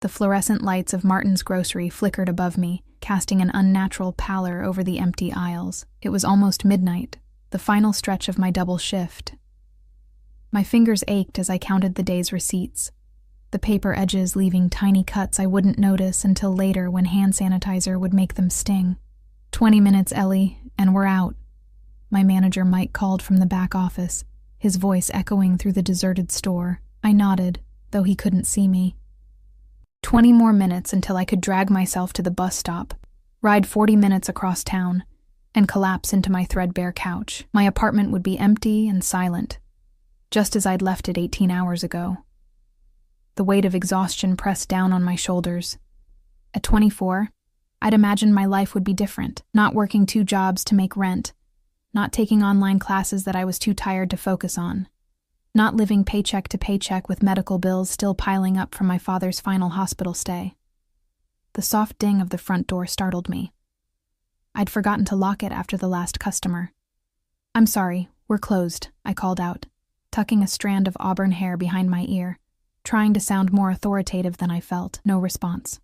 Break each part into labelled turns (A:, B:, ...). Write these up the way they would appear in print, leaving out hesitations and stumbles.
A: The fluorescent lights of Martin's grocery flickered above me, casting an unnatural pallor over the empty aisles. It was almost midnight, the final stretch of my double shift. My fingers ached as I counted the day's receipts, the paper edges leaving tiny cuts I wouldn't notice until later when hand sanitizer would make them sting. 20 minutes, Ellie, and we're out. My manager Mike called from the back office, his voice echoing through the deserted store. I nodded, though he couldn't see me. 20 more minutes until I could drag myself to the bus stop, ride 40 minutes across town, and collapse into my threadbare couch. My apartment would be empty and silent, just as I'd left it 18 hours ago. The weight of exhaustion pressed down on my shoulders. At 24, I'd imagined my life would be different, not working 2 jobs to make rent, not taking online classes that I was too tired to focus on, not living paycheck to paycheck with medical bills still piling up from my father's final hospital stay. The soft ding of the front door startled me. I'd forgotten to lock it after the last customer. "I'm sorry, we're closed," I called out, tucking a strand of auburn hair behind my ear, trying to sound more authoritative than I felt. No response.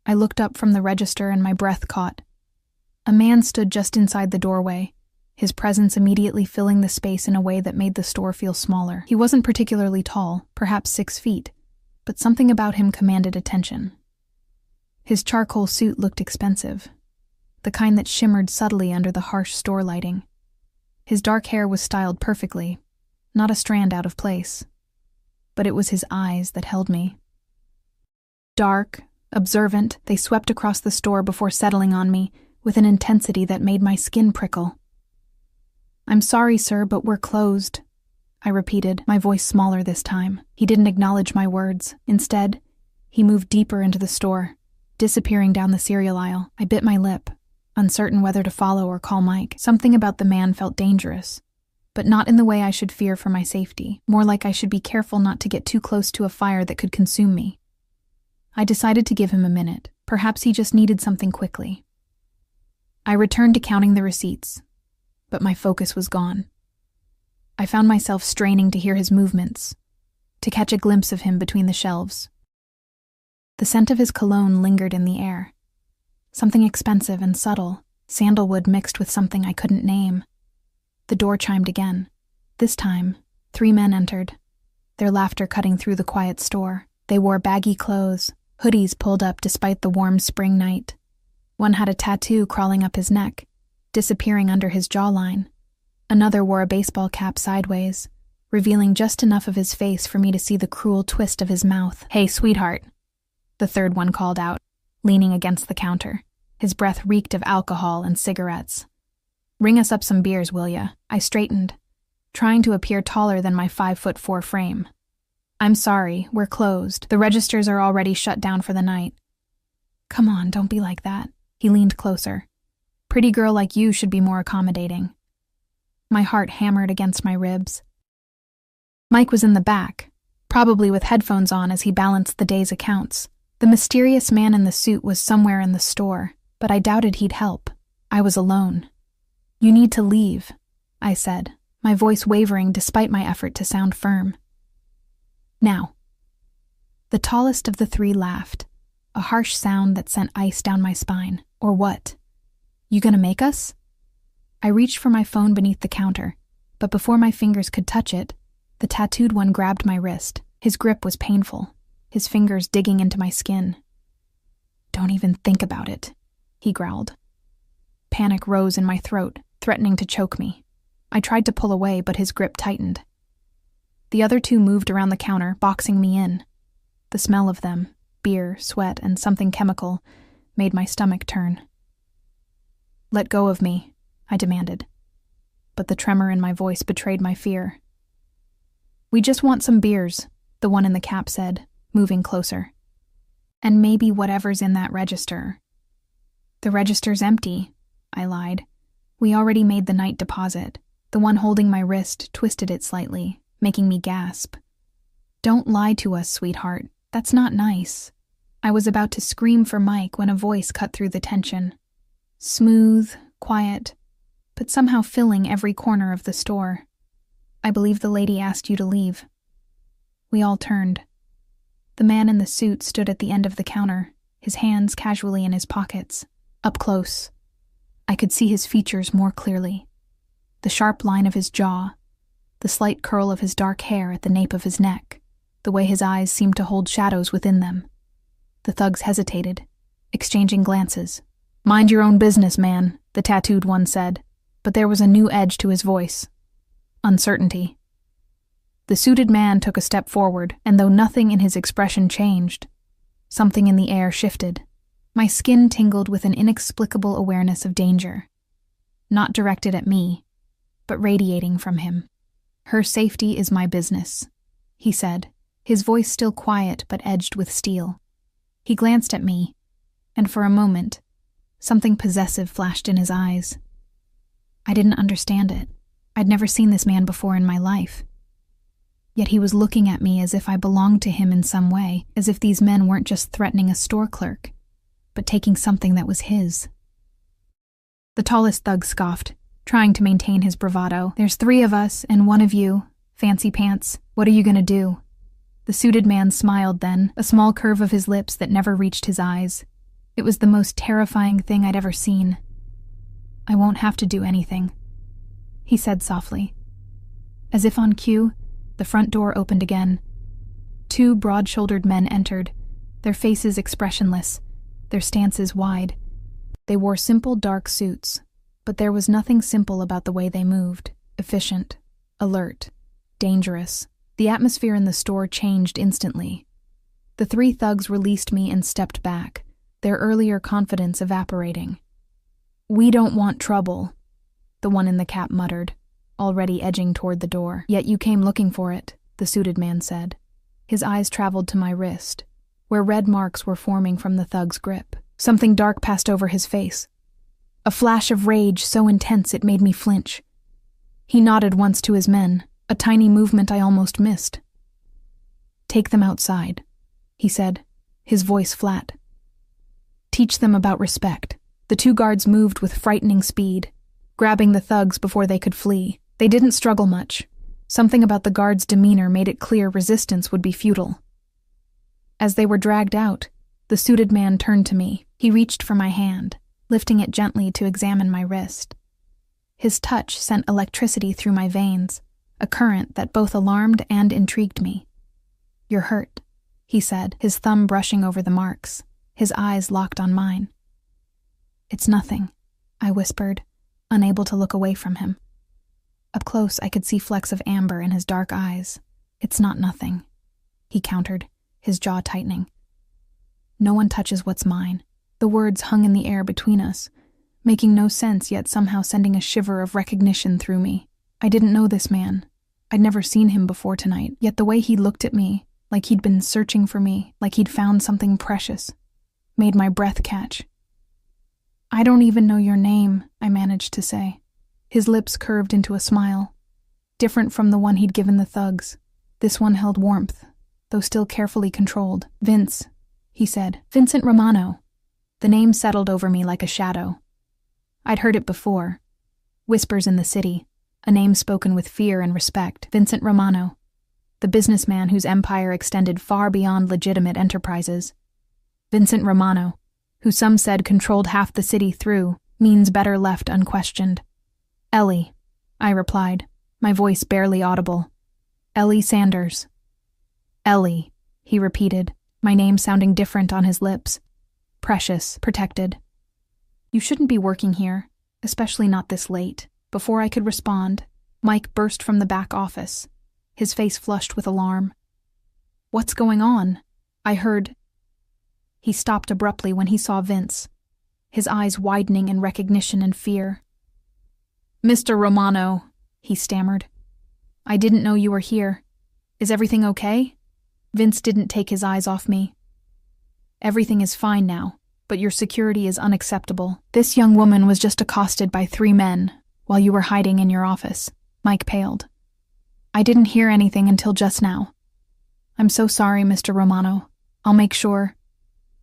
A: I looked up from the register and my breath caught. A man stood just inside the doorway, his presence immediately filling the space in a way that made the store feel smaller. He wasn't particularly tall, perhaps 6 feet, but something about him commanded attention. His charcoal suit looked expensive, the kind that shimmered subtly under the harsh store lighting. His dark hair was styled perfectly, not a strand out of place. But it was his eyes that held me. Dark, observant, they swept across the store before settling on me with an intensity that made my skin prickle. "I'm sorry, sir, but we're closed," I repeated, my voice smaller this time. He didn't acknowledge my words. Instead, he moved deeper into the store, disappearing down the cereal aisle. I bit my lip, uncertain whether to follow or call Mike. Something about the man felt dangerous, but not in the way I should fear for my safety, more like I should be careful not to get too close to a fire that could consume me. I decided to give him a minute. Perhaps he just needed something quickly. I returned to counting the receipts, but my focus was gone. I found myself straining to hear his movements, to catch a glimpse of him between the shelves. The scent of his cologne lingered in the air. Something expensive and subtle, sandalwood mixed with something I couldn't name. The door chimed again. This time, 3 men entered, their laughter cutting through the quiet store. They wore baggy clothes, hoodies pulled up despite the warm spring night. One had a tattoo crawling up his neck, disappearing under his jawline. Another wore a baseball cap sideways, revealing just enough of his face for me to see the cruel twist of his mouth. "Hey, sweetheart," the third one called out, leaning against the counter. His breath reeked of alcohol and cigarettes. "Ring us up some beers, will ya?" I straightened, trying to appear taller than my 5'4" frame. "I'm sorry, we're closed. The registers are already shut down for the night." "Come on, don't be like that." He leaned closer. "Pretty girl like you should be more accommodating." My heart hammered against my ribs. Mike was in the back, probably with headphones on as he balanced the day's accounts. The mysterious man in the suit was somewhere in the store, but I doubted he'd help. I was alone. "You need to leave," I said, my voice wavering despite my effort to sound firm. "Now." The tallest of the 3 laughed, a harsh sound that sent ice down my spine. "Or what? You gonna make us?" I reached for my phone beneath the counter, but before my fingers could touch it, the tattooed one grabbed my wrist. His grip was painful, his fingers digging into my skin. "Don't even think about it," he growled. Panic rose in my throat, threatening to choke me. I tried to pull away, but his grip tightened. The other 2 moved around the counter, boxing me in. The smell of them, beer, sweat, and something chemical, made my stomach turn. "Let go of me," I demanded, but the tremor in my voice betrayed my fear. "We just want some beers," the one in the cap said, moving closer. "And maybe whatever's in that register." "The register's empty," I lied. "We already made the night deposit." The one holding my wrist twisted it slightly, making me gasp. "Don't lie to us, sweetheart. That's not nice." I was about to scream for Mike when a voice cut through the tension. Smooth, quiet, but somehow filling every corner of the store. "I believe the lady asked you to leave." We all turned. The man in the suit stood at the end of the counter, his hands casually in his pockets. Up close, I could see his features more clearly. The sharp line of his jaw, the slight curl of his dark hair at the nape of his neck, the way his eyes seemed to hold shadows within them. The thugs hesitated, exchanging glances. "Mind your own business, man," the tattooed one said, but there was a new edge to his voice. Uncertainty. The suited man took a step forward, and though nothing in his expression changed, something in the air shifted. My skin tingled with an inexplicable awareness of danger, not directed at me, but radiating from him. "Her safety is my business," he said, his voice still quiet but edged with steel. He glanced at me, and for a moment, something possessive flashed in his eyes. I didn't understand it. I'd never seen this man before in my life. Yet he was looking at me as if I belonged to him in some way, as if these men weren't just threatening a store clerk, but taking something that was his. The tallest thug scoffed, trying to maintain his bravado. "There's 3 of us and 1 of you, fancy pants. What are you gonna do?" The suited man smiled then, a small curve of his lips that never reached his eyes. It was the most terrifying thing I'd ever seen. "I won't have to do anything," he said softly. As if on cue, the front door opened again. 2 broad-shouldered men entered, their faces expressionless, their stances wide. They wore simple dark suits, but there was nothing simple about the way they moved. Efficient, alert, dangerous. The atmosphere in the store changed instantly. The 3 thugs released me and stepped back, their earlier confidence evaporating. "We don't want trouble," the one in the cap muttered, already edging toward the door. "Yet you came looking for it," the suited man said. His eyes traveled to my wrist, where red marks were forming from the thug's grip. Something dark passed over his face. A flash of rage so intense it made me flinch. He nodded once to his men, a tiny movement I almost missed. "Take them outside," he said, his voice flat. "Teach them about respect." The 2 guards moved with frightening speed, grabbing the thugs before they could flee. They didn't struggle much. Something about the guards' demeanor made it clear resistance would be futile. As they were dragged out, the suited man turned to me. He reached for my hand, lifting it gently to examine my wrist. His touch sent electricity through my veins, a current that both alarmed and intrigued me. "You're hurt," he said, his thumb brushing over the marks, his eyes locked on mine. "It's nothing," I whispered, unable to look away from him. Up close, I could see flecks of amber in his dark eyes. "It's not nothing," he countered, his jaw tightening. "No one touches what's mine." The words hung in the air between us, making no sense yet somehow sending a shiver of recognition through me. I didn't know this man. I'd never seen him before tonight, yet the way he looked at me, like he'd been searching for me, like he'd found something precious, made my breath catch. "I don't even know your name," I managed to say. His lips curved into a smile, different from the one he'd given the thugs. This one held warmth, though still carefully controlled. "Vince," he said. "Vincent Romano." The name settled over me like a shadow. I'd heard it before. Whispers in the city, a name spoken with fear and respect. Vincent Romano, the businessman whose empire extended far beyond legitimate enterprises. Vincent Romano, who some said controlled half the city through means better left unquestioned. "Ellie," I replied, my voice barely audible. "Ellie Sanders." "Ellie," he repeated, my name sounding different on his lips. Precious, protected. "You shouldn't be working here, especially not this late." Before I could respond, Mike burst from the back office, his face flushed with alarm. "What's going on?" I heard. He stopped abruptly when he saw Vince, his eyes widening in recognition and fear. "Mr. Romano," he stammered. "I didn't know you were here. Is everything okay?" Vince didn't take his eyes off me. "Everything is fine now, but your security is unacceptable. This young woman was just accosted by 3 men while you were hiding in your office." Mike paled. "I didn't hear anything until just now. I'm so sorry, Mr. Romano. I'll make sure."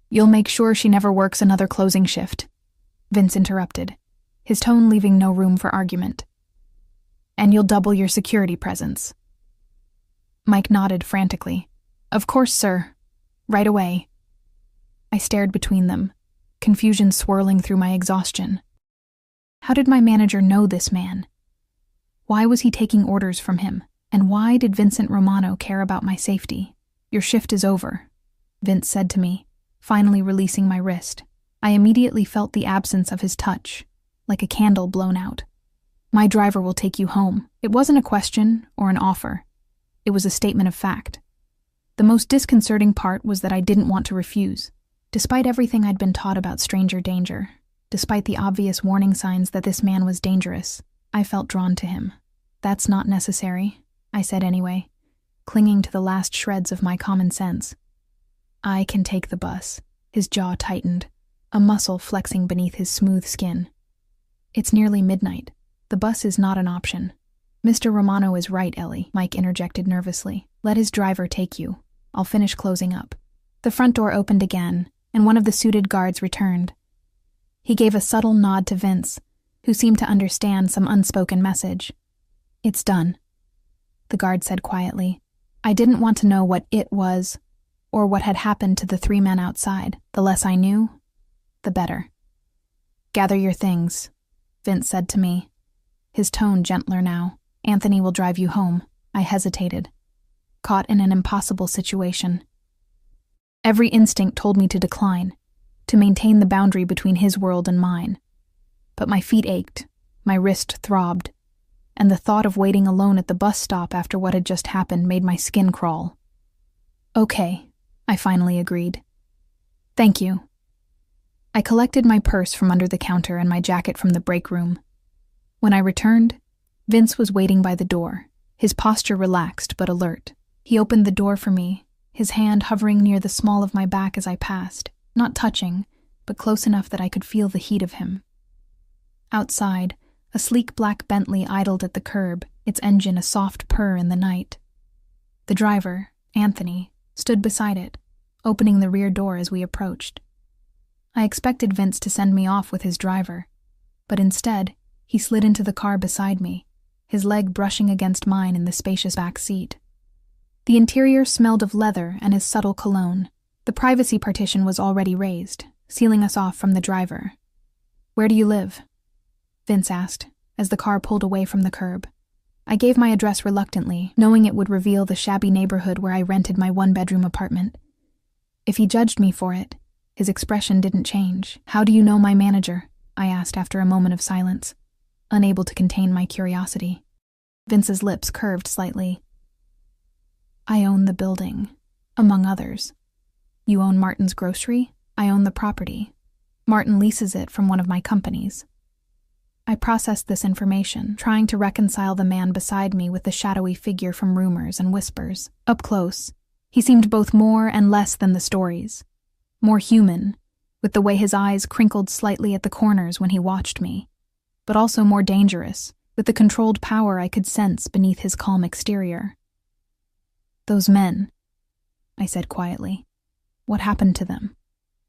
A: "You'll make sure she never works another closing shift," Vince interrupted, his tone leaving no room for argument. "And you'll double your security presence." Mike nodded frantically. "Of course, sir." Right away. I stared between them, confusion swirling through my exhaustion. How did my manager know this man? Why was he taking orders from him? And why did Vincent Romano care about my safety? Your shift is over, Vince said to me, finally releasing my wrist. I immediately felt the absence of his touch, like a candle blown out. My driver will take you home. It wasn't a question or an offer. It was a statement of fact. The most disconcerting part was that I didn't want to refuse. Despite everything I'd been taught about stranger danger, despite the obvious warning signs that this man was dangerous, I felt drawn to him. That's not necessary, I said anyway, clinging to the last shreds of my common sense. I can take the bus. His jaw tightened, a muscle flexing beneath his smooth skin. It's nearly midnight. The bus is not an option. Mr. Romano is right, Ellie, Mike interjected nervously. Let his driver take you. I'll finish closing up. The front door opened again, and one of the suited guards returned. He gave a subtle nod to Vince, who seemed to understand some unspoken message. It's done, the guard said quietly. I didn't want to know what it was, or what had happened to the 3 men outside. The less I knew, the better. Gather your things, Vince said to me, his tone gentler now. Anthony will drive you home. I hesitated, caught in an impossible situation. Every instinct told me to decline, to maintain the boundary between his world and mine. But my feet ached, my wrist throbbed, and the thought of waiting alone at the bus stop after what had just happened made my skin crawl. Okay, I finally agreed. Thank you. I collected my purse from under the counter and my jacket from the break room. When I returned, Vince was waiting by the door, his posture relaxed but alert. He opened the door for me, his hand hovering near the small of my back as I passed, not touching, but close enough that I could feel the heat of him. Outside, a sleek black Bentley idled at the curb, its engine a soft purr in the night. The driver, Anthony, stood beside it, opening the rear door as we approached. I expected Vince to send me off with his driver, but instead, he slid into the car beside me, his leg brushing against mine in the spacious back seat. The interior smelled of leather and his subtle cologne. The privacy partition was already raised, sealing us off from the driver. Where do you live? Vince asked, as the car pulled away from the curb. I gave my address reluctantly, knowing it would reveal the shabby neighborhood where I rented my 1-bedroom apartment. If he judged me for it, his expression didn't change. How do you know my manager? I asked after a moment of silence, unable to contain my curiosity. Vince's lips curved slightly. I own the building, among others. You own Martin's grocery? I own the property. Martin leases it from one of my companies. I processed this information, trying to reconcile the man beside me with the shadowy figure from rumors and whispers. Up close, he seemed both more and less than the stories. More human, with the way his eyes crinkled slightly at the corners when he watched me, but also more dangerous, with the controlled power I could sense beneath his calm exterior. Those men, I said quietly. What happened to them?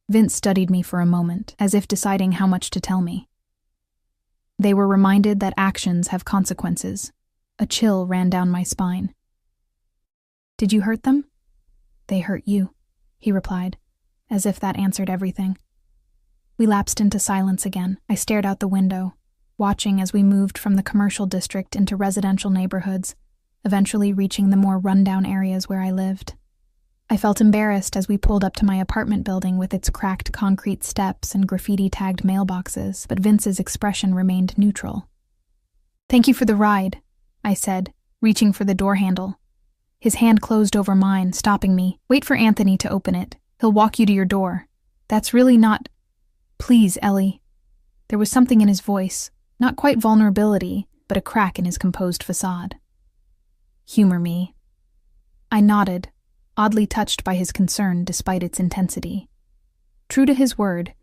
A: Vince studied me for a moment, as if deciding how much to tell me. They were reminded that actions have consequences. A chill ran down my spine. Did you hurt them? They hurt you, he replied, as if that answered everything. We lapsed into silence again. I stared out the window, watching as we moved from the commercial district into residential neighborhoods, eventually reaching the more rundown areas where I lived. I felt embarrassed as we pulled up to my apartment building with its cracked concrete steps and graffiti-tagged mailboxes, but Vince's expression remained neutral. Thank you for the ride, I said, reaching for the door handle. His hand closed over mine, stopping me. Wait for Anthony to open it. He'll walk you to your door. That's really not... Please, Ellie. There was something in his voice, not quite vulnerability, but a crack in his composed facade. Humor me. I nodded, oddly touched by his concern despite its intensity. True to his word,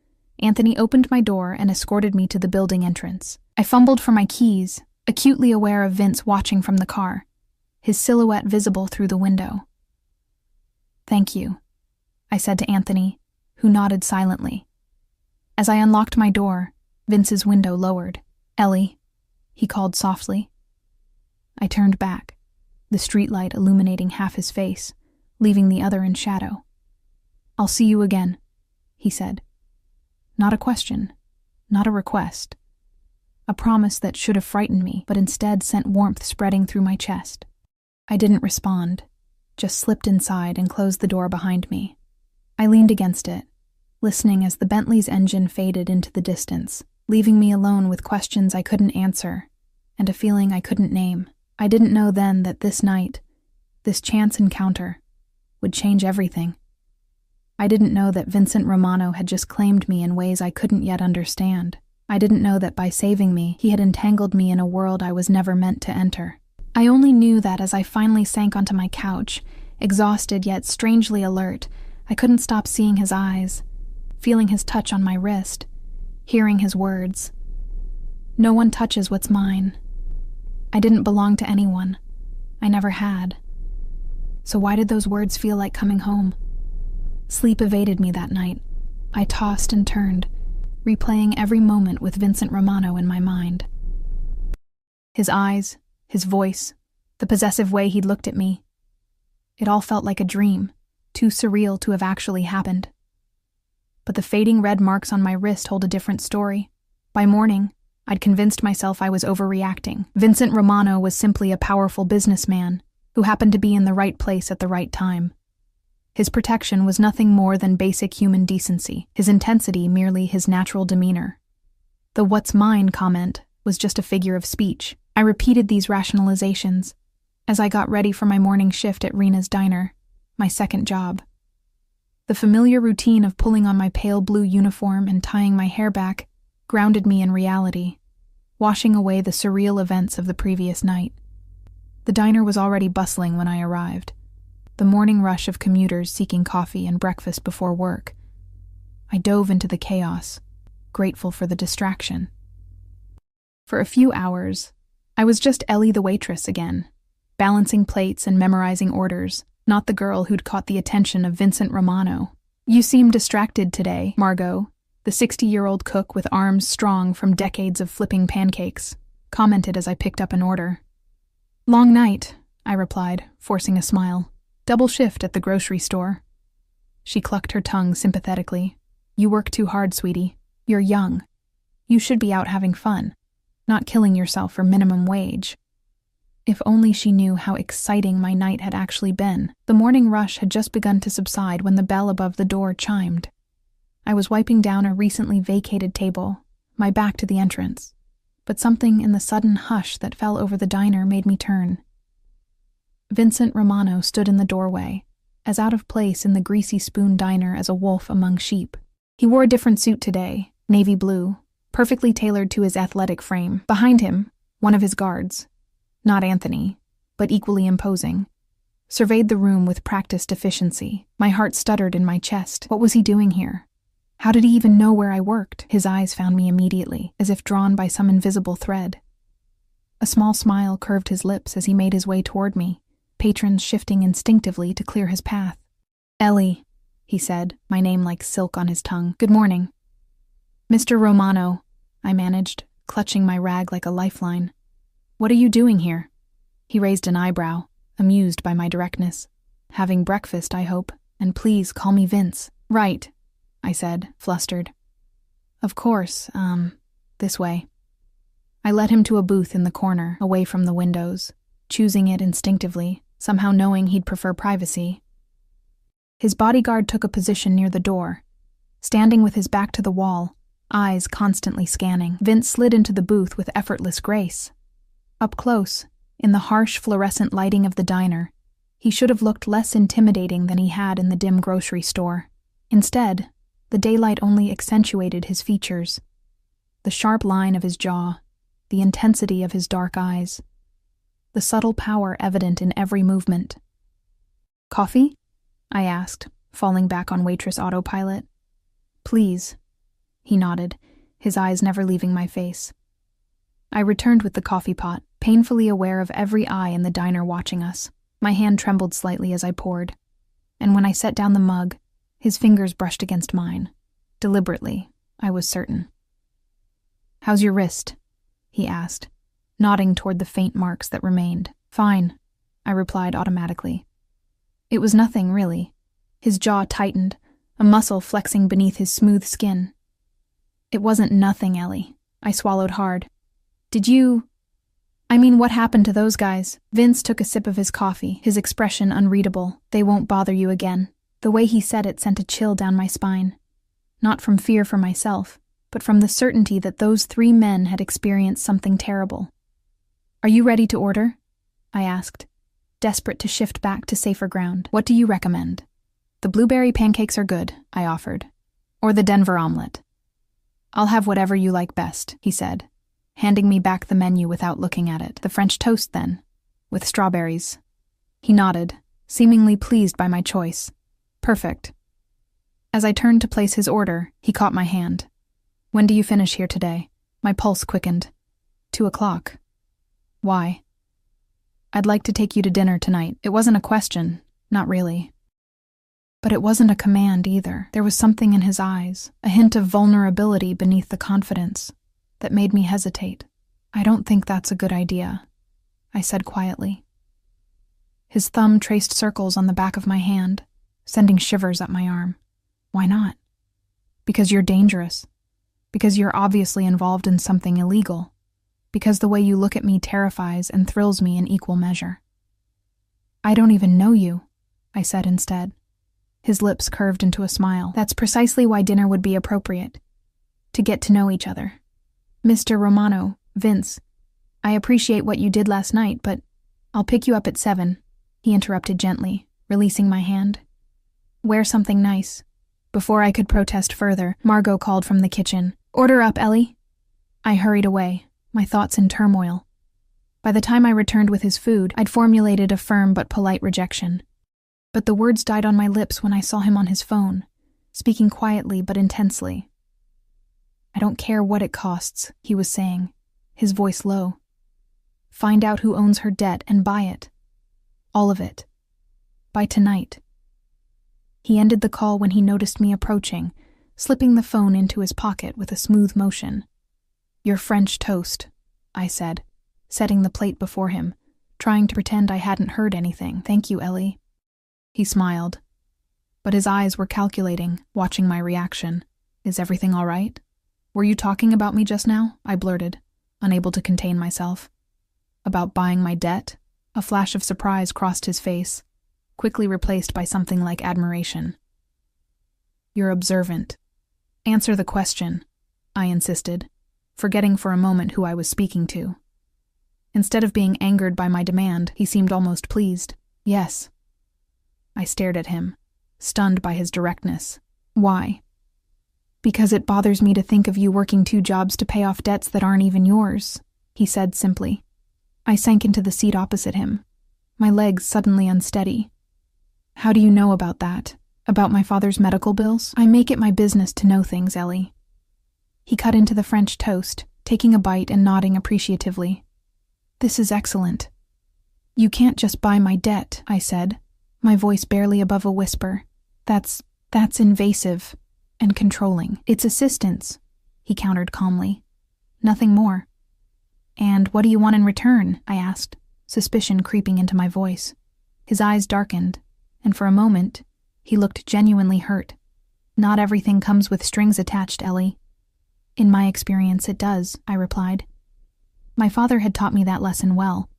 A: Anthony opened my door and escorted me to the building entrance. I fumbled for my keys, acutely aware of Vince watching from the car, his silhouette visible through the window. Thank you, I said to Anthony, who nodded silently. As I unlocked my door, Vince's window lowered. Ellie, he called softly. I turned back, the streetlight illuminating half his face, leaving the other in shadow. "I'll see you again," he said. Not a question, not a request. A promise that should have frightened me, but instead sent warmth spreading through my chest. I didn't respond, just slipped inside and closed the door behind me. I leaned against it, listening as the Bentley's engine faded into the distance, leaving me alone with questions I couldn't answer and a feeling I couldn't name. I didn't know then that this night, this chance encounter, would change everything. I didn't know that Vincent Romano had just claimed me in ways I couldn't yet understand. I didn't know that by saving me, he had entangled me in a world I was never meant to enter. I only knew that as I finally sank onto my couch, exhausted yet strangely alert, I couldn't stop seeing his eyes, feeling his touch on my wrist, hearing his words. "No one touches what's mine." I didn't belong to anyone. I never had. So why did those words feel like coming home? Sleep evaded me that night. I tossed and turned, replaying every moment with Vincent Romano in my mind. His eyes, his voice, the possessive way he'd looked at me. It all felt like a dream, too surreal to have actually happened. But the fading red marks on my wrist hold a different story. By morning, I'd convinced myself I was overreacting. Vincent Romano was simply a powerful businessman who happened to be in the right place at the right time. His protection was nothing more than basic human decency, his intensity merely his natural demeanor. The "what's mine" comment was just a figure of speech. I repeated these rationalizations as I got ready for my morning shift at Rena's diner, my second job. The familiar routine of pulling on my pale blue uniform and tying my hair back grounded me in reality, washing away the surreal events of the previous night. The diner was already bustling when I arrived. The morning rush of commuters seeking coffee and breakfast before work. I dove into the chaos, grateful for the distraction. For a few hours, I was just Ellie the waitress again, balancing plates and memorizing orders, not the girl who'd caught the attention of Vincent Romano. "You seem distracted today, Margot," the 60-year-old cook with arms strong from decades of flipping pancakes, commented as I picked up an order. "Long night," I replied, forcing a smile. "Double shift at the grocery store." She clucked her tongue sympathetically. "You work too hard, sweetie. You're young. You should be out having fun, not killing yourself for minimum wage." If only she knew how exciting my night had actually been. The morning rush had just begun to subside when the bell above the door chimed. I was wiping down a recently vacated table, my back to the entrance, but something in the sudden hush that fell over the diner made me turn. Vincent Romano stood in the doorway, as out of place in the Greasy Spoon diner as a wolf among sheep. He wore a different suit today, navy blue, perfectly tailored to his athletic frame. Behind him, one of his guards, not Anthony, but equally imposing, surveyed the room with practiced efficiency. My heart stuttered in my chest. What was he doing here? How did he even know where I worked? His eyes found me immediately, as if drawn by some invisible thread. A small smile curved his lips as he made his way toward me, patrons shifting instinctively to clear his path. "Ellie," he said, my name like silk on his tongue. "Good morning." "Mr. Romano," I managed, clutching my rag like a lifeline. "What are you doing here?" He raised an eyebrow, amused by my directness. "Having breakfast, I hope, and please call me Vince." "Right," I said, flustered. "Of course, this way." I led him to a booth in the corner, away from the windows, choosing it instinctively, somehow knowing he'd prefer privacy. His bodyguard took a position near the door, standing with his back to the wall, eyes constantly scanning. Vince slid into the booth with effortless grace. Up close, in the harsh fluorescent lighting of the diner, he should have looked less intimidating than he had in the dim grocery store. Instead, the daylight only accentuated his features. The sharp line of his jaw, the intensity of his dark eyes, the subtle power evident in every movement. "Coffee?" I asked, falling back on waitress autopilot. "Please." He nodded, his eyes never leaving my face. I returned with the coffee pot, painfully aware of every eye in the diner watching us. My hand trembled slightly as I poured, and when I set down the mug, his fingers brushed against mine. Deliberately, I was certain. "How's your wrist?" he asked, nodding toward the faint marks that remained. "Fine," I replied automatically. It was nothing, really. His jaw tightened, a muscle flexing beneath his smooth skin. It wasn't nothing, Ellie. I swallowed hard. What happened to those guys? Vince took a sip of his coffee, his expression unreadable. They won't bother you again. The way he said it sent a chill down my spine. Not from fear for myself, but from the certainty that those 3 men had experienced something terrible. Are you ready to order? I asked, desperate to shift back to safer ground. What do you recommend? The blueberry pancakes are good, I offered. Or the Denver omelet. I'll have whatever you like best, he said, handing me back the menu without looking at it. The French toast, then, with strawberries. He nodded, seemingly pleased by my choice. Perfect. As I turned to place his order, he caught my hand. When do you finish here today? My pulse quickened. 2:00. Why? I'd like to take you to dinner tonight. It wasn't a question, not really. But it wasn't a command either. There was something in his eyes, a hint of vulnerability beneath the confidence, that made me hesitate. I don't think that's a good idea, I said quietly. His thumb traced circles on the back of my hand, sending shivers up my arm. Why not? Because you're dangerous. Because you're obviously involved in something illegal. Because the way you look at me terrifies and thrills me in equal measure. I don't even know you, I said instead. His lips curved into a smile. That's precisely why dinner would be appropriate. To get to know each other. Mr. Romano, Vince, I appreciate what you did last night, but I'll pick you up at 7, he interrupted gently, releasing my hand. Wear something nice. Before I could protest further, Margot called from the kitchen. Order up, Ellie. I hurried away, my thoughts in turmoil. By the time I returned with his food, I'd formulated a firm but polite rejection. But the words died on my lips when I saw him on his phone, speaking quietly but intensely. I don't care what it costs, he was saying, his voice low. Find out who owns her debt and buy it. All of it. By tonight. He ended the call when he noticed me approaching, slipping the phone into his pocket with a smooth motion. Your French toast, I said, setting the plate before him, trying to pretend I hadn't heard anything. Thank you, Ellie. He smiled, but his eyes were calculating, watching my reaction. Is everything all right? Were you talking about me just now? I blurted, unable to contain myself. About buying my debt? A flash of surprise crossed his face, quickly replaced by something like admiration. You're observant. Answer the question, I insisted, forgetting for a moment who I was speaking to. Instead of being angered by my demand, he seemed almost pleased. Yes. I stared at him, stunned by his directness. Why? Because it bothers me to think of you working 2 jobs to pay off debts that aren't even yours, he said simply. I sank into the seat opposite him, my legs suddenly unsteady. How do you know about that? About my father's medical bills? I make it my business to know things, Ellie. He cut into the French toast, taking a bite and nodding appreciatively. This is excellent. You can't just buy my debt, I said, my voice barely above a whisper. That's invasive and controlling. It's assistance, he countered calmly. Nothing more. And what do you want in return? I asked, suspicion creeping into my voice. His eyes darkened, and for a moment, he looked genuinely hurt. Not everything comes with strings attached, Ellie. In my experience, it does, I replied. My father had taught me that lesson well,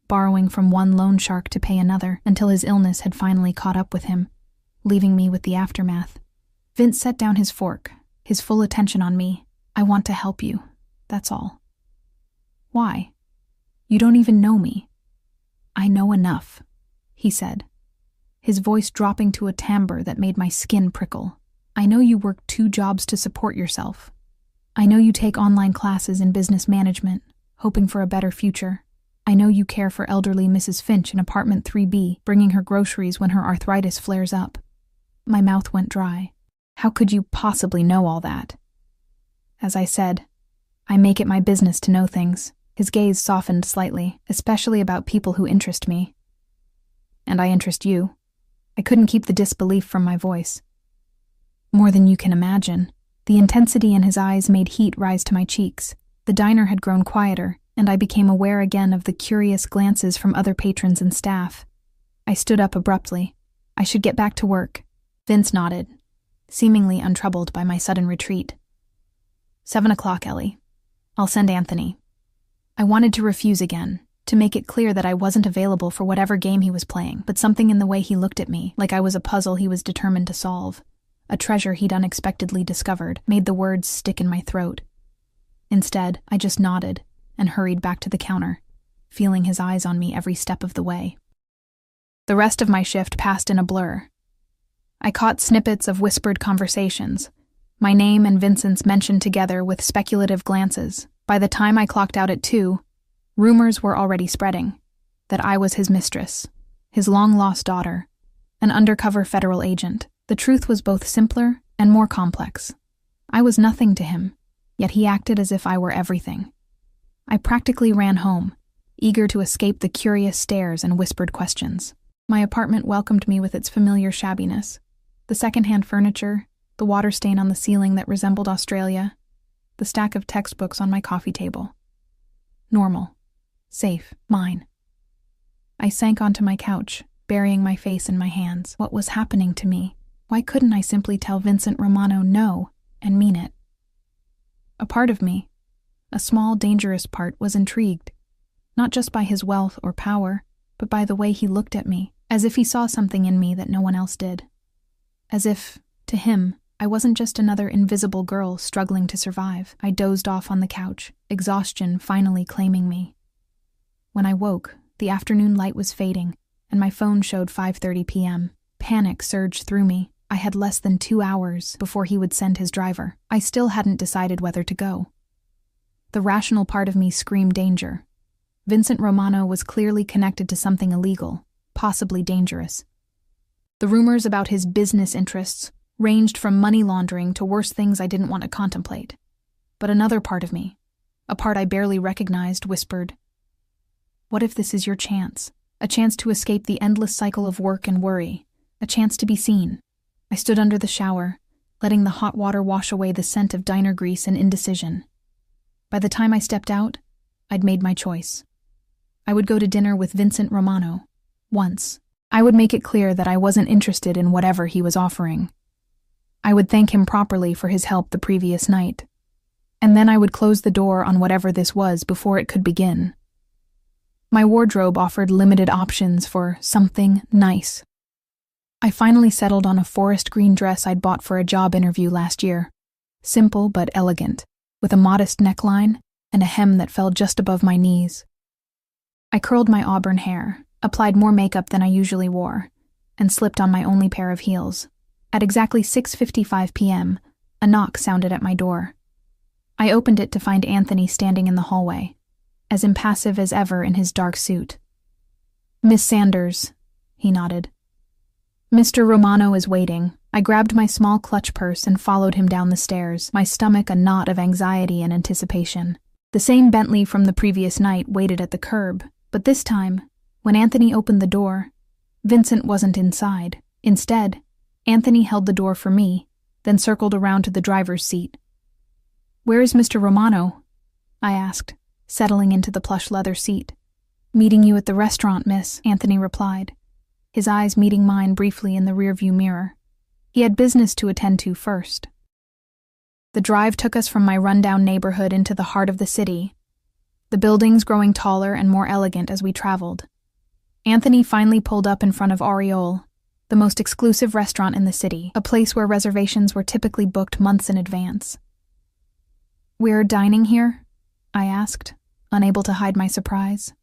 A: borrowing from one loan shark to pay another until his illness had finally caught up with him, leaving me with the aftermath. Vince set down his fork, his full attention on me. I want to help you, that's all. Why? You don't even know me. I know enough, he said, his voice dropping to a timbre that made my skin prickle. I know you work 2 jobs to support yourself. I know you take online classes in business management, hoping for a better future. I know you care for elderly Mrs. Finch in apartment 3B, bringing her groceries when her arthritis flares up. My mouth went dry. How could you possibly know all that? As I said, I make it my business to know things. His gaze softened slightly, especially about people who interest me. And I interest you. I couldn't keep the disbelief from my voice. More than you can imagine. The intensity in his eyes made heat rise to my cheeks. The diner had grown quieter, and I became aware again of the curious glances from other patrons and staff. I stood up abruptly. I should get back to work. Vince nodded. seemingly untroubled by my sudden retreat. 7 o'clock, Ellie. I'll send Anthony. I wanted to refuse again, to make it clear that I wasn't available for whatever game he was playing, but something in the way he looked at me, like I was a puzzle he was determined to solve, a treasure he'd unexpectedly discovered, made the words stick in my throat. Instead, I just nodded and hurried back to the counter, feeling his eyes on me every step of the way. The rest of my shift passed in a blur. I caught snippets of whispered conversations, my name and Vincent's mentioned together with speculative glances. By the time I clocked out at 2, rumors were already spreading that I was his mistress, his long-lost daughter, an undercover federal agent. The truth was both simpler and more complex. I was nothing to him, yet he acted as if I were everything. I practically ran home, eager to escape the curious stares and whispered questions. My apartment welcomed me with its familiar shabbiness. The second-hand furniture, the water stain on the ceiling that resembled Australia, the stack of textbooks on my coffee table. Normal. Safe. Mine. I sank onto my couch, burying my face in my hands. What was happening to me? Why couldn't I simply tell Vincent Romano no and mean it? A part of me, a small, dangerous part, was intrigued, not just by his wealth or power, but by the way he looked at me, as if he saw something in me that no one else did. As if, to him, I wasn't just another invisible girl struggling to survive. I dozed off on the couch, exhaustion finally claiming me. When I woke, the afternoon light was fading, and my phone showed 5:30 p.m. Panic surged through me. I had less than 2 hours before he would send his driver. I still hadn't decided whether to go. The rational part of me screamed danger. Vincent Romano was clearly connected to something illegal, possibly dangerous. The rumors about his business interests ranged from money laundering to worse things I didn't want to contemplate. But another part of me, a part I barely recognized, whispered, "What if this is your chance? A chance to escape the endless cycle of work and worry, a chance to be seen." I stood under the shower, letting the hot water wash away the scent of diner grease and indecision. By the time I stepped out, I'd made my choice. I would go to dinner with Vincent Romano, once. I would make it clear that I wasn't interested in whatever he was offering. I would thank him properly for his help the previous night, and then I would close the door on whatever this was before it could begin. My wardrobe offered limited options for something nice. I finally settled on a forest green dress I'd bought for a job interview last year. Simple but elegant, with a modest neckline and a hem that fell just above my knees. I curled my auburn hair, applied more makeup than I usually wore, and slipped on my only pair of heels. At exactly 6:55 p.m., a knock sounded at my door. I opened it to find Anthony standing in the hallway, as impassive as ever in his dark suit. "Miss Sanders," he nodded. "Mr. Romano is waiting." I grabbed my small clutch purse and followed him down the stairs, my stomach a knot of anxiety and anticipation. The same Bentley from the previous night waited at the curb, but this time, when Anthony opened the door, Vincent wasn't inside. Instead, Anthony held the door for me, then circled around to the driver's seat. "Where is Mr. Romano?" I asked, settling into the plush leather seat. "Meeting you at the restaurant, miss," Anthony replied, his eyes meeting mine briefly in the rearview mirror. He had business to attend to first. The drive took us from my rundown neighborhood into the heart of the city, the buildings growing taller and more elegant as we traveled. Anthony finally pulled up in front of Aureole, the most exclusive restaurant in the city, a place where reservations were typically booked months in advance. "We're dining here?" I asked, unable to hide my surprise.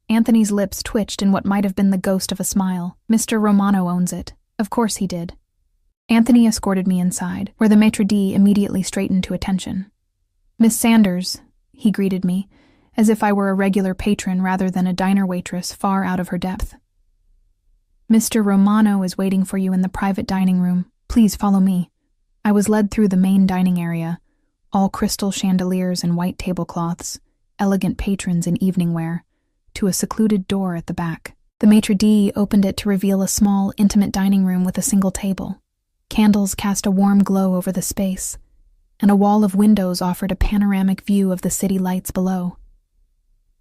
A: Anthony's lips twitched in what might have been the ghost of a smile. "Mr. Romano owns it." Of course he did. Anthony escorted me inside, where the maitre d' immediately straightened to attention. "Miss Sanders," he greeted me, as if I were a regular patron rather than a diner waitress far out of her depth. "Mr. Romano is waiting for you in the private dining room. Please follow me." I was led through the main dining area, all crystal chandeliers and white tablecloths, elegant patrons in evening wear, to a secluded door at the back. The maitre d' opened it to reveal a small, intimate dining room with a single table. Candles cast a warm glow over the space, and a wall of windows offered a panoramic view of the city lights below.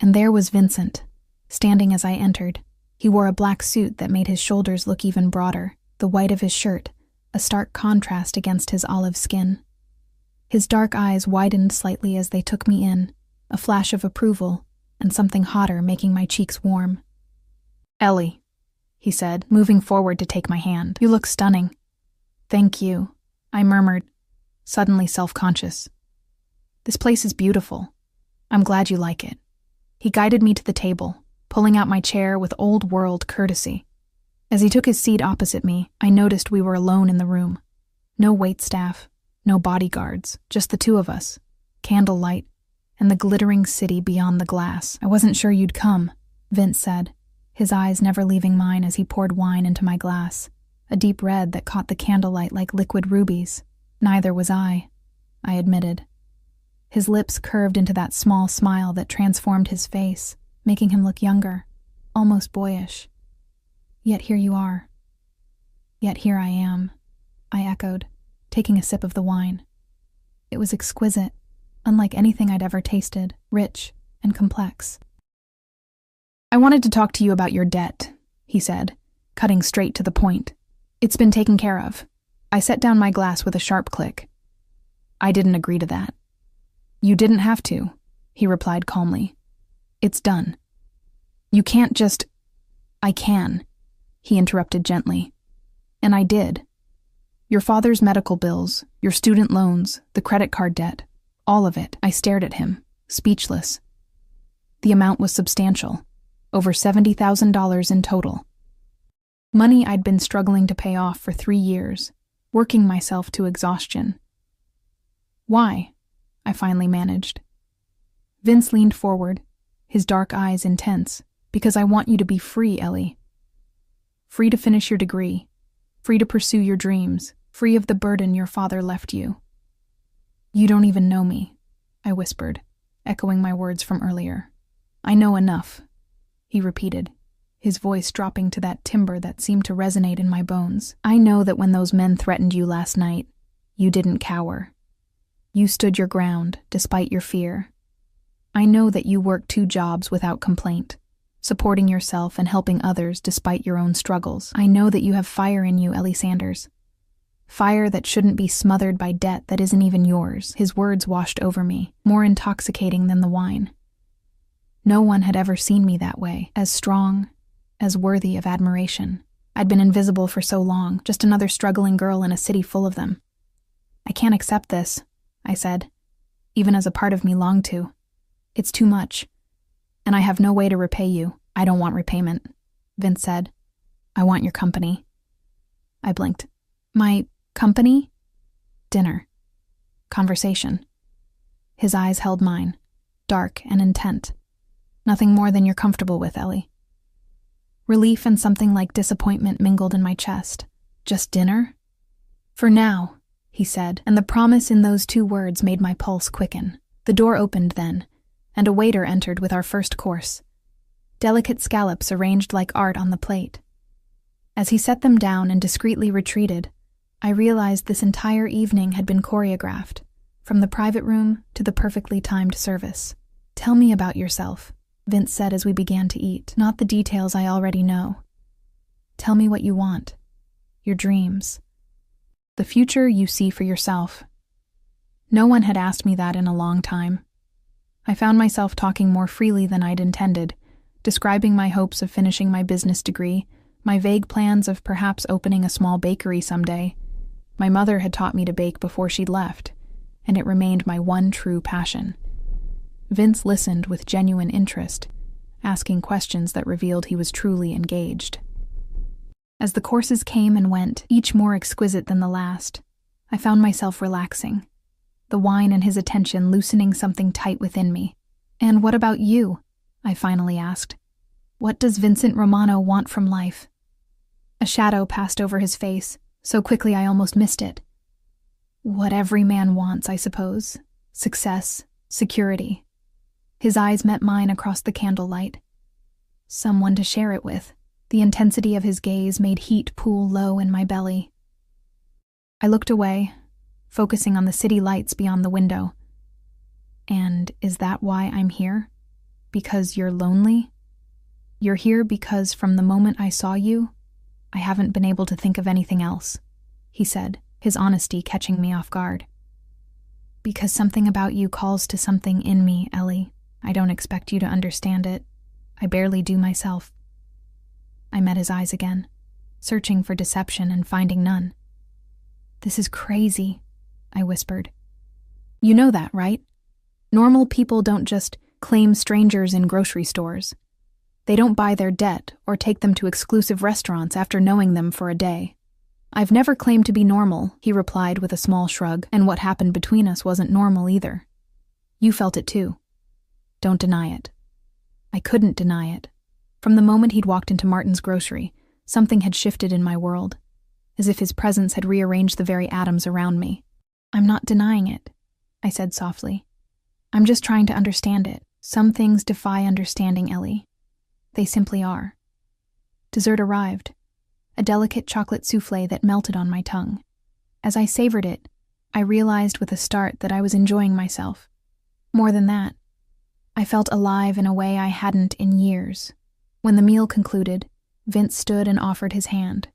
A: And there was Vincent, standing as I entered. He wore a black suit that made his shoulders look even broader, the white of his shirt, a stark contrast against his olive skin. His dark eyes widened slightly as they took me in, a flash of approval, and something hotter making my cheeks warm. "Ellie," he said, moving forward to take my hand. "You look stunning." "Thank you," I murmured, suddenly self-conscious. "This place is beautiful. I'm glad you like it." He guided me to the table, pulling out my chair with old-world courtesy. As he took his seat opposite me, I noticed we were alone in the room. No waitstaff, no bodyguards, just the two of us, candlelight, and the glittering city beyond the glass. "I wasn't sure you'd come," Vince said, his eyes never leaving mine as he poured wine into my glass, a deep red that caught the candlelight like liquid rubies. "Neither was I admitted. His lips curved into that small smile that transformed his face, making him look younger, almost boyish. "Yet here you are." "Yet here I am," I echoed, taking a sip of the wine. It was exquisite, unlike anything I'd ever tasted, rich and complex. "I wanted to talk to you about your debt," he said, cutting straight to the point. "It's been taken care of." I set down my glass with a sharp click. "I didn't agree to that." "You didn't have to," he replied calmly. "It's done." "You can't just—" "I can," he interrupted gently. "And I did. Your father's medical bills, your student loans, the credit card debt, all of it." I stared at him, speechless. The amount was substantial, over $70,000 in total. Money I'd been struggling to pay off for 3 years, working myself to exhaustion. "Why?" I finally managed. Vince leaned forward, his dark eyes intense. "Because I want you to be free, Ellie. Free to finish your degree, free to pursue your dreams, free of the burden your father left you." "You don't even know me," I whispered, echoing my words from earlier. "I know enough," he repeated, his voice dropping to that timbre that seemed to resonate in my bones. "I know that when those men threatened you last night, you didn't cower. You stood your ground, despite your fear. I know that you worked 2 jobs without complaint, supporting yourself and helping others despite your own struggles. I know that you have fire in you, Ellie Sanders. Fire that shouldn't be smothered by debt that isn't even yours." His words washed over me, more intoxicating than the wine. No one had ever seen me that way, as strong, as worthy of admiration. I'd been invisible for so long, just another struggling girl in a city full of them. "I can't accept this," I said, even as a part of me longed to. "It's too much, and I have no way to repay you." "I don't want repayment," Vince said. "I want your company." I blinked. "My company?" "Dinner. Conversation." His eyes held mine, dark and intent. "Nothing more than you're comfortable with, Ellie." Relief and something like disappointment mingled in my chest. "Just dinner?" "For now," he said, and the promise in those 2 words made my pulse quicken. The door opened then, and a waiter entered with our first course. Delicate scallops arranged like art on the plate. As he set them down and discreetly retreated, I realized this entire evening had been choreographed, from the private room to the perfectly timed service. "Tell me about yourself," Vince said as we began to eat. "Not the details I already know. Tell me what you want, your dreams, the future you see for yourself." No one had asked me that in a long time. I found myself talking more freely than I'd intended, describing my hopes of finishing my business degree, my vague plans of perhaps opening a small bakery someday. My mother had taught me to bake before she'd left, and it remained my one true passion. Vince listened with genuine interest, asking questions that revealed he was truly engaged. As the courses came and went, each more exquisite than the last, I found myself relaxing, the wine and his attention loosening something tight within me. "And what about you?" I finally asked. "What does Vincent Romano want from life?" A shadow passed over his face, so quickly I almost missed it. "What every man wants, I suppose. Success, security." His eyes met mine across the candlelight. Someone to share it with. The intensity of his gaze made heat pool low in my belly. I looked away, focusing on the city lights beyond the window. "And is that why I'm here? Because you're lonely? You're here because from the moment I saw you, I haven't been able to think of anything else." he said, his honesty catching me off guard. Because something about you calls to something in me, Ellie. I don't expect you to understand it. I barely do myself. I met his eyes again, searching for deception and finding none. This is crazy, I whispered. You know that, right? Normal people don't just claim strangers in grocery stores. They don't buy their debt or take them to exclusive restaurants after knowing them for a day. I've never claimed to be normal, he replied with a small shrug, and what happened between us wasn't normal either. You felt it too. Don't deny it. I couldn't deny it. From the moment he'd walked into Martin's grocery, something had shifted in my world, as if his presence had rearranged the very atoms around me. I'm not denying it, I said softly. I'm just trying to understand it. Some things defy understanding, Ellie. They simply are. Dessert arrived, a delicate chocolate soufflé that melted on my tongue. As I savored it, I realized with a start that I was enjoying myself. More than that, I felt alive in a way I hadn't in years. When the meal concluded, Vince stood and offered his hand.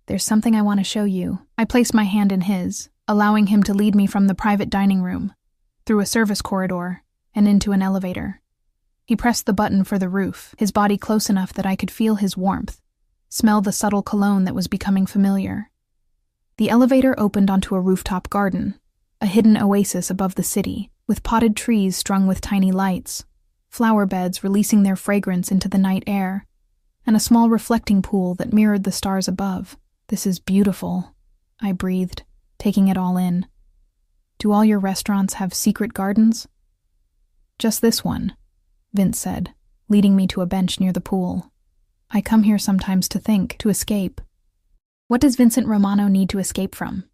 A: There's something I want to show you. I placed my hand in his, allowing him to lead me from the private dining room, through a service corridor, and into an elevator. He pressed the button for the roof, his body close enough that I could feel his warmth, smell the subtle cologne that was becoming familiar. The elevator opened onto a rooftop garden, a hidden oasis above the city, with potted trees strung with tiny lights, flower beds releasing their fragrance into the night air, and a small reflecting pool that mirrored the stars above. This is beautiful, I breathed, taking it all in. Do all your restaurants have secret gardens? Just this one, Vince said, leading me to a bench near the pool. I come here sometimes to think, to escape. What does Vincent Romano need to escape from?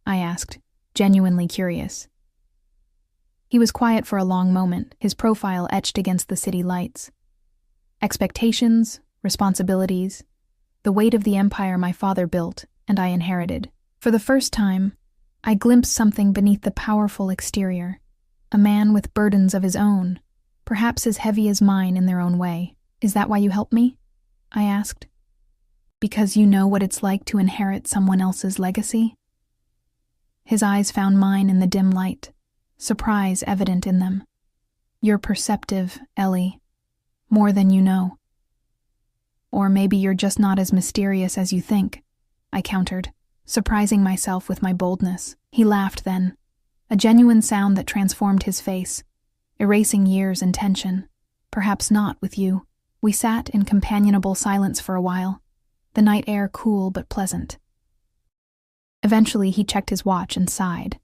A: I asked, genuinely curious. He was quiet for a long moment, his profile etched against the city lights. Expectations, responsibilities, the weight of the empire my father built and I inherited. For the first time, I glimpsed something beneath the powerful exterior, a man with burdens of his own, perhaps as heavy as mine in their own way. Is that why you helped me? I asked. Because you know what it's like to inherit someone else's legacy? His eyes found mine in the dim light, surprise evident in them. You're perceptive, Ellie, more than you know. Or maybe you're just not as mysterious as you think, I countered, surprising myself with my boldness. He laughed then, a genuine sound that transformed his face, erasing years and tension. Perhaps not with you. We sat in companionable silence for a while, the night air cool but pleasant. Eventually he checked his watch and sighed.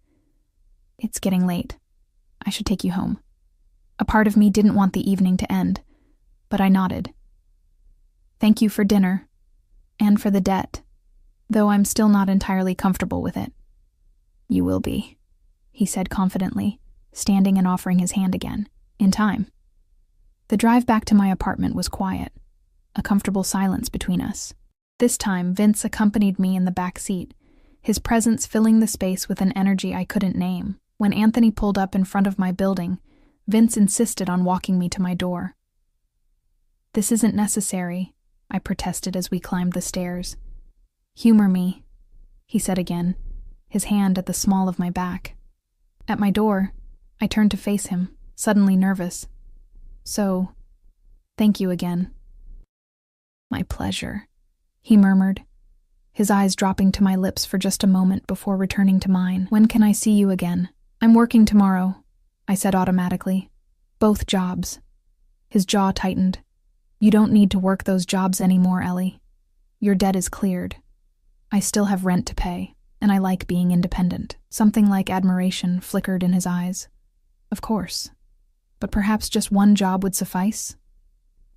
A: It's getting late. I should take you home. A part of me didn't want the evening to end, but I nodded. Thank you for dinner, and for the debt, though I'm still not entirely comfortable with it. You will be, he said confidently, standing and offering his hand again, in time. The drive back to my apartment was quiet, a comfortable silence between us. This time, Vince accompanied me in the back seat, his presence filling the space with an energy I couldn't name. When Anthony pulled up in front of my building, Vince insisted on walking me to my door. This isn't necessary, I protested as we climbed the stairs. Humor me, he said again, his hand at the small of my back. At my door, I turned to face him, suddenly nervous. So, thank you again. My pleasure, he murmured, his eyes dropping to my lips for just a moment before returning to mine. When can I see you again? I'm working tomorrow, I said automatically. Both jobs. His jaw tightened. You don't need to work those jobs anymore, Ellie. Your debt is cleared. I still have rent to pay, and I like being independent. Something like admiration flickered in his eyes. Of course. But perhaps just one job would suffice?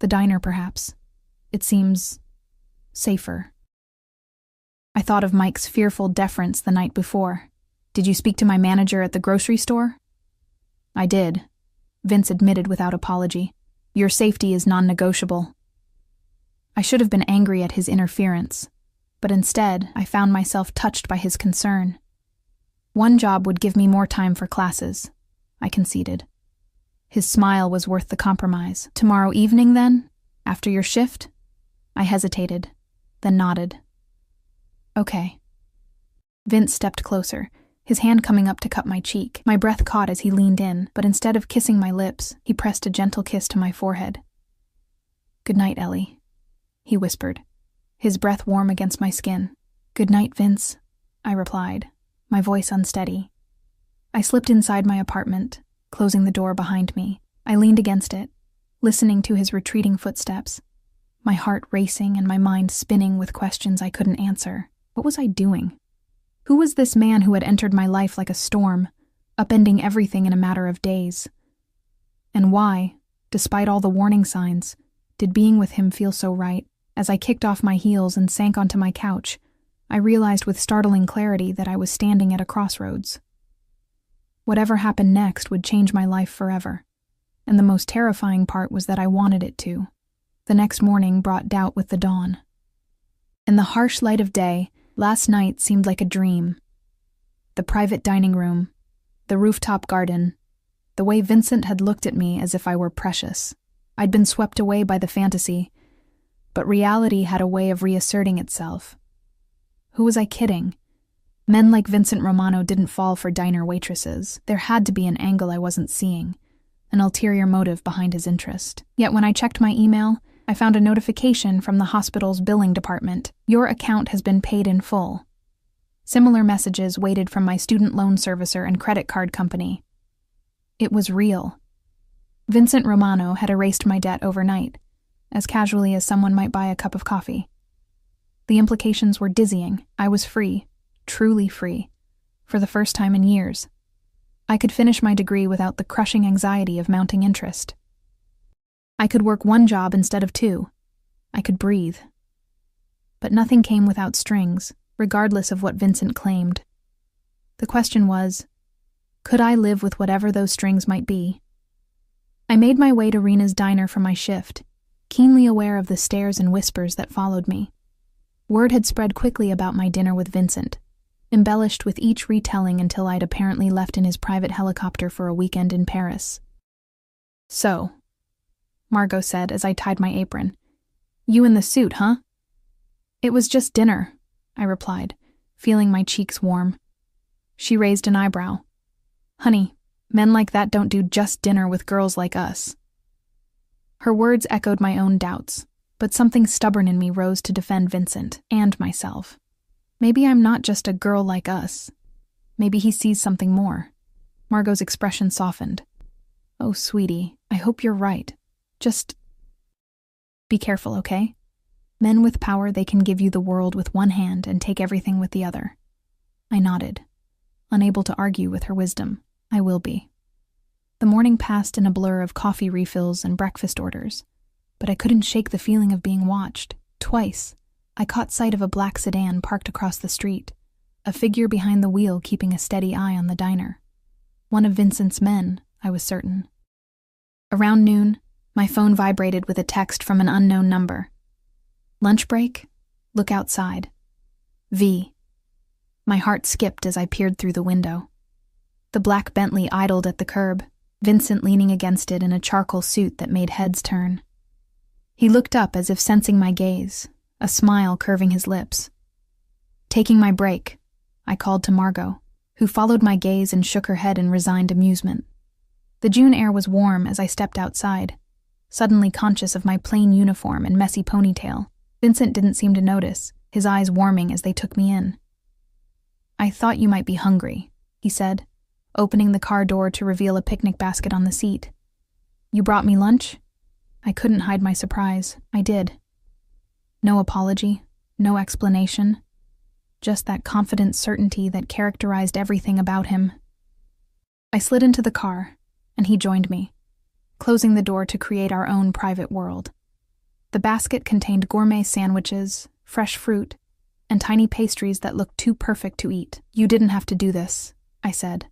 A: The diner, perhaps. It seems safer. I thought of Mike's fearful deference the night before. Did you speak to my manager at the grocery store? I did, Vince admitted without apology. Your safety is non-negotiable. I should have been angry at his interference, but instead I found myself touched by his concern. One job would give me more time for classes, I conceded. His smile was worth the compromise. Tomorrow evening, then? After your shift? I hesitated, then nodded. Okay, Vince stepped closer, his hand coming up to cup my cheek. My breath caught as he leaned in, but instead of kissing my lips, he pressed a gentle kiss to my forehead. "Good night, Ellie," he whispered, his breath warm against my skin. "Good night, Vince," I replied, my voice unsteady. I slipped inside my apartment, closing the door behind me. I leaned against it, listening to his retreating footsteps, my heart racing and my mind spinning with questions I couldn't answer. What was I doing? Who was this man who had entered my life like a storm, upending everything in a matter of days? And why, despite all the warning signs, did being with him feel so right? As I kicked off my heels and sank onto my couch, I realized with startling clarity that I was standing at a crossroads. Whatever happened next would change my life forever, and the most terrifying part was that I wanted it to. The next morning brought doubt with the dawn. In the harsh light of day, last night seemed like a dream. The private dining room, the rooftop garden, the way Vincent had looked at me as if I were precious. I'd been swept away by the fantasy, but reality had a way of reasserting itself. Who was I kidding? Men like Vincent Romano didn't fall for diner waitresses. There had to be an angle I wasn't seeing, an ulterior motive behind his interest. Yet when I checked my email, I found a notification from the hospital's billing department. "Your account has been paid in full." Similar messages waited from my student loan servicer and credit card company. It was real. Vincent Romano had erased my debt overnight, as casually as someone might buy a cup of coffee. The implications were dizzying. I was free, truly free, for the first time in years. I could finish my degree without the crushing anxiety of mounting interest. I could work one job instead of two. I could breathe. But nothing came without strings, regardless of what Vincent claimed. The question was, could I live with whatever those strings might be? I made my way to Rena's diner for my shift, keenly aware of the stares and whispers that followed me. Word had spread quickly about my dinner with Vincent, embellished with each retelling until I'd apparently left in his private helicopter for a weekend in Paris. "So," Margot said as I tied my apron, "you in the suit, huh?" "It was just dinner," I replied, feeling my cheeks warm. She raised an eyebrow. "Honey, men like that don't do just dinner with girls like us." Her words echoed my own doubts, but something stubborn in me rose to defend Vincent and myself. Maybe I'm not just a girl like us. Maybe he sees something more. Margot's expression softened. "Oh, sweetie, I hope you're right. Just be careful, okay? Men with power, they can give you the world with one hand and take everything with the other." I nodded, unable to argue with her wisdom. I will be. The morning passed in a blur of coffee refills and breakfast orders, but I couldn't shake the feeling of being watched. Twice, I caught sight of a black sedan parked across the street, a figure behind the wheel keeping a steady eye on the diner. One of Vincent's men, I was certain. Around noon, my phone vibrated with a text from an unknown number. "Lunch break? Look outside. V." My heart skipped as I peered through the window. The black Bentley idled at the curb, Vincent leaning against it in a charcoal suit that made heads turn. He looked up as if sensing my gaze, a smile curving his lips. "Taking my break," I called to Margot, who followed my gaze and shook her head in resigned amusement. The June air was warm as I stepped outside, suddenly conscious of my plain uniform and messy ponytail. Vincent didn't seem to notice, his eyes warming as they took me in. "I thought you might be hungry," he said, opening the car door to reveal a picnic basket on the seat. "You brought me lunch?" I couldn't hide my surprise. I did. No apology, no explanation, just that confident certainty that characterized everything about him. I slid into the car, and he joined me, closing the door to create our own private world. The basket contained gourmet sandwiches, fresh fruit, and tiny pastries that looked too perfect to eat. "You didn't have to do this," I said,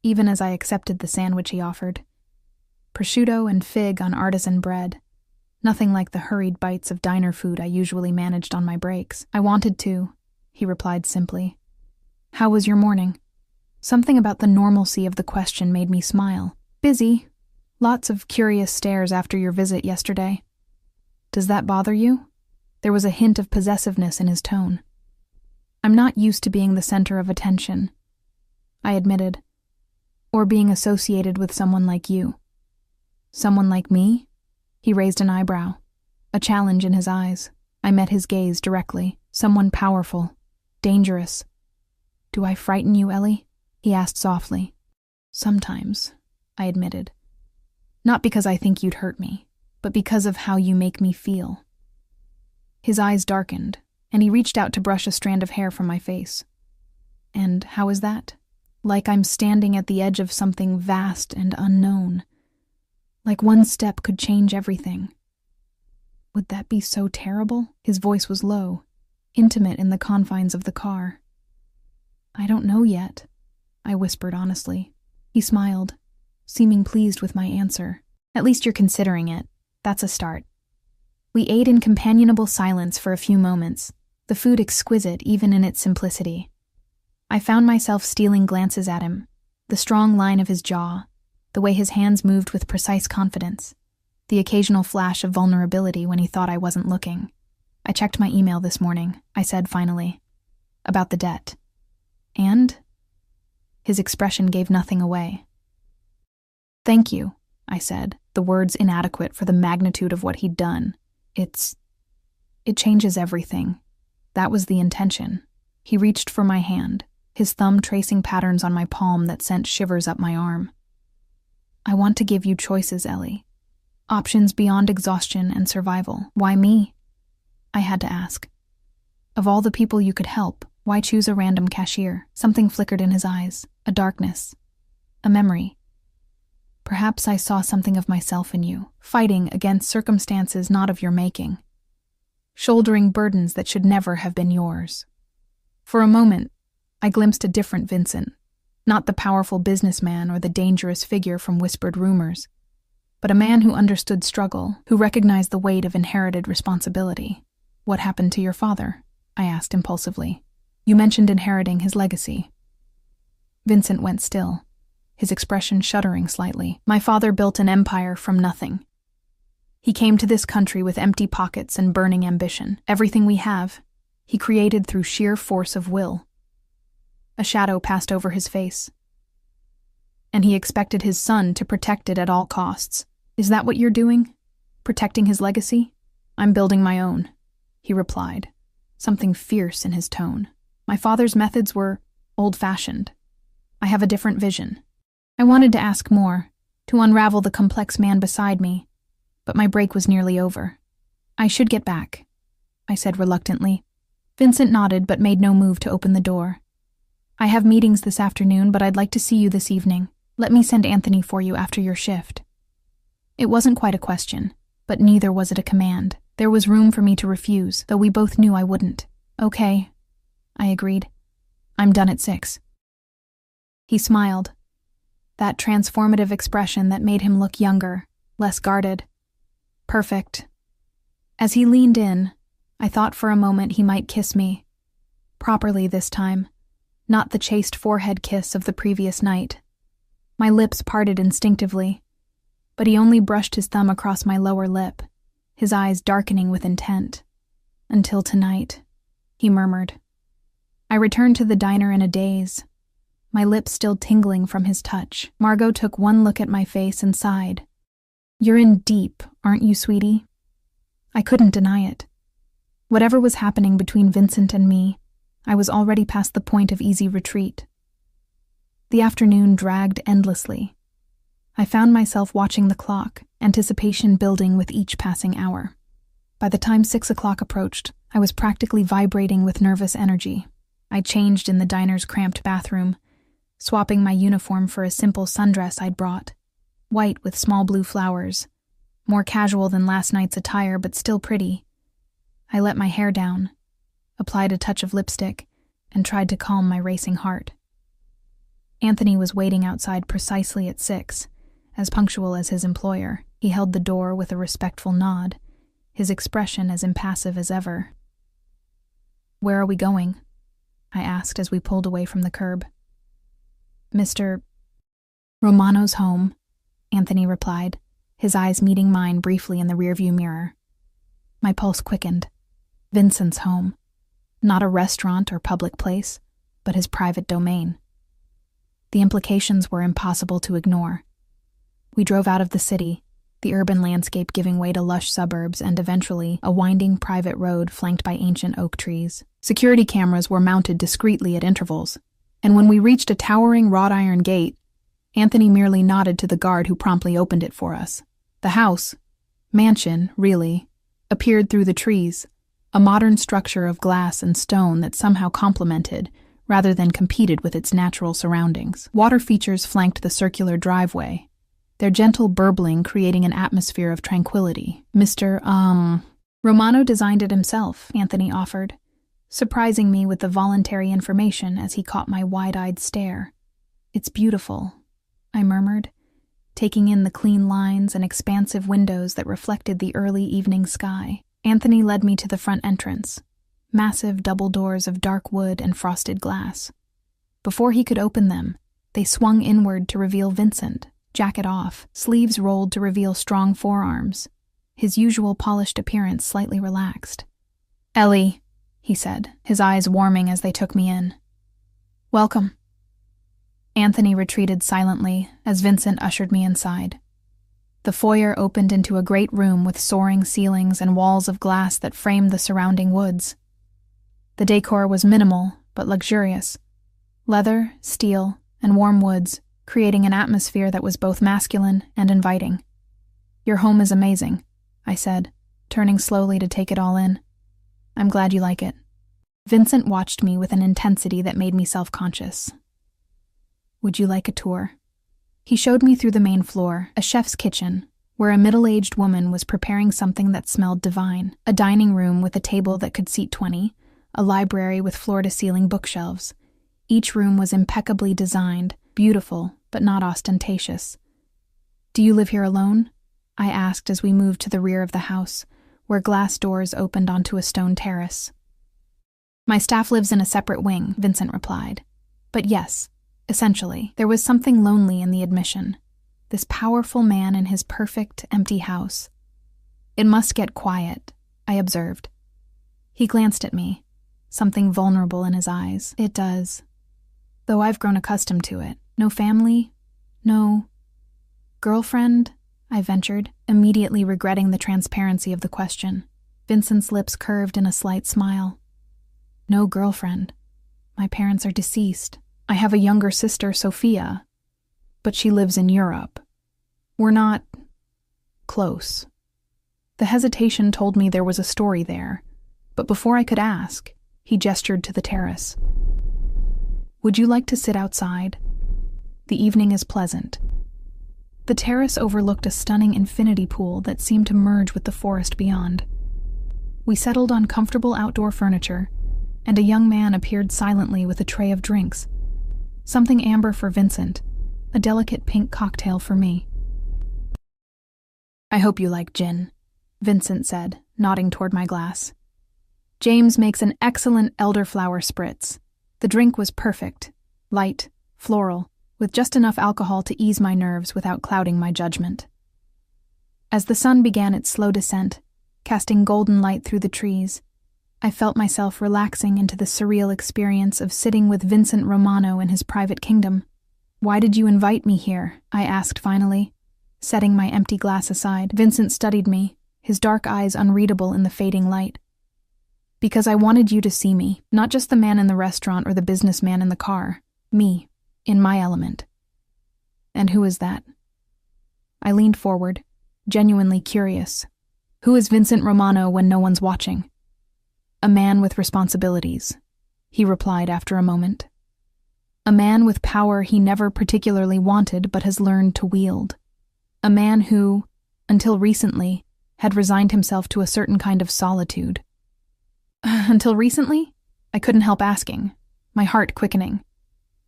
A: even as I accepted the sandwich he offered. Prosciutto and fig on artisan bread, nothing like the hurried bites of diner food I usually managed on my breaks. "I wanted to," he replied simply. "How was your morning?" Something about the normalcy of the question made me smile. "Busy. Lots of curious stares after your visit yesterday." "Does that bother you?" There was a hint of possessiveness in his tone. I'm not used to being the center of attention, I admitted, or being associated with someone like you. Someone like me? He raised an eyebrow, a challenge in his eyes. I met his gaze directly. Someone powerful, dangerous. Do I frighten you, Ellie? He asked softly. Sometimes, I admitted. Not because I think you'd hurt me, but because of how you make me feel. His eyes darkened, and he reached out to brush a strand of hair from my face. And how is that? Like I'm standing at the edge of something vast and unknown. Like one step could change everything. Would that be so terrible? His voice was low, intimate in the confines of the car. I don't know yet, I whispered honestly. He smiled, seeming pleased with my answer. At least you're considering it. That's a start. We ate in companionable silence for a few moments, the food exquisite even in its simplicity. I found myself stealing glances at him, the strong line of his jaw, the way his hands moved with precise confidence, the occasional flash of vulnerability when he thought I wasn't looking. I checked my email this morning, I said finally, about the debt. And? His expression gave nothing away. Thank you, I said, the words inadequate for the magnitude of what he'd done. It changes everything. That was the intention. He reached for my hand, his thumb tracing patterns on my palm that sent shivers up my arm. I want to give you choices, Ellie. Options beyond exhaustion and survival. Why me? I had to ask. Of all the people you could help, why choose a random cashier? Something flickered in his eyes, a darkness, a memory. Perhaps I saw something of myself in you, fighting against circumstances not of your making, shouldering burdens that should never have been yours. For a moment, I glimpsed a different Vincent, not the powerful businessman or the dangerous figure from whispered rumors, but a man who understood struggle, who recognized the weight of inherited responsibility. What happened to your father? I asked impulsively. You mentioned inheriting his legacy. Vincent went still, his expression shuddering slightly. My father built an empire from nothing. He came to this country with empty pockets and burning ambition. Everything we have, he created through sheer force of will. A shadow passed over his face. And he expected his son to protect it at all costs. Is that what you're doing? Protecting his legacy? I'm building my own, he replied, something fierce in his tone. My father's methods were old-fashioned. I have a different vision. I wanted to ask more, to unravel the complex man beside me, but my break was nearly over. I should get back, I said reluctantly. Vincent nodded but made no move to open the door. I have meetings this afternoon, but I'd like to see you this evening. Let me send Anthony for you after your shift. It wasn't quite a question, but neither was it a command. There was room for me to refuse, though we both knew I wouldn't. Okay, I agreed. I'm done at 6. He smiled, that transformative expression that made him look younger, less guarded. Perfect. As he leaned in, I thought for a moment he might kiss me. Properly this time, not the chaste forehead kiss of the previous night. My lips parted instinctively, but he only brushed his thumb across my lower lip, his eyes darkening with intent. Until tonight, he murmured. I returned to the diner in a daze, my lips still tingling from his touch. Margot took one look at my face and sighed. You're in deep, aren't you, sweetie? I couldn't deny it. Whatever was happening between Vincent and me, I was already past the point of easy retreat. The afternoon dragged endlessly. I found myself watching the clock, anticipation building with each passing hour. By the time 6 o'clock approached, I was practically vibrating with nervous energy. I changed in the diner's cramped bathroom, swapping my uniform for a simple sundress I'd brought, white with small blue flowers, more casual than last night's attire but still pretty. I let my hair down, applied a touch of lipstick, and tried to calm my racing heart. Anthony was waiting outside precisely at 6, as punctual as his employer. He held the door with a respectful nod, his expression as impassive as ever. Where are we going? I asked as we pulled away from the curb. Mr. Romano's home, Anthony replied, his eyes meeting mine briefly in the rearview mirror. My pulse quickened. Vincent's home. Not a restaurant or public place, but his private domain. The implications were impossible to ignore. We drove out of the city, the urban landscape giving way to lush suburbs and eventually a winding private road flanked by ancient oak trees. Security cameras were mounted discreetly at intervals, and when we reached a towering wrought iron gate, Anthony merely nodded to the guard who promptly opened it for us. The house, mansion, really, appeared through the trees, a modern structure of glass and stone that somehow complemented, rather than competed with its natural surroundings. Water features flanked the circular driveway, their gentle burbling creating an atmosphere of tranquility. Romano designed it himself, Anthony offered, surprising me with the voluntary information as he caught my wide-eyed stare. It's beautiful, I murmured, taking in the clean lines and expansive windows that reflected the early evening sky. Anthony led me to the front entrance, massive double doors of dark wood and frosted glass. Before he could open them, they swung inward to reveal Vincent, jacket off, sleeves rolled to reveal strong forearms, his usual polished appearance slightly relaxed. "Ellie," he said, his eyes warming as they took me in. "Welcome." Anthony retreated silently as Vincent ushered me inside. The foyer opened into a great room with soaring ceilings and walls of glass that framed the surrounding woods. The decor was minimal but luxurious. Leather, steel, and warm woods, creating an atmosphere that was both masculine and inviting. "Your home is amazing," I said, turning slowly to take it all in. "I'm glad you like it." Vincent watched me with an intensity that made me self-conscious. "Would you like a tour?" He showed me through the main floor, a chef's kitchen, where a middle-aged woman was preparing something that smelled divine, a dining room with a table that could seat 20, a library with floor-to-ceiling bookshelves. Each room was impeccably designed, beautiful, but not ostentatious. "Do you live here alone?" I asked as we moved to the rear of the house, where glass doors opened onto a stone terrace. "My staff lives in a separate wing," Vincent replied. "But yes, essentially, there was something lonely in the admission. This powerful man in his perfect, empty house. It must get quiet," I observed. He glanced at me, something vulnerable in his eyes. "It does. Though I've grown accustomed to it. No family? No girlfriend?" I ventured, immediately regretting the transparency of the question. Vincent's lips curved in a slight smile. "No girlfriend. My parents are deceased. I have a younger sister, Sophia, but she lives in Europe. We're not close." The hesitation told me there was a story there, but before I could ask, he gestured to the terrace. "Would you like to sit outside? The evening is pleasant." The terrace overlooked a stunning infinity pool that seemed to merge with the forest beyond. We settled on comfortable outdoor furniture, and a young man appeared silently with a tray of drinks. Something amber for Vincent, a delicate pink cocktail for me. "I hope you like gin," Vincent said, nodding toward my glass. "James makes an excellent elderflower spritz. The drink was perfect, light, floral, with just enough alcohol to ease my nerves without clouding my judgment." As the sun began its slow descent, casting golden light through the trees, I felt myself relaxing into the surreal experience of sitting with Vincent Romano in his private kingdom. "Why did you invite me here?" I asked finally, setting my empty glass aside. Vincent studied me, his dark eyes unreadable in the fading light. "Because I wanted you to see me, not just the man in the restaurant or the businessman in the car. Me, in my element." "And who is that?" I leaned forward, genuinely curious. "Who is Vincent Romano when no one's watching?" "A man with responsibilities," he replied after a moment. "A man with power he never particularly wanted but has learned to wield. A man who, until recently, had resigned himself to a certain kind of solitude." "Until recently?" I couldn't help asking, my heart quickening.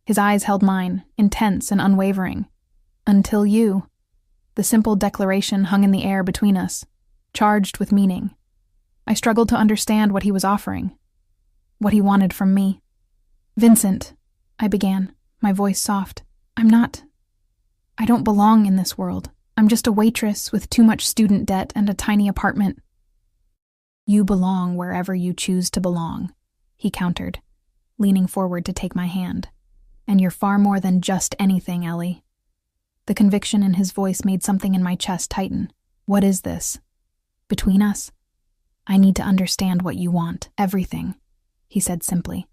A: His eyes held mine, intense and unwavering. "Until you." The simple declaration hung in the air between us, charged with meaning. I struggled to understand what he was offering, what he wanted from me. "Vincent," I began, my voice soft, I don't belong in this world. I'm just a waitress with too much student debt and a tiny apartment." "You belong wherever you choose to belong," he countered, leaning forward to take my hand. And you're far more than just anything, Ellie. The conviction in his voice made something in my chest tighten. What is this? Between us? I need to understand what you want. Everything, he said simply.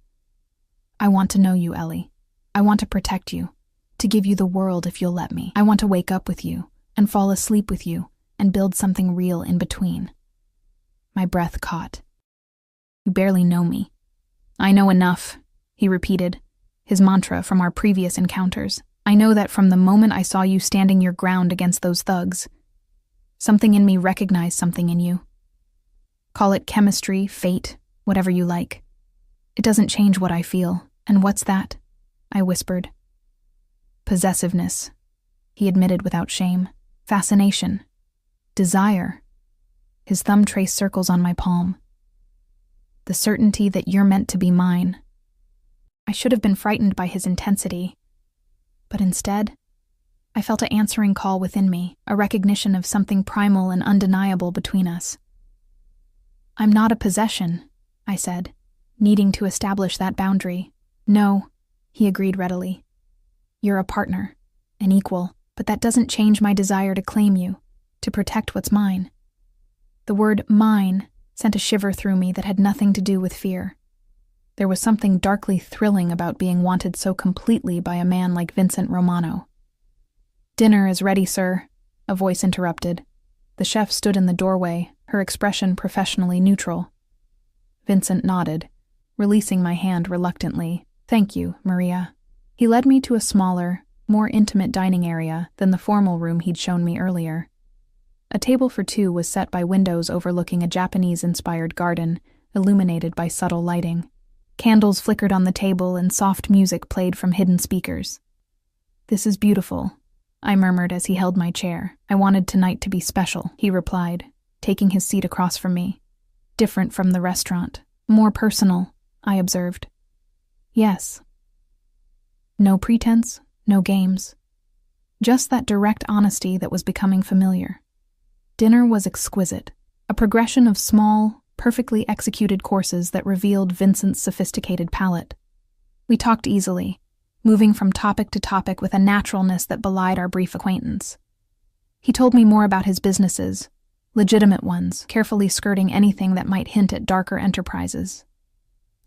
A: I want to know you, Ellie. I want to protect you, to give you the world if you'll let me. I want to wake up with you, and fall asleep with you, and build something real in between. My breath caught. You barely know me. I know enough, he repeated, his mantra from our previous encounters. I know that from the moment I saw you standing your ground against those thugs. Something in me recognized something in you. Call it chemistry, fate, whatever you like. It doesn't change what I feel. And what's that? I whispered. Possessiveness, he admitted without shame. Fascination. Desire. His thumb traced circles on my palm. The certainty that you're meant to be mine. I should have been frightened by his intensity, but instead, I felt an answering call within me, a recognition of something primal and undeniable between us. I'm not a possession, I said, needing to establish that boundary. No, he agreed readily. You're a partner, an equal, but that doesn't change my desire to claim you, to protect what's mine. The word mine sent a shiver through me that had nothing to do with fear. There was something darkly thrilling about being wanted so completely by a man like Vincent Romano. Dinner is ready, sir, a voice interrupted. The chef stood in the doorway, her expression professionally neutral. Vincent nodded, releasing my hand reluctantly. Thank you, Maria. He led me to a smaller, more intimate dining area than the formal room he'd shown me earlier. A table for two was set by windows overlooking a Japanese-inspired garden, illuminated by subtle lighting. Candles flickered on the table and soft music played from hidden speakers. This is beautiful, I murmured as he held my chair. I wanted tonight to be special, he replied, taking his seat across from me. Different from the restaurant. More personal, I observed. Yes. No pretense, no games. Just that direct honesty that was becoming familiar. Dinner was exquisite, a progression of small, perfectly executed courses that revealed Vincent's sophisticated palate. We talked easily, moving from topic to topic with a naturalness that belied our brief acquaintance. He told me more about his businesses, legitimate ones, carefully skirting anything that might hint at darker enterprises.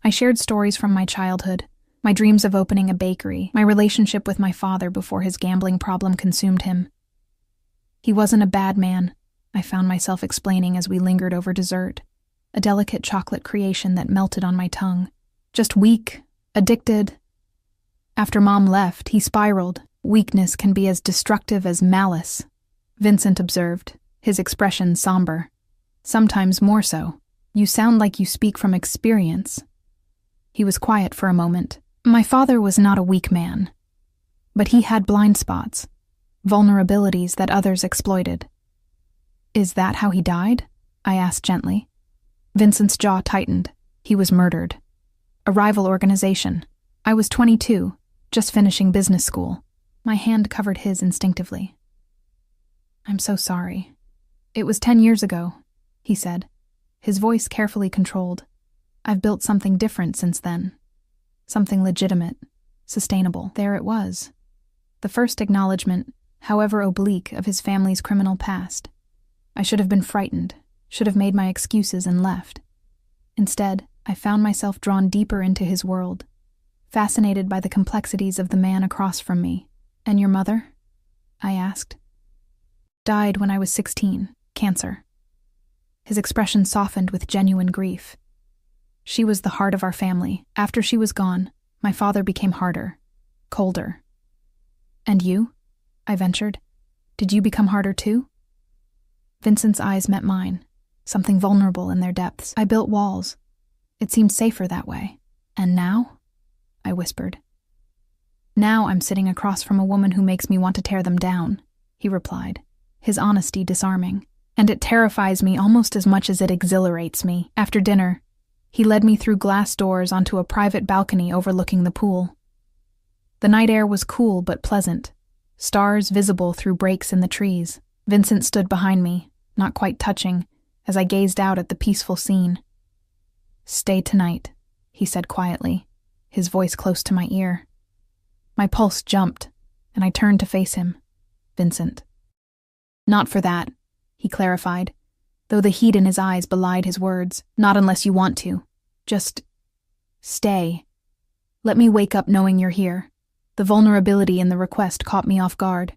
A: I shared stories from my childhood, my dreams of opening a bakery, my relationship with my father before his gambling problem consumed him. He wasn't a bad man, I found myself explaining as we lingered over dessert, a delicate chocolate creation that melted on my tongue. Just weak, addicted. After Mom left, he spiraled. Weakness can be as destructive as malice, Vincent observed, his expression somber. Sometimes more so. You sound like you speak from experience. He was quiet for a moment. My father was not a weak man, but he had blind spots, vulnerabilities that others exploited. Is that how he died? I asked gently. Vincent's jaw tightened. He was murdered. A rival organization. I was 22, just finishing business school. My hand covered his instinctively. I'm so sorry. It was 10 years ago, he said, his voice carefully controlled. I've built something different since then. Something legitimate, sustainable. There it was. The first acknowledgement, however oblique, of his family's criminal past. I should have been frightened, should have made my excuses and left. Instead, I found myself drawn deeper into his world, fascinated by the complexities of the man across from me. And your mother? I asked. Died when I was 16, cancer. His expression softened with genuine grief. She was the heart of our family. After she was gone, my father became harder, colder. And you? I ventured. Did you become harder too? Vincent's eyes met mine, something vulnerable in their depths. I built walls. It seemed safer that way. And now? I whispered. Now I'm sitting across from a woman who makes me want to tear them down, he replied, his honesty disarming. And it terrifies me almost as much as it exhilarates me. After dinner, he led me through glass doors onto a private balcony overlooking the pool. The night air was cool but pleasant, stars visible through breaks in the trees. Vincent stood behind me, not quite touching, as I gazed out at the peaceful scene. Stay tonight, he said quietly, his voice close to my ear. My pulse jumped, and I turned to face him. Vincent. Not for that, he clarified, though the heat in his eyes belied his words. Not unless you want to. Just stay. Let me wake up knowing you're here. The vulnerability in the request caught me off guard.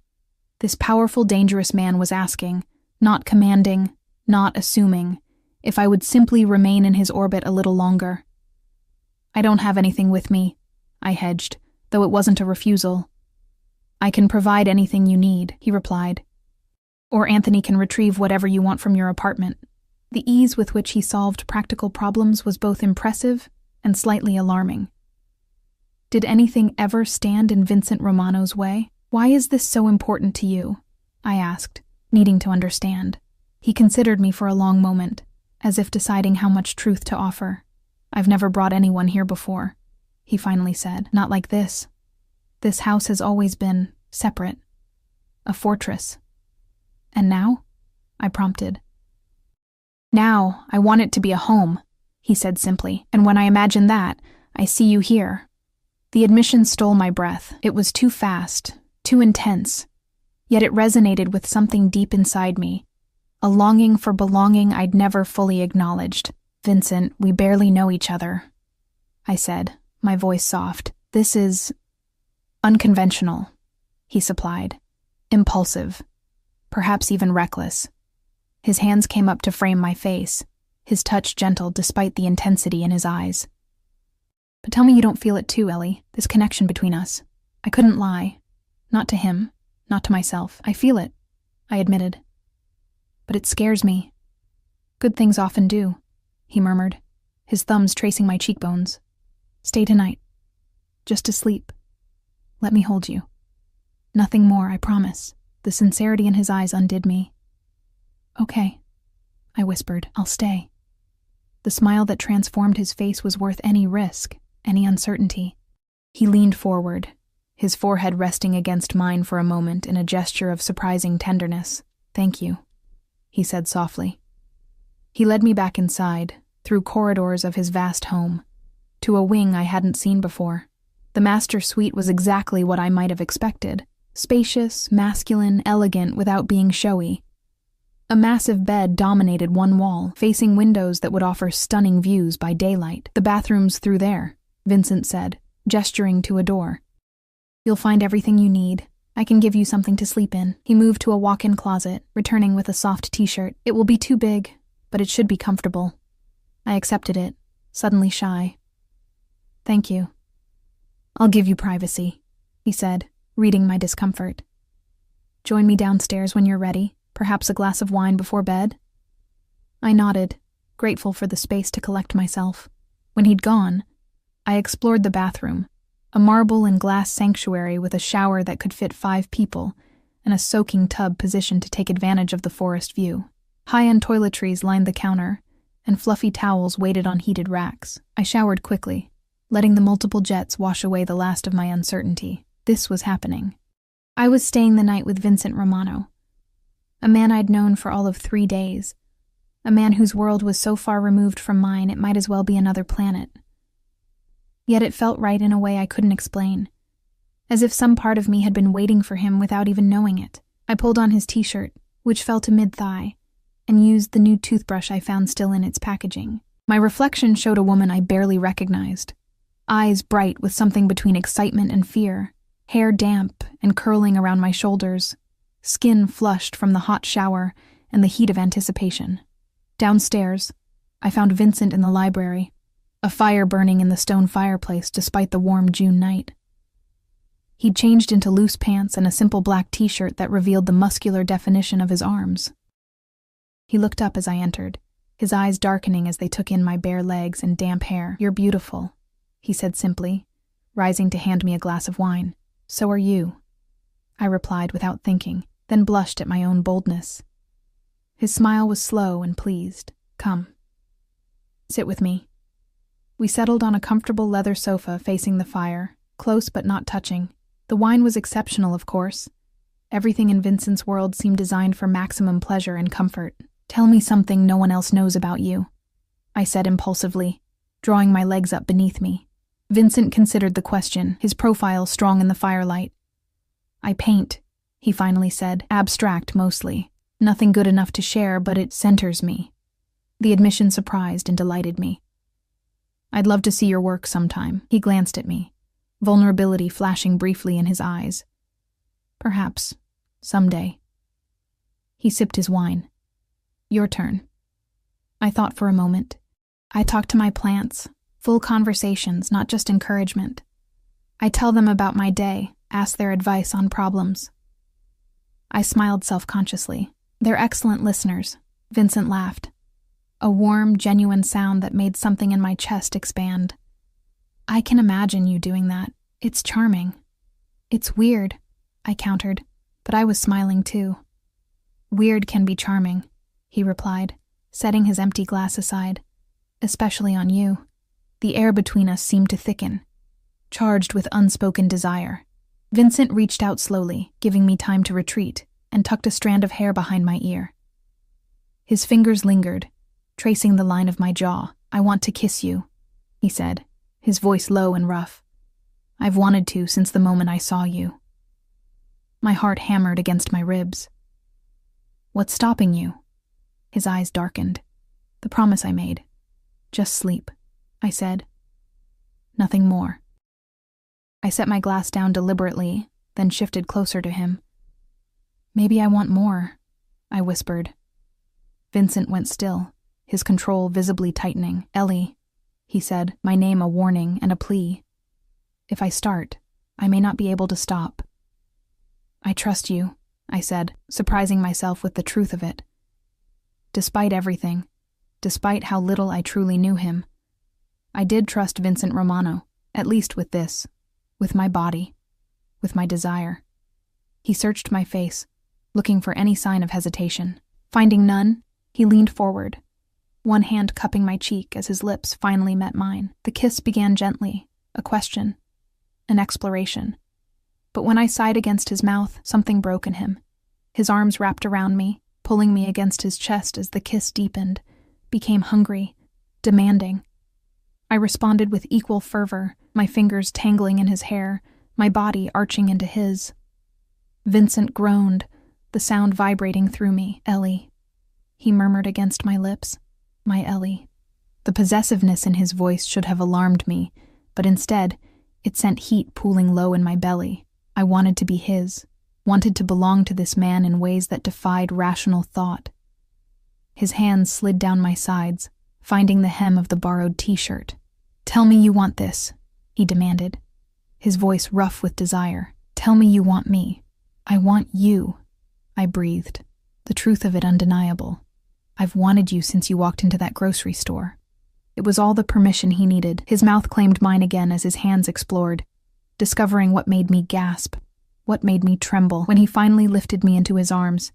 A: This powerful, dangerous man was asking, not commanding, not assuming, if I would simply remain in his orbit a little longer. I don't have anything with me, I hedged, though it wasn't a refusal. I can provide anything you need, he replied. Or Anthony can retrieve whatever you want from your apartment. The ease with which he solved practical problems was both impressive and slightly alarming. Did anything ever stand in Vincent Romano's way? Why is this so important to you? I asked, needing to understand. He considered me for a long moment, as if deciding how much truth to offer. I've never brought anyone here before, he finally said. Not like this. This house has always been separate. A fortress. And now? I prompted. Now, I want it to be a home, he said simply, and when I imagine that, I see you here. The admission stole my breath. It was too fast, too intense, yet it resonated with something deep inside me, a longing for belonging I'd never fully acknowledged. Vincent, we barely know each other, I said, my voice soft. This is unconventional, he supplied, impulsive, perhaps even reckless. His hands came up to frame my face, his touch gentle despite the intensity in his eyes. But tell me you don't feel it too, Ellie, this connection between us. I couldn't lie. Not to him, not to myself. I feel it, I admitted. But it scares me. Good things often do, he murmured, his thumbs tracing my cheekbones. Stay tonight. Just to sleep. Let me hold you. Nothing more, I promise. The sincerity in his eyes undid me. Okay, I whispered, I'll stay. The smile that transformed his face was worth any risk, any uncertainty. He leaned forward, his forehead resting against mine for a moment in a gesture of surprising tenderness. Thank you, he said softly. He led me back inside, through corridors of his vast home, to a wing I hadn't seen before. The master suite was exactly what I might have expected. Spacious, masculine, elegant without being showy. A massive bed dominated one wall, facing windows that would offer stunning views by daylight. The bathroom's through there, Vincent said, gesturing to a door. You'll find everything you need. I can give you something to sleep in. He moved to a walk-in closet, returning with a soft t-shirt. It will be too big, but it should be comfortable. I accepted it, suddenly shy. Thank you. I'll give you privacy, he said, reading my discomfort. Join me downstairs when you're ready, perhaps a glass of wine before bed? I nodded, grateful for the space to collect myself. When he'd gone, I explored the bathroom, a marble and glass sanctuary with a shower that could fit 5 people and a soaking tub positioned to take advantage of the forest view. High-end toiletries lined the counter, and fluffy towels waited on heated racks. I showered quickly, letting the multiple jets wash away the last of my uncertainty. This was happening. I was staying the night with Vincent Romano, a man I'd known for all of 3 days, a man whose world was so far removed from mine it might as well be another planet. Yet it felt right in a way I couldn't explain, as if some part of me had been waiting for him without even knowing it. I pulled on his t-shirt, which fell to mid-thigh, and used the new toothbrush I found still in its packaging. My reflection showed a woman I barely recognized, eyes bright with something between excitement and fear, hair damp and curling around my shoulders, skin flushed from the hot shower and the heat of anticipation. Downstairs, I found Vincent in the library, a fire burning in the stone fireplace despite the warm June night. He'd changed into loose pants and a simple black t-shirt that revealed the muscular definition of his arms. He looked up as I entered, his eyes darkening as they took in my bare legs and damp hair. You're beautiful, he said simply, rising to hand me a glass of wine. So are you, I replied without thinking, then blushed at my own boldness. His smile was slow and pleased. Come. Sit with me. We settled on a comfortable leather sofa facing the fire, close but not touching. The wine was exceptional, of course. Everything in Vincent's world seemed designed for maximum pleasure and comfort. Tell me something no one else knows about you, I said impulsively, drawing my legs up beneath me. Vincent considered the question, his profile strong in the firelight. "I paint," he finally said, "abstract mostly. Nothing good enough to share, but it centers me." The admission surprised and delighted me. "I'd love to see your work sometime." He glanced at me, vulnerability flashing briefly in his eyes. "Perhaps. Someday." He sipped his wine. "Your turn." I thought for a moment. I talk to my plants, full conversations, not just encouragement. I tell them about my day, ask their advice on problems. I smiled self-consciously. "They're excellent listeners," Vincent laughed. A warm, genuine sound that made something in my chest expand. "I can imagine you doing that. It's charming." "It's weird," I countered, but I was smiling too. "Weird can be charming," he replied, setting his empty glass aside. "Especially on you." The air between us seemed to thicken, charged with unspoken desire. Vincent reached out slowly, giving me time to retreat, and tucked a strand of hair behind my ear. His fingers lingered, tracing the line of my jaw. "I want to kiss you," he said, his voice low and rough. "I've wanted to since the moment I saw you." My heart hammered against my ribs. "What's stopping you?" His eyes darkened. "The promise I made. Just sleep," I said. "Nothing more." I set my glass down deliberately, then shifted closer to him. "Maybe I want more," I whispered. Vincent went still, his control visibly tightening. "Ellie," he said, my name a warning and a plea. "If I start, I may not be able to stop." "I trust you," I said, surprising myself with the truth of it. Despite everything, despite how little I truly knew him, I did trust Vincent Romano, at least with this, with my body, with my desire. He searched my face, looking for any sign of hesitation. Finding none, he leaned forward, one hand cupping my cheek as his lips finally met mine. The kiss began gently, a question, an exploration. But when I sighed against his mouth, something broke in him. His arms wrapped around me, pulling me against his chest as the kiss deepened, became hungry, demanding. I responded with equal fervor, my fingers tangling in his hair, my body arching into his. Vincent groaned, the sound vibrating through me. "Ellie," he murmured against my lips. "My Ellie." The possessiveness in his voice should have alarmed me, but instead, it sent heat pooling low in my belly. I wanted to be his, wanted to belong to this man in ways that defied rational thought. His hands slid down my sides, finding the hem of the borrowed t-shirt. "Tell me you want this," he demanded, his voice rough with desire. "Tell me you want me." "I want you," I breathed, the truth of it undeniable. "I've wanted you since you walked into that grocery store." It was all the permission he needed. His mouth claimed mine again as his hands explored, discovering what made me gasp, what made me tremble. When he finally lifted me into his arms,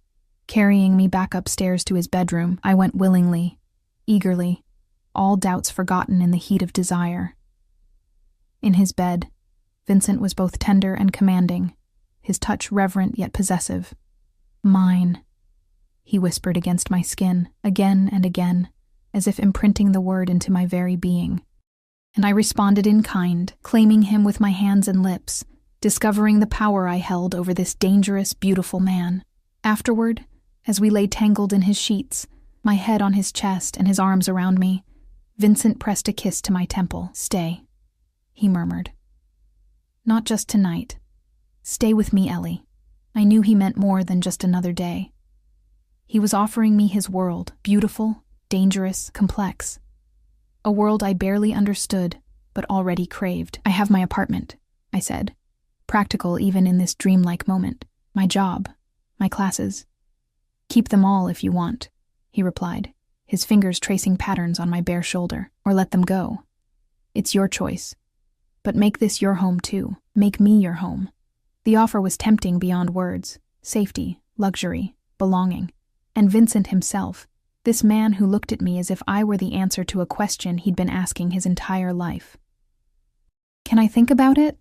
A: carrying me back upstairs to his bedroom, I went willingly, eagerly, all doubts forgotten in the heat of desire. In his bed, Vincent was both tender and commanding, his touch reverent yet possessive. "Mine," he whispered against my skin, again and again, as if imprinting the word into my very being. And I responded in kind, claiming him with my hands and lips, discovering the power I held over this dangerous, beautiful man. Afterward, as we lay tangled in his sheets, my head on his chest and his arms around me, Vincent pressed a kiss to my temple. "Stay," he murmured. "Not just tonight. Stay with me, Ellie." I knew he meant more than just another day. He was offering me his world, beautiful, dangerous, complex. A world I barely understood, but already craved. "I have my apartment," I said, practical even in this dreamlike moment. "My job, my classes. Keep them all if you want," he replied, his fingers tracing patterns on my bare shoulder. "Or let them go. It's your choice. But make this your home too. Make me your home." The offer was tempting beyond words. Safety, luxury, belonging. And Vincent himself, this man who looked at me as if I were the answer to a question he'd been asking his entire life. "Can I think about it?"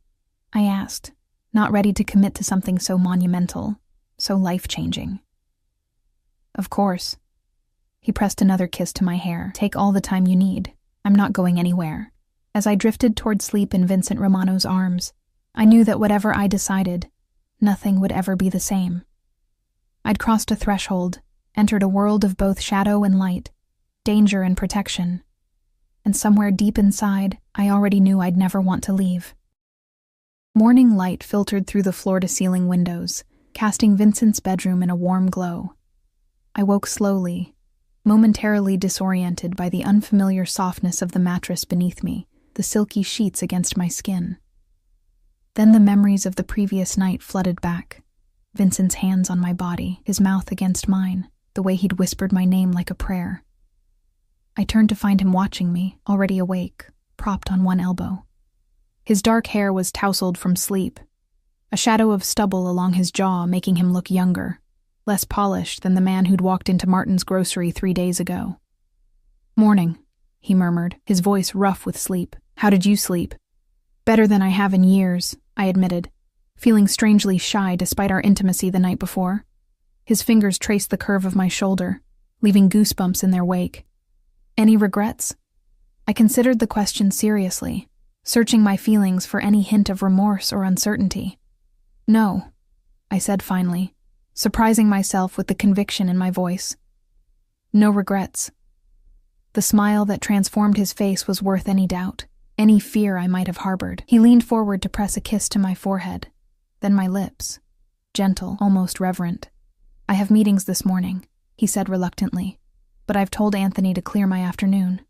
A: I asked, not ready to commit to something so monumental, so life-changing. "Of course." He pressed another kiss to my hair. "Take all the time you need. I'm not going anywhere. As I drifted toward sleep in Vincent Romano's arms, I knew that whatever I decided, nothing would ever be the same. I'd crossed a threshold, entered a world of both shadow and light, danger and protection. And somewhere deep inside, I already knew I'd never want to leave. Morning light filtered through the floor-to-ceiling windows, casting Vincent's bedroom in a warm glow. I woke slowly, momentarily disoriented by the unfamiliar softness of the mattress beneath me, the silky sheets against my skin. Then the memories of the previous night flooded back. Vincent's hands on my body, his mouth against mine, the way he'd whispered my name like a prayer. I turned to find him watching me, already awake, propped on one elbow. His dark hair was tousled from sleep, a shadow of stubble along his jaw making him look younger, less polished than the man who'd walked into Martin's grocery 3 days ago. "Morning," he murmured, his voice rough with sleep. "How did you sleep?" "Better than I have in years," I admitted, feeling strangely shy despite our intimacy the night before. His fingers traced the curve of my shoulder, leaving goosebumps in their wake. "Any regrets?" I considered the question seriously, searching my feelings for any hint of remorse or uncertainty. "No," I said finally, surprising myself with the conviction in my voice. "No regrets." The smile that transformed his face was worth any doubt, any fear I might have harbored. He leaned forward to press a kiss to my forehead, then my lips, gentle, almost reverent. "I have meetings this morning," he said reluctantly, "but I've told Anthony to clear my afternoon.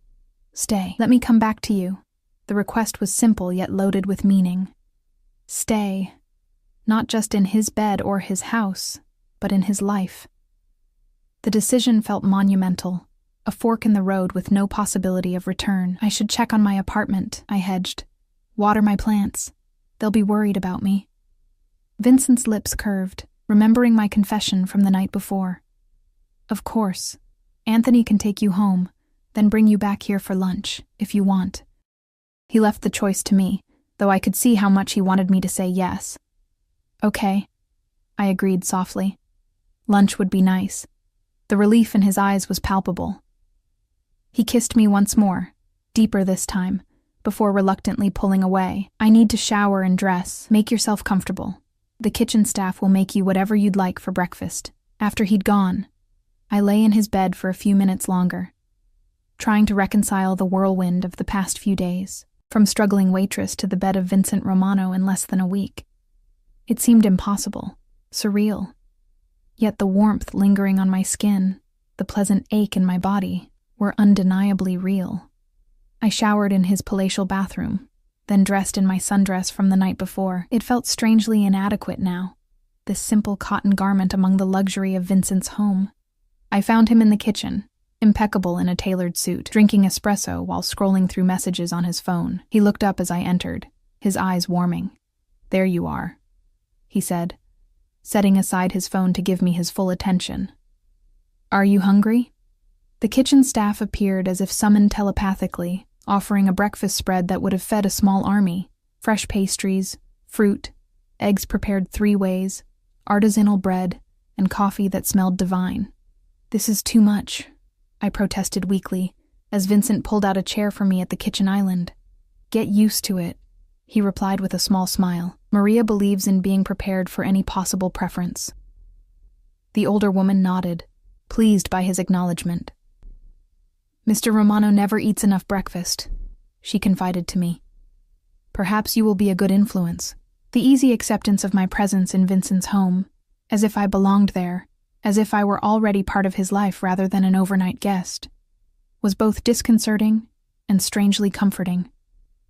A: Stay. Let me come back to you." The request was simple yet loaded with meaning. Stay. Not just in his bed or his house, but in his life. The decision felt monumental, a fork in the road with no possibility of return. I should check on my apartment, I hedged. Water my plants. They'll be worried about me. Vincent's lips curved, remembering my confession from the night before. "Of course. Anthony can take you home, then bring you back here for lunch, if you want." He left the choice to me, though I could see how much he wanted me to say yes. "Okay," I agreed softly. Lunch would be nice. The relief in his eyes was palpable. He kissed me once more, deeper this time, before reluctantly pulling away. "I need to shower and dress. Make yourself comfortable. The kitchen staff will make you whatever you'd like for breakfast." After he'd gone, I lay in his bed for a few minutes longer, trying to reconcile the whirlwind of the past few days, from struggling waitress to the bed of Vincent Romano in less than a week. It seemed impossible, surreal. Yet the warmth lingering on my skin, the pleasant ache in my body, were undeniably real. I showered in his palatial bathroom, then dressed in my sundress from the night before. It felt strangely inadequate now, this simple cotton garment among the luxury of Vincent's home. I found him in the kitchen, impeccable in a tailored suit, drinking espresso while scrolling through messages on his phone. He looked up as I entered, his eyes warming. "There you are," he said, setting aside his phone to give me his full attention. "Are you hungry?" The kitchen staff appeared as if summoned telepathically, offering a breakfast spread that would have fed a small army: fresh pastries, fruit, eggs prepared 3 ways, artisanal bread, and coffee that smelled divine. "This is too much," I protested weakly, as Vincent pulled out a chair for me at the kitchen island. "Get used to it," he replied with a small smile. "Maria believes in being prepared for any possible preference." The older woman nodded, pleased by his acknowledgement. "Mr. Romano never eats enough breakfast," she confided to me. "Perhaps you will be a good influence." The easy acceptance of my presence in Vincent's home, as if I belonged there, as if I were already part of his life rather than an overnight guest, was both disconcerting and strangely comforting.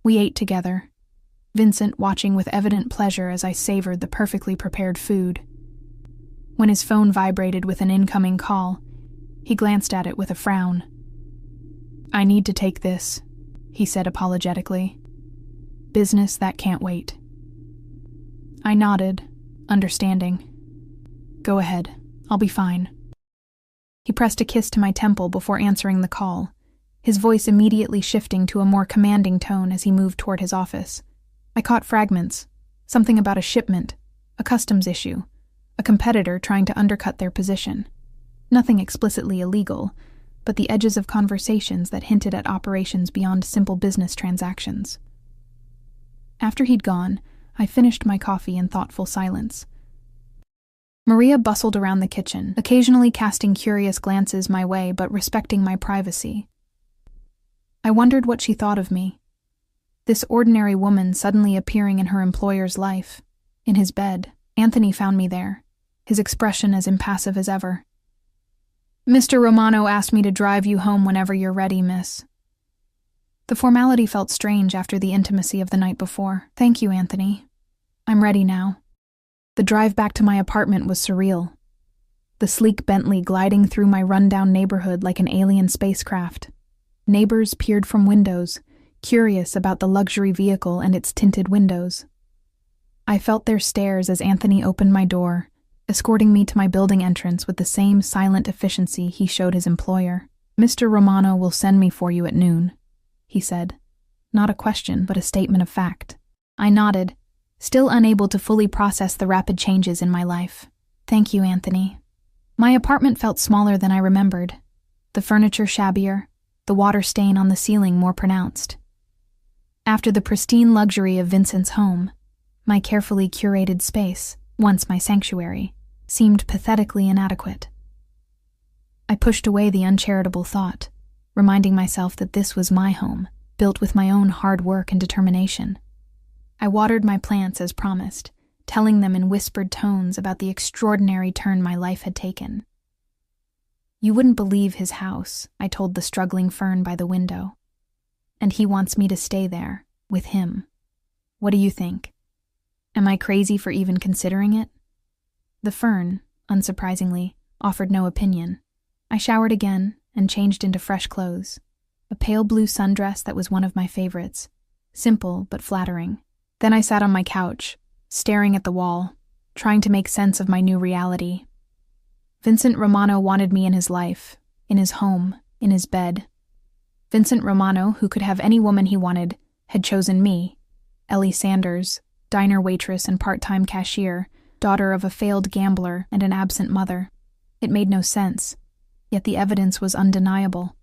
A: We ate together, Vincent watching with evident pleasure as I savored the perfectly prepared food. When his phone vibrated with an incoming call, he glanced at it with a frown. "I need to take this," he said apologetically. "Business that can't wait." I nodded, understanding. "Go ahead. I'll be fine." He pressed a kiss to my temple before answering the call, his voice immediately shifting to a more commanding tone as he moved toward his office. I caught fragments, something about a shipment, a customs issue, a competitor trying to undercut their position. Nothing explicitly illegal, but the edges of conversations that hinted at operations beyond simple business transactions. After he'd gone, I finished my coffee in thoughtful silence. Maria bustled around the kitchen, occasionally casting curious glances my way but respecting my privacy. I wondered what she thought of me. This ordinary woman suddenly appearing in her employer's life. In his bed, Anthony found me there, his expression as impassive as ever. "Mr. Romano asked me to drive you home whenever you're ready, miss." The formality felt strange after the intimacy of the night before. "Thank you, Anthony. I'm ready now." The drive back to my apartment was surreal. The sleek Bentley gliding through my rundown neighborhood like an alien spacecraft. Neighbors peered from windows, curious about the luxury vehicle and its tinted windows. I felt their stares as Anthony opened my door, escorting me to my building entrance with the same silent efficiency he showed his employer. "Mr. Romano will send me for you at noon," he said. Not a question, but a statement of fact. I nodded, still unable to fully process the rapid changes in my life. "Thank you, Anthony." My apartment felt smaller than I remembered. The furniture shabbier, the water stain on the ceiling more pronounced. After the pristine luxury of Vincent's home, my carefully curated space, once my sanctuary, seemed pathetically inadequate. I pushed away the uncharitable thought, reminding myself that this was my home, built with my own hard work and determination. I watered my plants as promised, telling them in whispered tones about the extraordinary turn my life had taken. "You wouldn't believe his house," I told the struggling fern by the window. "And he wants me to stay there, with him. What do you think? Am I crazy for even considering it?" The fern, unsurprisingly, offered no opinion. I showered again and changed into fresh clothes. A pale blue sundress that was one of my favorites, simple but flattering. Then I sat on my couch, staring at the wall, trying to make sense of my new reality. Vincent Romano wanted me in his life, in his home, in his bed. Vincent Romano, who could have any woman he wanted, had chosen me, Ellie Sanders, diner waitress and part-time cashier, daughter of a failed gambler and an absent mother. It made no sense, yet the evidence was undeniable.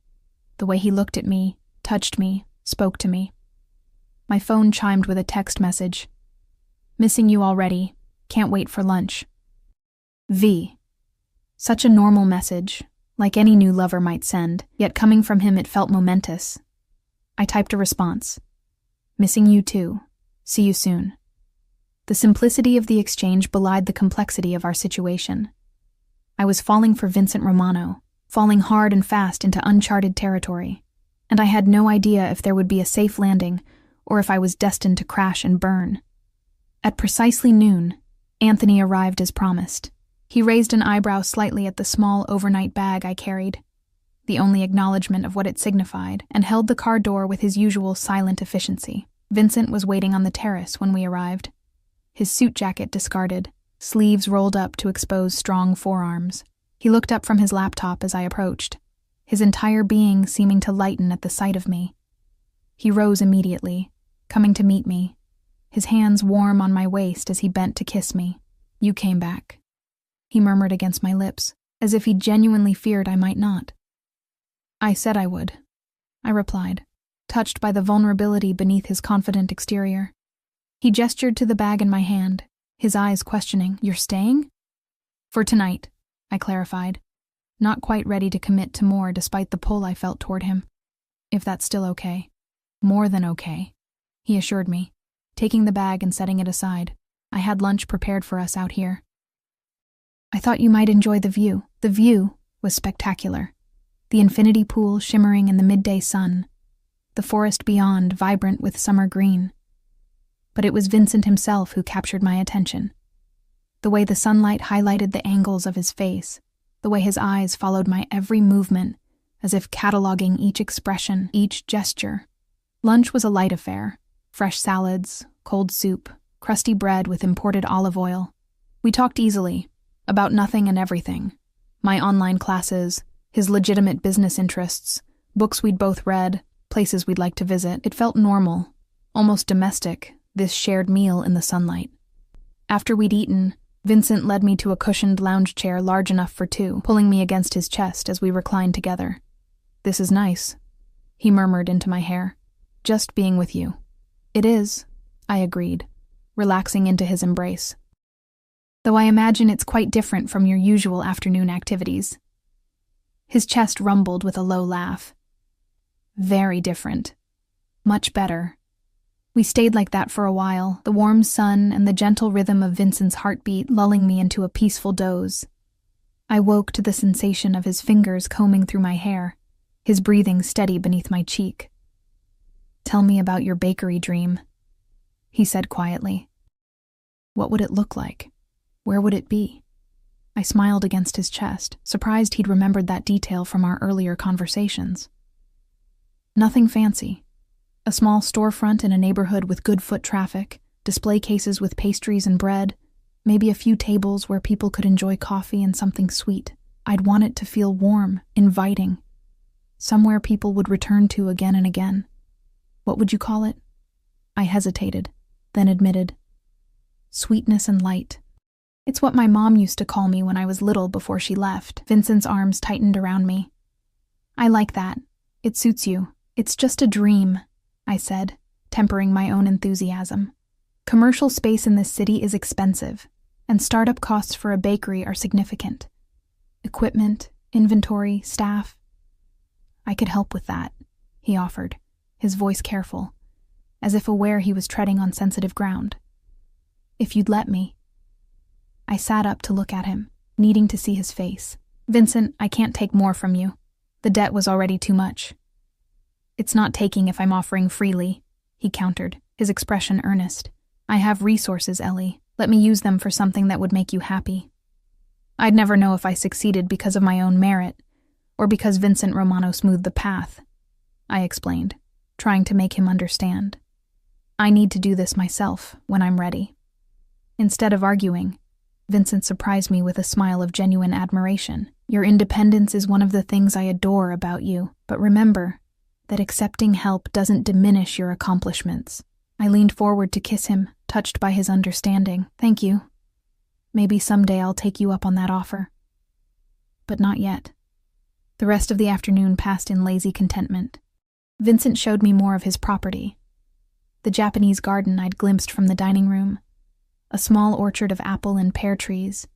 A: The way he looked at me, touched me, spoke to me. My phone chimed with a text message. "Missing you already. Can't wait for lunch. V." Such a normal message, like any new lover might send, yet coming from him it felt momentous. I typed a response. "Missing you too. See you soon." The simplicity of the exchange belied the complexity of our situation. I was falling for Vincent Romano, falling hard and fast into uncharted territory, and I had no idea if there would be a safe landing or if I was destined to crash and burn. At precisely noon, Anthony arrived as promised. He raised an eyebrow slightly at the small overnight bag I carried, the only acknowledgement of what it signified, and held the car door with his usual silent efficiency. Vincent was waiting on the terrace when we arrived. His suit jacket discarded, sleeves rolled up to expose strong forearms. He looked up from his laptop as I approached, his entire being seeming to lighten at the sight of me. He rose immediately, coming to meet me, his hands warm on my waist as he bent to kiss me. "You came back," he murmured against my lips, as if he genuinely feared I might not. "I said I would," I replied, touched by the vulnerability beneath his confident exterior. He gestured to the bag in my hand, his eyes questioning. "You're staying?" "For tonight," I clarified, not quite ready to commit to more despite the pull I felt toward him. "If that's still okay." "More than okay," he assured me, taking the bag and setting it aside. "I had lunch prepared for us out here." "I thought you might enjoy the view." The view was spectacular. The infinity pool shimmering in the midday sun, the forest beyond vibrant with summer green. But it was Vincent himself who captured my attention. The way the sunlight highlighted the angles of his face, the way his eyes followed my every movement, as if cataloging each expression, each gesture. Lunch was a light affair. Fresh salads, cold soup, crusty bread with imported olive oil. We talked easily, about nothing and everything. My online classes, his legitimate business interests, books we'd both read, places we'd like to visit. It felt normal, almost domestic, this shared meal in the sunlight. After we'd eaten, Vincent led me to a cushioned lounge chair large enough for two, pulling me against his chest as we reclined together. "This is nice," he murmured into my hair. "Just being with you." "It is," I agreed, relaxing into his embrace. "Though I imagine it's quite different from your usual afternoon activities." His chest rumbled with a low laugh. "Very different. Much better." We stayed like that for a while, the warm sun and the gentle rhythm of Vincent's heartbeat lulling me into a peaceful doze. I woke to the sensation of his fingers combing through my hair, his breathing steady beneath my cheek. "Tell me about your bakery dream," he said quietly. "What would it look like? Where would it be?" I smiled against his chest, surprised he'd remembered that detail from our earlier conversations. "Nothing fancy. A small storefront in a neighborhood with good foot traffic, display cases with pastries and bread, maybe a few tables where people could enjoy coffee and something sweet. I'd want it to feel warm, inviting. Somewhere people would return to again and again. What would you call it?" I hesitated, then admitted, "Sweetness and light. It's what my mom used to call me when I was little before she left." Vincent's arms tightened around me. "I like that. It suits you. It's just a dream," I said, tempering my own enthusiasm. "Commercial space in this city is expensive, and startup costs for a bakery are significant. Equipment, inventory, staff. I could help with that," he offered, his voice careful, as if aware he was treading on sensitive ground. "If you'd let me." I sat up to look at him, needing to see his face. "Vincent, I can't take more from you. The debt was already too much." "It's not taking if I'm offering freely," he countered, his expression earnest. "I have resources, Ellie. Let me use them for something that would make you happy." I'd never know if I succeeded because of my own merit, or because Vincent Romano smoothed the path, I explained, trying to make him understand. "I need to do this myself when I'm ready." Instead of arguing, Vincent surprised me with a smile of genuine admiration. "Your independence is one of the things I adore about you, but remember that accepting help doesn't diminish your accomplishments." I leaned forward to kiss him, touched by his understanding. "Thank you. Maybe someday I'll take you up on that offer." But not yet. The rest of the afternoon passed in lazy contentment. Vincent showed me more of his property. The Japanese garden I'd glimpsed from the dining room, a small orchard of apple and pear trees,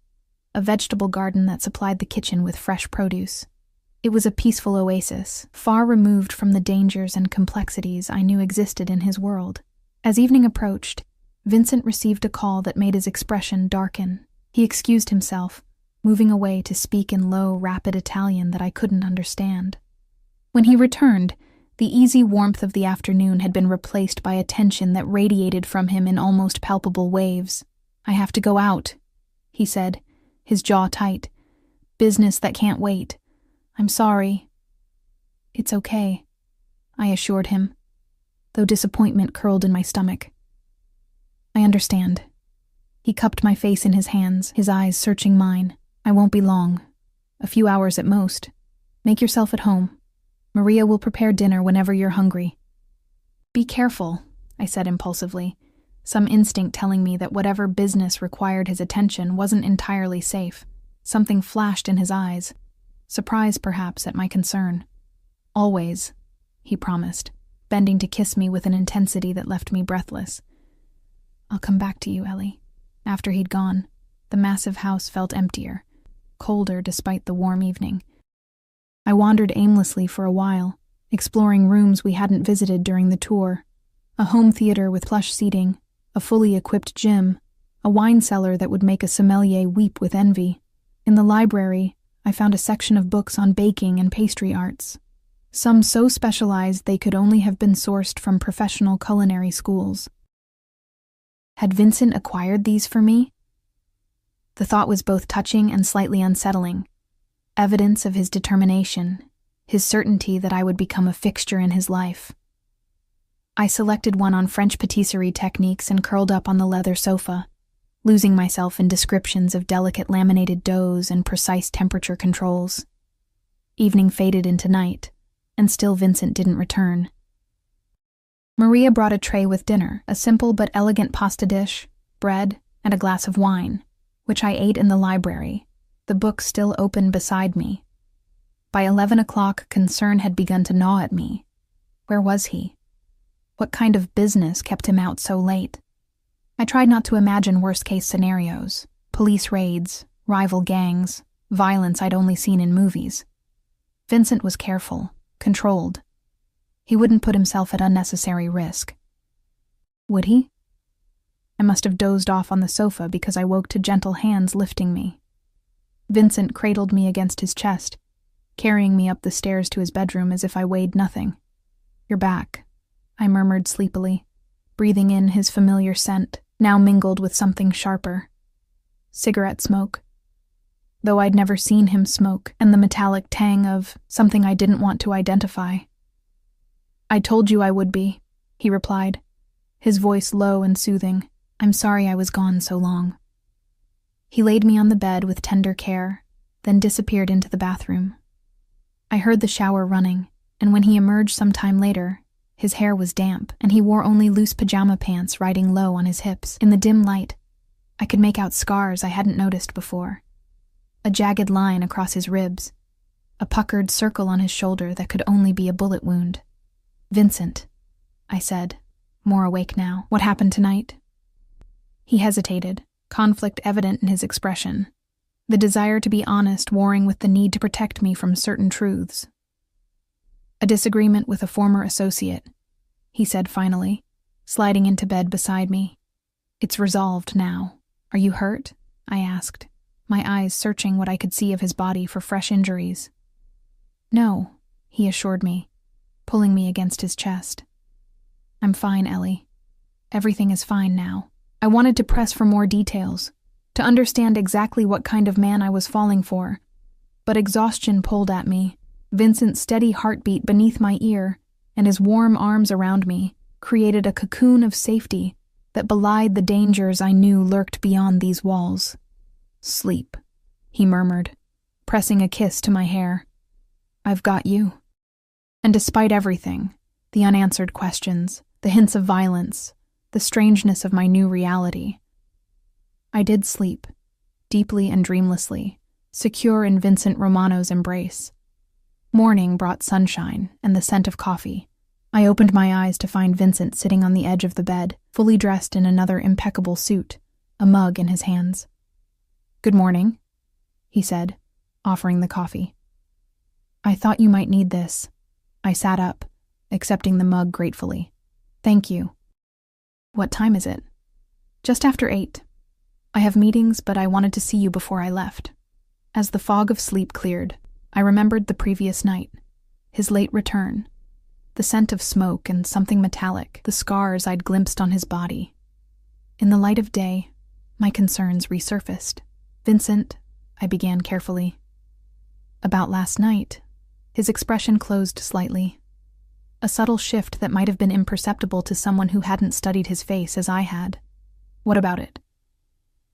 A: a vegetable garden that supplied the kitchen with fresh produce. It was a peaceful oasis, far removed from the dangers and complexities I knew existed in his world. As evening approached, Vincent received a call that made his expression darken. He excused himself, moving away to speak in low, rapid Italian that I couldn't understand. When he returned, the easy warmth of the afternoon had been replaced by a tension that radiated from him in almost palpable waves. "I have to go out," he said, his jaw tight. "Business that can't wait. I'm sorry." "It's okay," I assured him, though disappointment curled in my stomach. "I understand." He cupped my face in his hands, his eyes searching mine. "I won't be long. A few hours at most. Make yourself at home. Maria will prepare dinner whenever you're hungry." "Be careful," I said impulsively, some instinct telling me that whatever business required his attention wasn't entirely safe. Something flashed in his eyes, surprise perhaps at my concern. "Always," he promised, bending to kiss me with an intensity that left me breathless. "I'll come back to you, Ellie." After he'd gone, the massive house felt emptier, colder despite the warm evening. I wandered aimlessly for a while, exploring rooms we hadn't visited during the tour. A home theater with plush seating, a fully equipped gym, a wine cellar that would make a sommelier weep with envy. In the library, I found a section of books on baking and pastry arts, some so specialized they could only have been sourced from professional culinary schools. Had Vincent acquired these for me? The thought was both touching and slightly unsettling. Evidence of his determination, his certainty that I would become a fixture in his life. I selected one on French patisserie techniques and curled up on the leather sofa, losing myself in descriptions of delicate laminated doughs and precise temperature controls. Evening faded into night, and still Vincent didn't return. Maria brought a tray with dinner, a simple but elegant pasta dish, bread, and a glass of wine, which I ate in the library, the book still open beside me. By 11 o'clock, concern had begun to gnaw at me. Where was he? What kind of business kept him out so late? I tried not to imagine worst-case scenarios: police raids, rival gangs, violence I'd only seen in movies. Vincent was careful, controlled. He wouldn't put himself at unnecessary risk. Would he? I must have dozed off on the sofa because I woke to gentle hands lifting me. Vincent cradled me against his chest, carrying me up the stairs to his bedroom as if I weighed nothing. "You're back," I murmured sleepily, breathing in his familiar scent, now mingled with something sharper. Cigarette smoke. Though I'd never seen him smoke, and the metallic tang of something I didn't want to identify. "I told you I would be," he replied, his voice low and soothing. "I'm sorry I was gone so long." He laid me on the bed with tender care, then disappeared into the bathroom. I heard the shower running, and when he emerged some time later, his hair was damp, and he wore only loose pajama pants riding low on his hips. In the dim light, I could make out scars I hadn't noticed before. A jagged line across his ribs, a puckered circle on his shoulder that could only be a bullet wound. "Vincent," I said, more awake now. "What happened tonight?" He hesitated, conflict evident in his expression, the desire to be honest warring with the need to protect me from certain truths. "A disagreement with a former associate," he said finally, sliding into bed beside me. "It's resolved now. Are you hurt?" I asked, my eyes searching what I could see of his body for fresh injuries. "No," he assured me, pulling me against his chest. "I'm fine, Ellie. Everything is fine now." I wanted to press for more details, to understand exactly what kind of man I was falling for, but exhaustion pulled at me. Vincent's steady heartbeat beneath my ear and his warm arms around me created a cocoon of safety that belied the dangers I knew lurked beyond these walls. "Sleep," he murmured, pressing a kiss to my hair. "I've got you." And despite everything, the unanswered questions, the hints of violence, the strangeness of my new reality, I did sleep, deeply and dreamlessly, secure in Vincent Romano's embrace. Morning brought sunshine and the scent of coffee. I opened my eyes to find Vincent sitting on the edge of the bed, fully dressed in another impeccable suit, a mug in his hands. "Good morning," he said, offering the coffee. "I thought you might need this." I sat up, accepting the mug gratefully. "Thank you." "What time is it?" "Just after 8. I have meetings, but I wanted to see you before I left." As the fog of sleep cleared, I remembered the previous night, his late return, the scent of smoke and something metallic, the scars I'd glimpsed on his body. In the light of day, my concerns resurfaced. "Vincent," I began carefully. "About last night." His expression closed slightly, a subtle shift that might have been imperceptible to someone who hadn't studied his face as I had. "What about it?"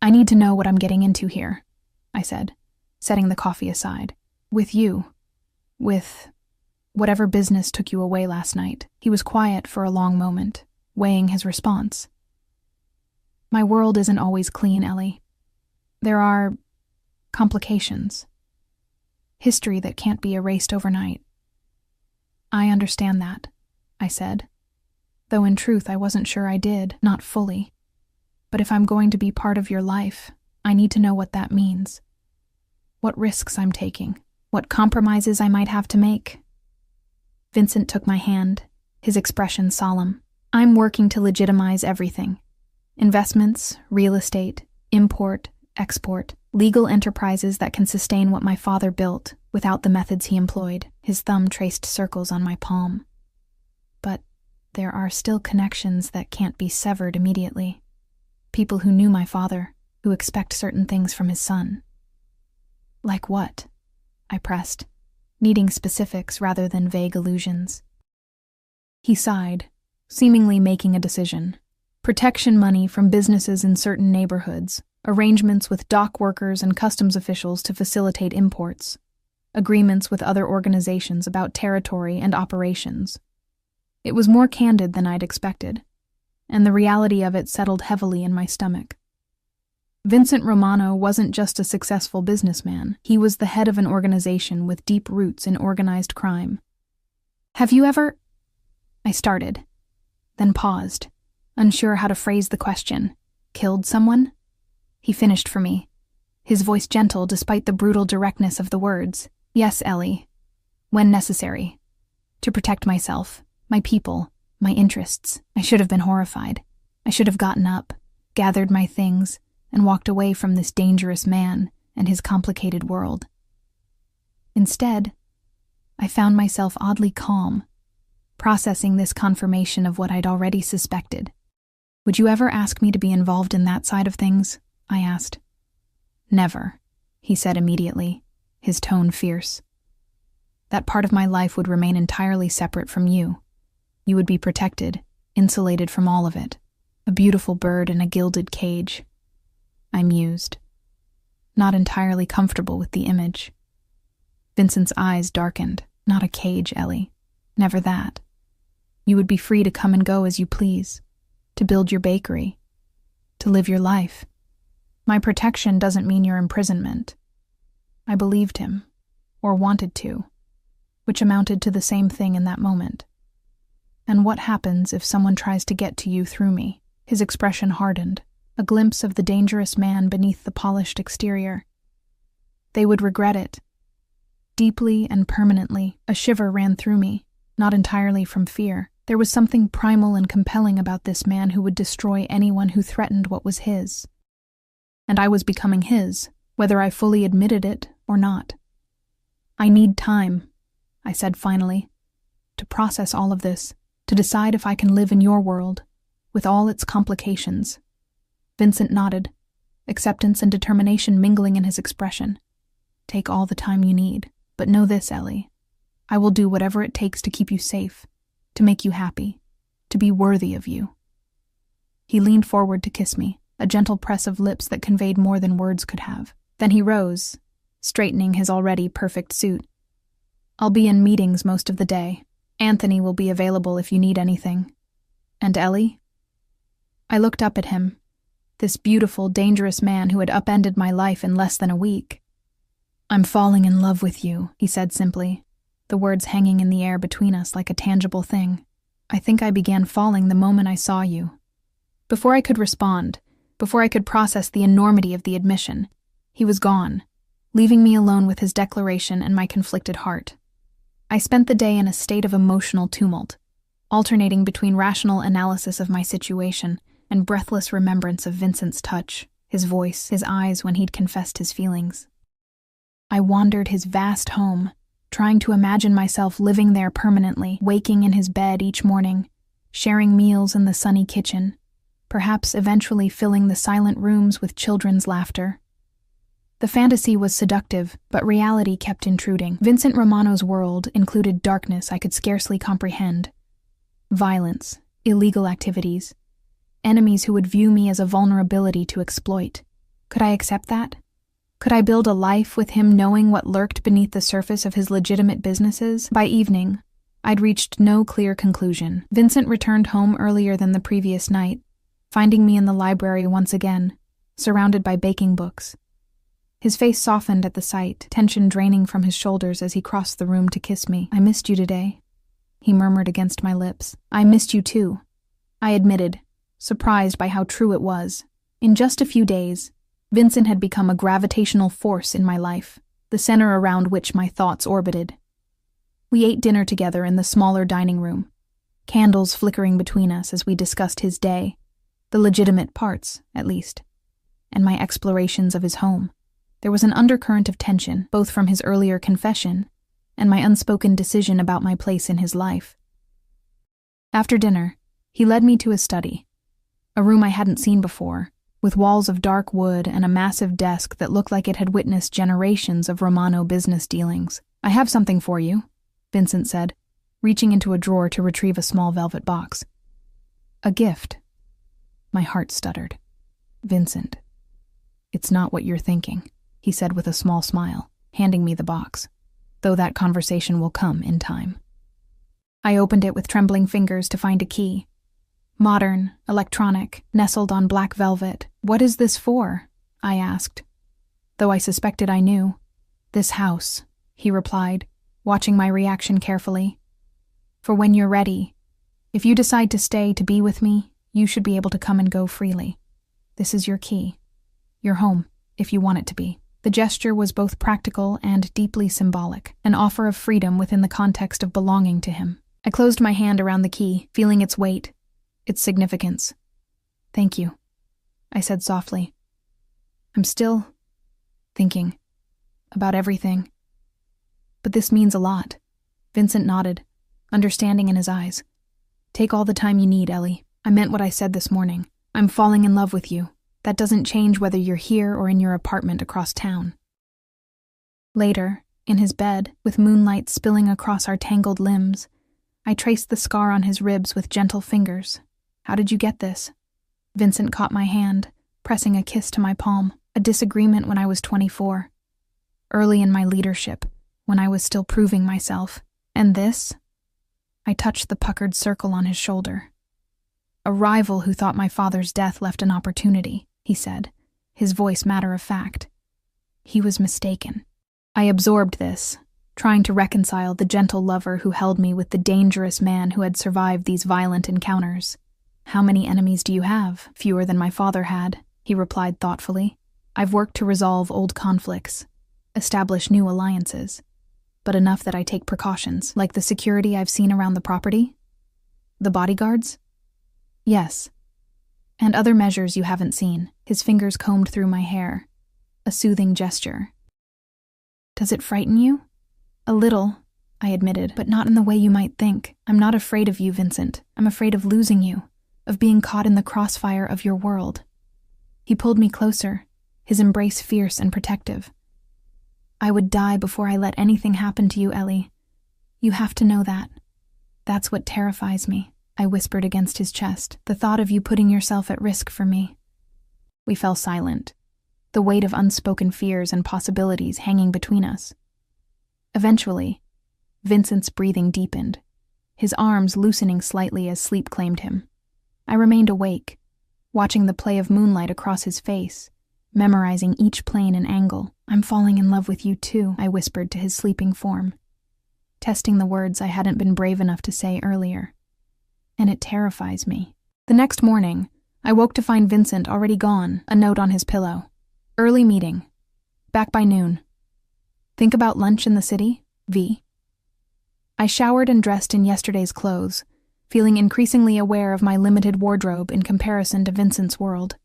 A: "I need to know what I'm getting into here," I said, setting the coffee aside. "With you. With whatever business took you away last night." He was quiet for a long moment, weighing his response. "My world isn't always clean, Ellie. There are complications. History that can't be erased overnight." "I understand that," I said, though in truth I wasn't sure I did, not fully. "But if I'm going to be part of your life, I need to know what that means. What risks I'm taking, what compromises I might have to make." Vincent took my hand, his expression solemn. "I'm working to legitimize everything. Investments, real estate, import, export, legal enterprises that can sustain what my father built without the methods he employed." His thumb traced circles on my palm. "But there are still connections that can't be severed immediately. People who knew my father, who expect certain things from his son." "Like what?" I pressed, needing specifics rather than vague allusions. He sighed, seemingly making a decision. "Protection money from businesses in certain neighborhoods, arrangements with dock workers and customs officials to facilitate imports, agreements with other organizations about territory and operations." It was more candid than I'd expected, and the reality of it settled heavily in my stomach. Vincent Romano wasn't just a successful businessman. He was the head of an organization with deep roots in organized crime. Have you ever... I started, then paused, unsure how to phrase the question. Killed someone? He finished for me, his voice gentle despite the brutal directness of the words. Yes, Ellie. When necessary. To protect myself, my people, my interests. I should have been horrified. I should have gotten up, gathered my things, and walked away from this dangerous man and his complicated world. Instead, I found myself oddly calm, processing this confirmation of what I'd already suspected. Would you ever ask me to be involved in that side of things? I asked. Never, he said immediately, his tone fierce. That part of my life would remain entirely separate from you. You would be protected, insulated from all of it. A beautiful bird in a gilded cage. I mused, not entirely comfortable with the image. Vincent's eyes darkened. Not a cage, Ellie. Never that. You would be free to come and go as you please, to build your bakery, to live your life. My protection doesn't mean your imprisonment. I believed him, or wanted to, which amounted to the same thing in that moment. And what happens if someone tries to get to you through me? His expression hardened, a glimpse of the dangerous man beneath the polished exterior. They would regret it. Deeply and permanently, a shiver ran through me, not entirely from fear. There was something primal and compelling about this man who would destroy anyone who threatened what was his. And I was becoming his, whether I fully admitted it or not. I need time, I said finally, to process all of this, to decide if I can live in your world, with all its complications. Vincent nodded, acceptance and determination mingling in his expression. Take all the time you need, but know this, Ellie. I will do whatever it takes to keep you safe, to make you happy, to be worthy of you. He leaned forward to kiss me, a gentle press of lips that conveyed more than words could have. Then he rose, straightening his already perfect suit. I'll be in meetings most of the day. Anthony will be available if you need anything. And Ellie? I looked up at him, this beautiful, dangerous man who had upended my life in less than a week. I'm falling in love with you, he said simply, the words hanging in the air between us like a tangible thing. I think I began falling the moment I saw you. Before I could respond, before I could process the enormity of the admission, he was gone, leaving me alone with his declaration and my conflicted heart. I spent the day in a state of emotional tumult, alternating between rational analysis of my situation and breathless remembrance of Vincent's touch, his voice, his eyes when he'd confessed his feelings. I wandered his vast home, trying to imagine myself living there permanently, waking in his bed each morning, sharing meals in the sunny kitchen, perhaps eventually filling the silent rooms with children's laughter. The fantasy was seductive, but reality kept intruding. Vincent Romano's world included darkness I could scarcely comprehend. Violence, illegal activities, enemies who would view me as a vulnerability to exploit. Could I accept that? Could I build a life with him knowing what lurked beneath the surface of his legitimate businesses? By evening, I'd reached no clear conclusion. Vincent returned home earlier than the previous night, finding me in the library once again, surrounded by baking books. His face softened at the sight, tension draining from his shoulders as he crossed the room to kiss me. I missed you today, he murmured against my lips. I missed you too, I admitted, surprised by how true it was. In just a few days, Vincent had become a gravitational force in my life, the center around which my thoughts orbited. We ate dinner together in the smaller dining room, candles flickering between us as we discussed his day, the legitimate parts, at least, and my explorations of his home. There was an undercurrent of tension, both from his earlier confession and my unspoken decision about my place in his life. After dinner, he led me to his study, a room I hadn't seen before, with walls of dark wood and a massive desk that looked like it had witnessed generations of Romano business dealings. I have something for you, Vincent said, reaching into a drawer to retrieve a small velvet box. A gift. My heart stuttered. Vincent, it's not what you're thinking, he said with a small smile, handing me the box, though that conversation will come in time. I opened it with trembling fingers to find a key. Modern, electronic, nestled on black velvet. What is this for? I asked, though I suspected I knew. "This house," he replied, watching my reaction carefully. "For when you're ready. If you decide to stay to be with me, you should be able to come and go freely. This is your key. Your home, if you want it to be." The gesture was both practical and deeply symbolic, an offer of freedom within the context of belonging to him. I closed my hand around the key, feeling its weight, its significance. "Thank you," I said softly. "I'm still thinking about everything. But this means a lot." Vincent nodded, understanding in his eyes. "Take all the time you need, Ellie. I meant what I said this morning. I'm falling in love with you. That doesn't change whether you're here or in your apartment across town." Later, in his bed, with moonlight spilling across our tangled limbs, I traced the scar on his ribs with gentle fingers. "How did you get this?" Vincent caught my hand, pressing a kiss to my palm. "A disagreement when I was 24. Early in my leadership, when I was still proving myself. And this?" I touched the puckered circle on his shoulder. "A rival who thought my father's death left an opportunity," he said, his voice matter-of-fact. He was mistaken. I absorbed this, trying to reconcile the gentle lover who held me with the dangerous man who had survived these violent encounters. "How many enemies do you have?" "Fewer than my father had," he replied thoughtfully. "I've worked to resolve old conflicts, establish new alliances, but enough that I take precautions, like the security I've seen around the property." "The bodyguards?" "Yes. And other measures you haven't seen." His fingers combed through my hair, a soothing gesture. "Does it frighten you?" "A little," I admitted, "but not in the way you might think. I'm not afraid of you, Vincent. I'm afraid of losing you, of being caught in the crossfire of your world." He pulled me closer, his embrace fierce and protective. "I would die before I let anything happen to you, Ellie. You have to know that. That's what terrifies me," I whispered against his chest, "the thought of you putting yourself at risk for me." We fell silent, the weight of unspoken fears and possibilities hanging between us. Eventually, Vincent's breathing deepened, his arms loosening slightly as sleep claimed him. I remained awake, watching the play of moonlight across his face, memorizing each plane and angle. "I'm falling in love with you too," I whispered to his sleeping form, testing the words I hadn't been brave enough to say earlier. "And it terrifies me." The next morning, I woke to find Vincent already gone, a note on his pillow. "Early meeting. Back by noon. Think about lunch in the city, V?" I showered and dressed in yesterday's clothes, feeling increasingly aware of my limited wardrobe in comparison to Vincent's world.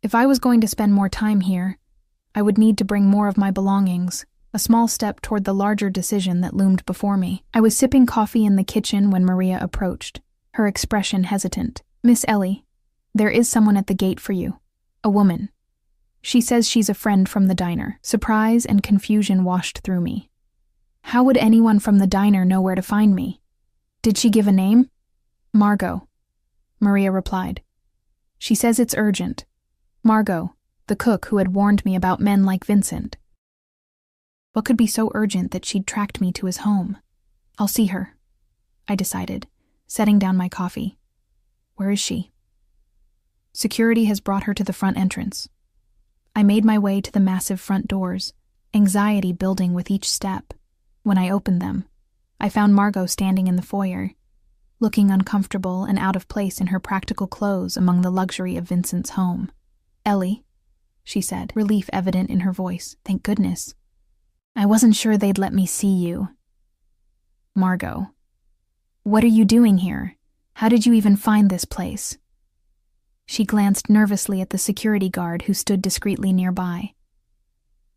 A: If I was going to spend more time here, I would need to bring more of my belongings, a small step toward the larger decision that loomed before me. I was sipping coffee in the kitchen when Maria approached, her expression hesitant. "Miss Ellie, there is someone at the gate for you. A woman. She says she's a friend from the diner." Surprise and confusion washed through me. How would anyone from the diner know where to find me? "Did she give a name?" "Margot," Maria replied. "She says it's urgent. Margot, the cook who had warned me about men like Vincent." What could be so urgent that she'd tracked me to his home? "I'll see her," I decided, setting down my coffee. "Where is she?" "Security has brought her to the front entrance." I made my way to the massive front doors, anxiety building with each step. When I opened them, I found Margot standing in the foyer, looking uncomfortable and out of place in her practical clothes among the luxury of Vincent's home. "Ellie," she said, relief evident in her voice. "Thank goodness. I wasn't sure they'd let me see you." "Margot, what are you doing here? How did you even find this place?" She glanced nervously at the security guard who stood discreetly nearby.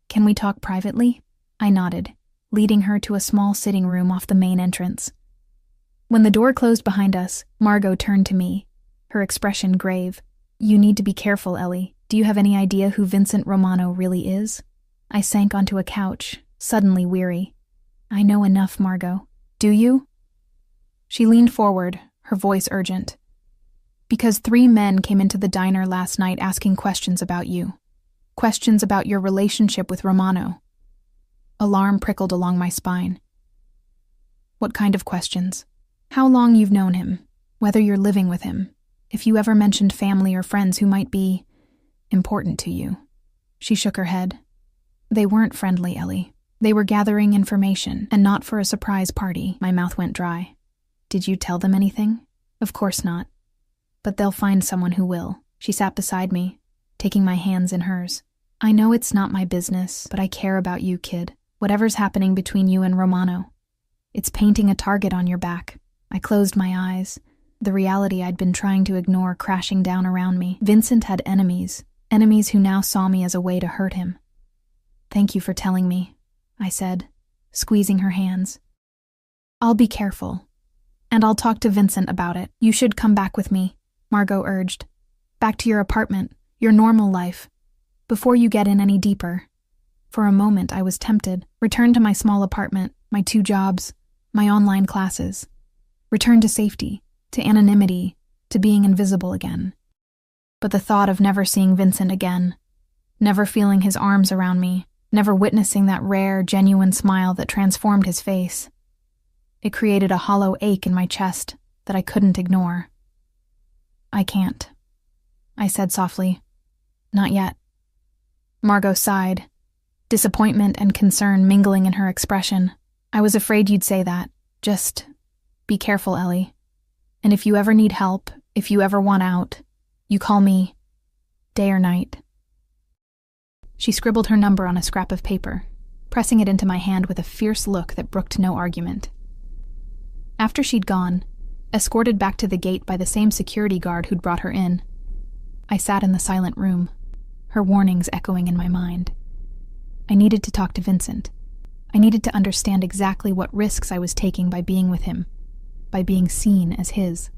A: "Can we talk privately?" I nodded, leading her to a small sitting room off the main entrance. When the door closed behind us, Margot turned to me, her expression grave. "You need to be careful, Ellie. Do you have any idea who Vincent Romano really is?" I sank onto a couch, suddenly weary. "I know enough, Margot. Do you?" She leaned forward, her voice urgent. "Because 3 men came into the diner last night asking questions about you. Questions about your relationship with Romano." Alarm prickled along my spine. "What kind of questions?" "How long you've known him, whether you're living with him, if you ever mentioned family or friends who might be important to you." She shook her head. They weren't friendly, Ellie. They were gathering information, and not for a surprise party. My mouth went dry. Did you tell them anything? Of course not. But they'll find someone who will. She sat beside me, taking my hands in hers. I know it's not my business, but I care about you, kid. Whatever's happening between you and Romano. It's painting a target on your back. I closed my eyes, the reality I'd been trying to ignore crashing down around me. Vincent had enemies who now saw me as a way to hurt him. Thank you for telling me, I said, squeezing her hands. I'll be careful, and I'll talk to Vincent about it. You should come back with me, Margot urged. Back to your apartment, your normal life, before you get in any deeper. For a moment, I was tempted. Return to my small apartment, my 2 jobs, my online classes. Return to safety, to anonymity, to being invisible again. But the thought of never seeing Vincent again, never feeling his arms around me, never witnessing that rare, genuine smile that transformed his face, it created a hollow ache in my chest that I couldn't ignore. I can't, I said softly. Not yet. Margot sighed, disappointment and concern mingling in her expression. I was afraid you'd say that. Just be careful, Ellie. And if you ever need help, if you ever want out, you call me, day or night. She scribbled her number on a scrap of paper, pressing it into my hand with a fierce look that brooked no argument. After she'd gone, escorted back to the gate by the same security guard who'd brought her in, I sat in the silent room, her warnings echoing in my mind. I needed to talk to Vincent. I needed to understand exactly what risks I was taking by being with him, by being seen as his.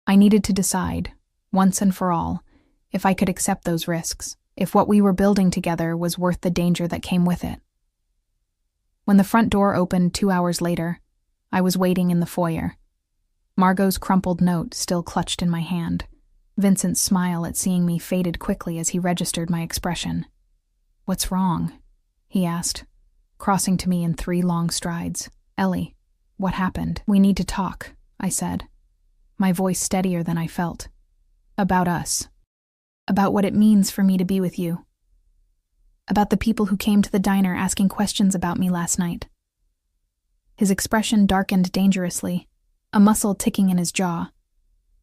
A: I needed to decide, once and for all, if I could accept those risks, if what we were building together was worth the danger that came with it. When the front door opened 2 hours later, I was waiting in the foyer. Margot's crumpled note still clutched in my hand. Vincent's smile at seeing me faded quickly as he registered my expression. What's wrong? He asked, crossing to me in 3 long strides. Ellie, what happened? We need to talk, I said, my voice steadier than I felt. About us. About what it means for me to be with you. About the people who came to the diner asking questions about me last night. His expression darkened dangerously, a muscle ticking in his jaw.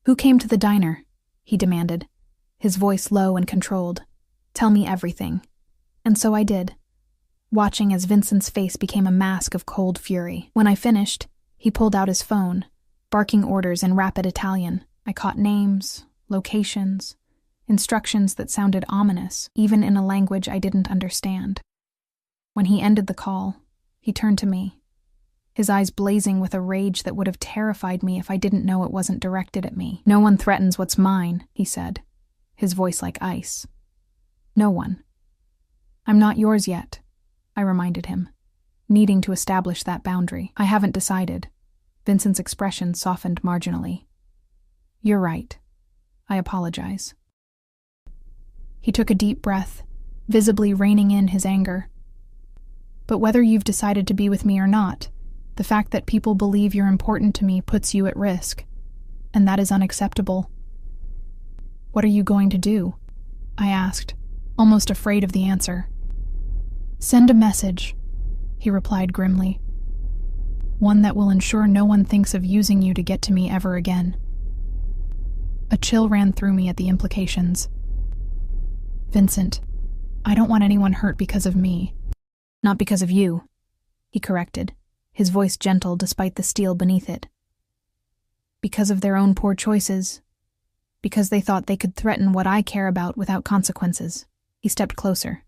A: Who came to the diner? He demanded, his voice low and controlled. Tell me everything. And so I did, watching as Vincent's face became a mask of cold fury. When I finished, he pulled out his phone, barking orders in rapid Italian. I caught names, locations, instructions that sounded ominous, even in a language I didn't understand. When he ended the call, he turned to me, his eyes blazing with a rage that would have terrified me if I didn't know it wasn't directed at me. No one threatens what's mine, he said, his voice like ice. No one. I'm not yours yet, I reminded him, needing to establish that boundary. I haven't decided. Vincent's expression softened marginally. You're right. I apologize. He took a deep breath, visibly reining in his anger. But whether you've decided to be with me or not, the fact that people believe you're important to me puts you at risk, and that is unacceptable. What are you going to do? I asked, almost afraid of the answer. Send a message, he replied grimly. One that will ensure no one thinks of using you to get to me ever again. A chill ran through me at the implications. Vincent, I don't want anyone hurt because of me. Not because of you, he corrected, his voice gentle despite the steel beneath it. Because of their own poor choices. Because they thought they could threaten what I care about without consequences. He stepped closer,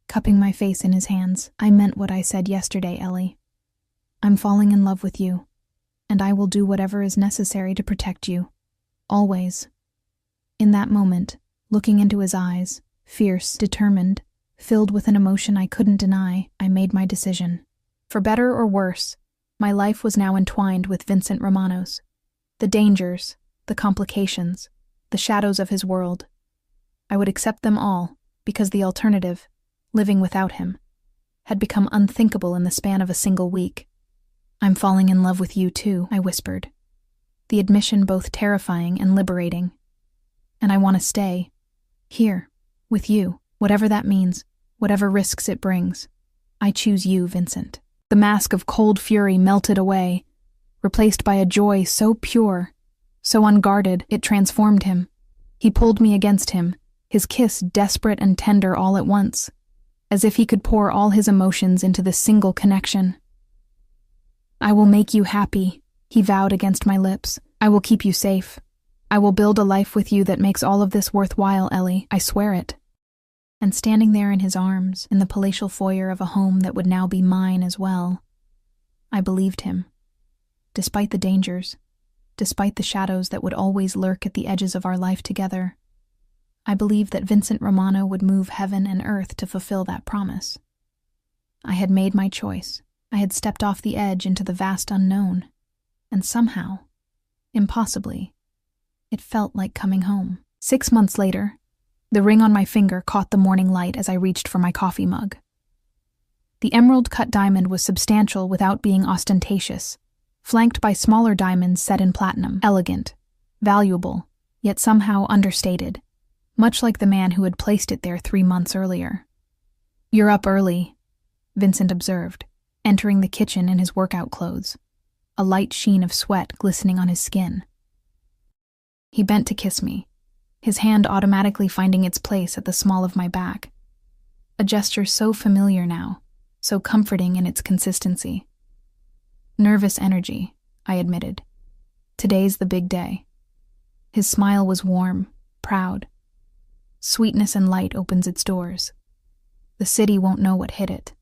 A: cupping my face in his hands. I meant what I said yesterday, Ellie. I'm falling in love with you, and I will do whatever is necessary to protect you. Always. In that moment, looking into his eyes, fierce, determined, filled with an emotion I couldn't deny, I made my decision. For better or worse, my life was now entwined with Vincent Romano's. The dangers, the complications, the shadows of his world. I would accept them all, because the alternative, living without him, had become unthinkable in the span of a single week. I'm falling in love with you too, I whispered, the admission both terrifying and liberating. And I want to stay, here, With you, whatever that means, whatever risks it brings. I choose you, Vincent. The mask of cold fury melted away, replaced by a joy so pure, so unguarded, it transformed him. He pulled me against him, his kiss desperate and tender all at once, as if he could pour all his emotions into this single connection. I will make you happy, he vowed against my lips. I will keep you safe. I will build a life with you that makes all of this worthwhile, Ellie. I swear it. And standing there in his arms, in the palatial foyer of a home that would now be mine as well, I believed him. Despite the dangers, despite the shadows that would always lurk at the edges of our life together, I believed that Vincent Romano would move heaven and earth to fulfill that promise. I had made my choice. I had stepped off the edge into the vast unknown, and somehow, impossibly, it felt like coming home. 6 months later, the ring on my finger caught the morning light as I reached for my coffee mug. The emerald-cut diamond was substantial without being ostentatious, flanked by smaller diamonds set in platinum, elegant, valuable, yet somehow understated, much like the man who had placed it there 3 months earlier. "You're up early," Vincent observed, entering the kitchen in his workout clothes, a light sheen of sweat glistening on his skin. He bent to kiss me, his hand automatically finding its place at the small of my back, a gesture so familiar now, so comforting in its consistency. "Nervous energy," I admitted. "Today's the big day." His smile was warm, proud. Sweetness and light opens its doors. The city won't know what hit it.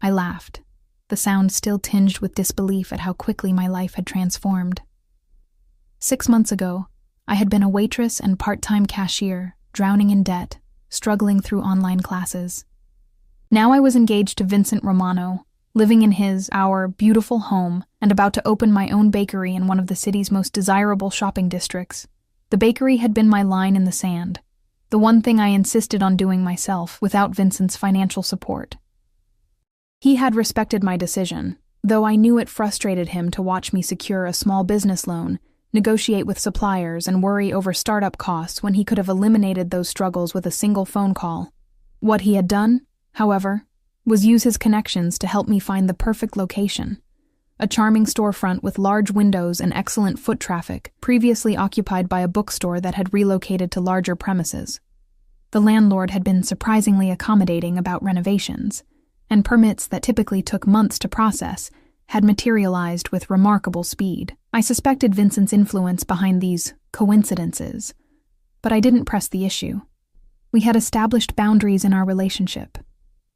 A: I laughed, the sound still tinged with disbelief at how quickly my life had transformed. 6 months ago, I had been a waitress and part-time cashier, drowning in debt, struggling through online classes. Now I was engaged to Vincent Romano, living in our beautiful home, and about to open my own bakery in one of the city's most desirable shopping districts. The bakery had been my line in the sand, the one thing I insisted on doing myself without Vincent's financial support. He had respected my decision, though I knew it frustrated him to watch me secure a small business loan, negotiate with suppliers, and worry over startup costs when he could have eliminated those struggles with a single phone call. What he had done, however, was use his connections to help me find the perfect location. A charming storefront with large windows and excellent foot traffic, previously occupied by a bookstore that had relocated to larger premises. The landlord had been surprisingly accommodating about renovations, and permits that typically took months to process had materialized with remarkable speed. I suspected Vincent's influence behind these coincidences, but I didn't press the issue. We had established boundaries in our relationship,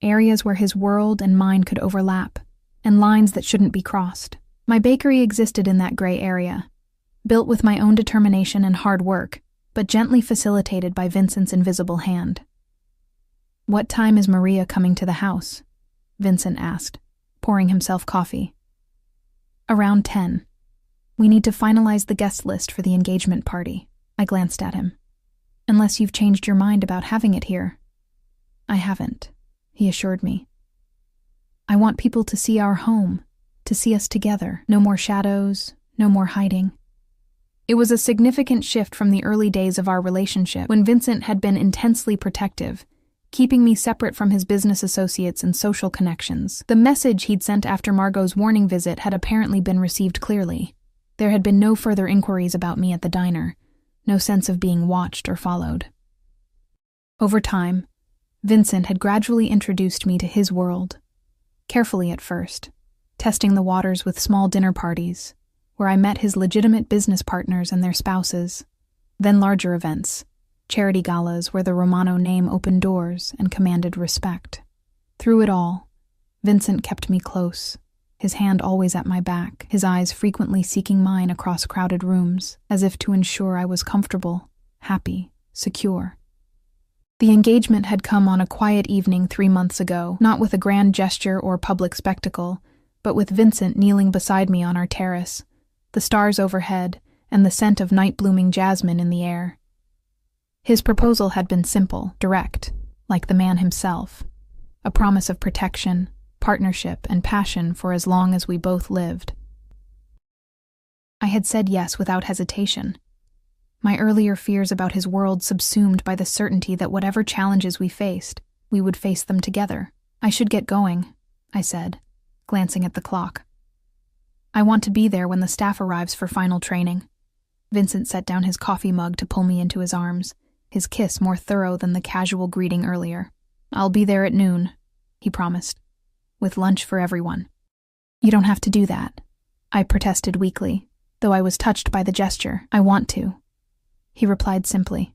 A: areas where his world and mine could overlap, and lines that shouldn't be crossed. My bakery existed in that gray area, built with my own determination and hard work, but gently facilitated by Vincent's invisible hand. "What time is Maria coming to the house?" Vincent asked, pouring himself coffee. "Around 10. We need to finalize the guest list for the engagement party." I glanced at him. "Unless you've changed your mind about having it here." "I haven't," he assured me. "I want people to see our home, to see us together. No more shadows, no more hiding." It was a significant shift from the early days of our relationship, when Vincent had been intensely protective, keeping me separate from his business associates and social connections. The message he'd sent after Margot's warning visit had apparently been received clearly. There had been no further inquiries about me at the diner, no sense of being watched or followed. Over time, Vincent had gradually introduced me to his world, carefully at first, testing the waters with small dinner parties, where I met his legitimate business partners and their spouses, then larger events, charity galas where the Romano name opened doors and commanded respect. Through it all, Vincent kept me close, his hand always at my back, his eyes frequently seeking mine across crowded rooms, as if to ensure I was comfortable, happy, secure. The engagement had come on a quiet evening 3 months ago, not with a grand gesture or public spectacle, but with Vincent kneeling beside me on our terrace, the stars overhead, and the scent of night-blooming jasmine in the air. His proposal had been simple, direct, like the man himself, a promise of protection, partnership, and passion for as long as we both lived. I had said yes without hesitation. my earlier fears about his world subsumed by the certainty that whatever challenges we faced, we would face them together. "I should get going," I said, glancing at the clock. "I want to be there when the staff arrives for final training." Vincent set down his coffee mug to pull me into his arms, his kiss more thorough than the casual greeting earlier. "I'll be there at noon," he promised, "with lunch for everyone." "You don't have to do that," I protested weakly, though I was touched by the gesture. "I want to." He replied simply,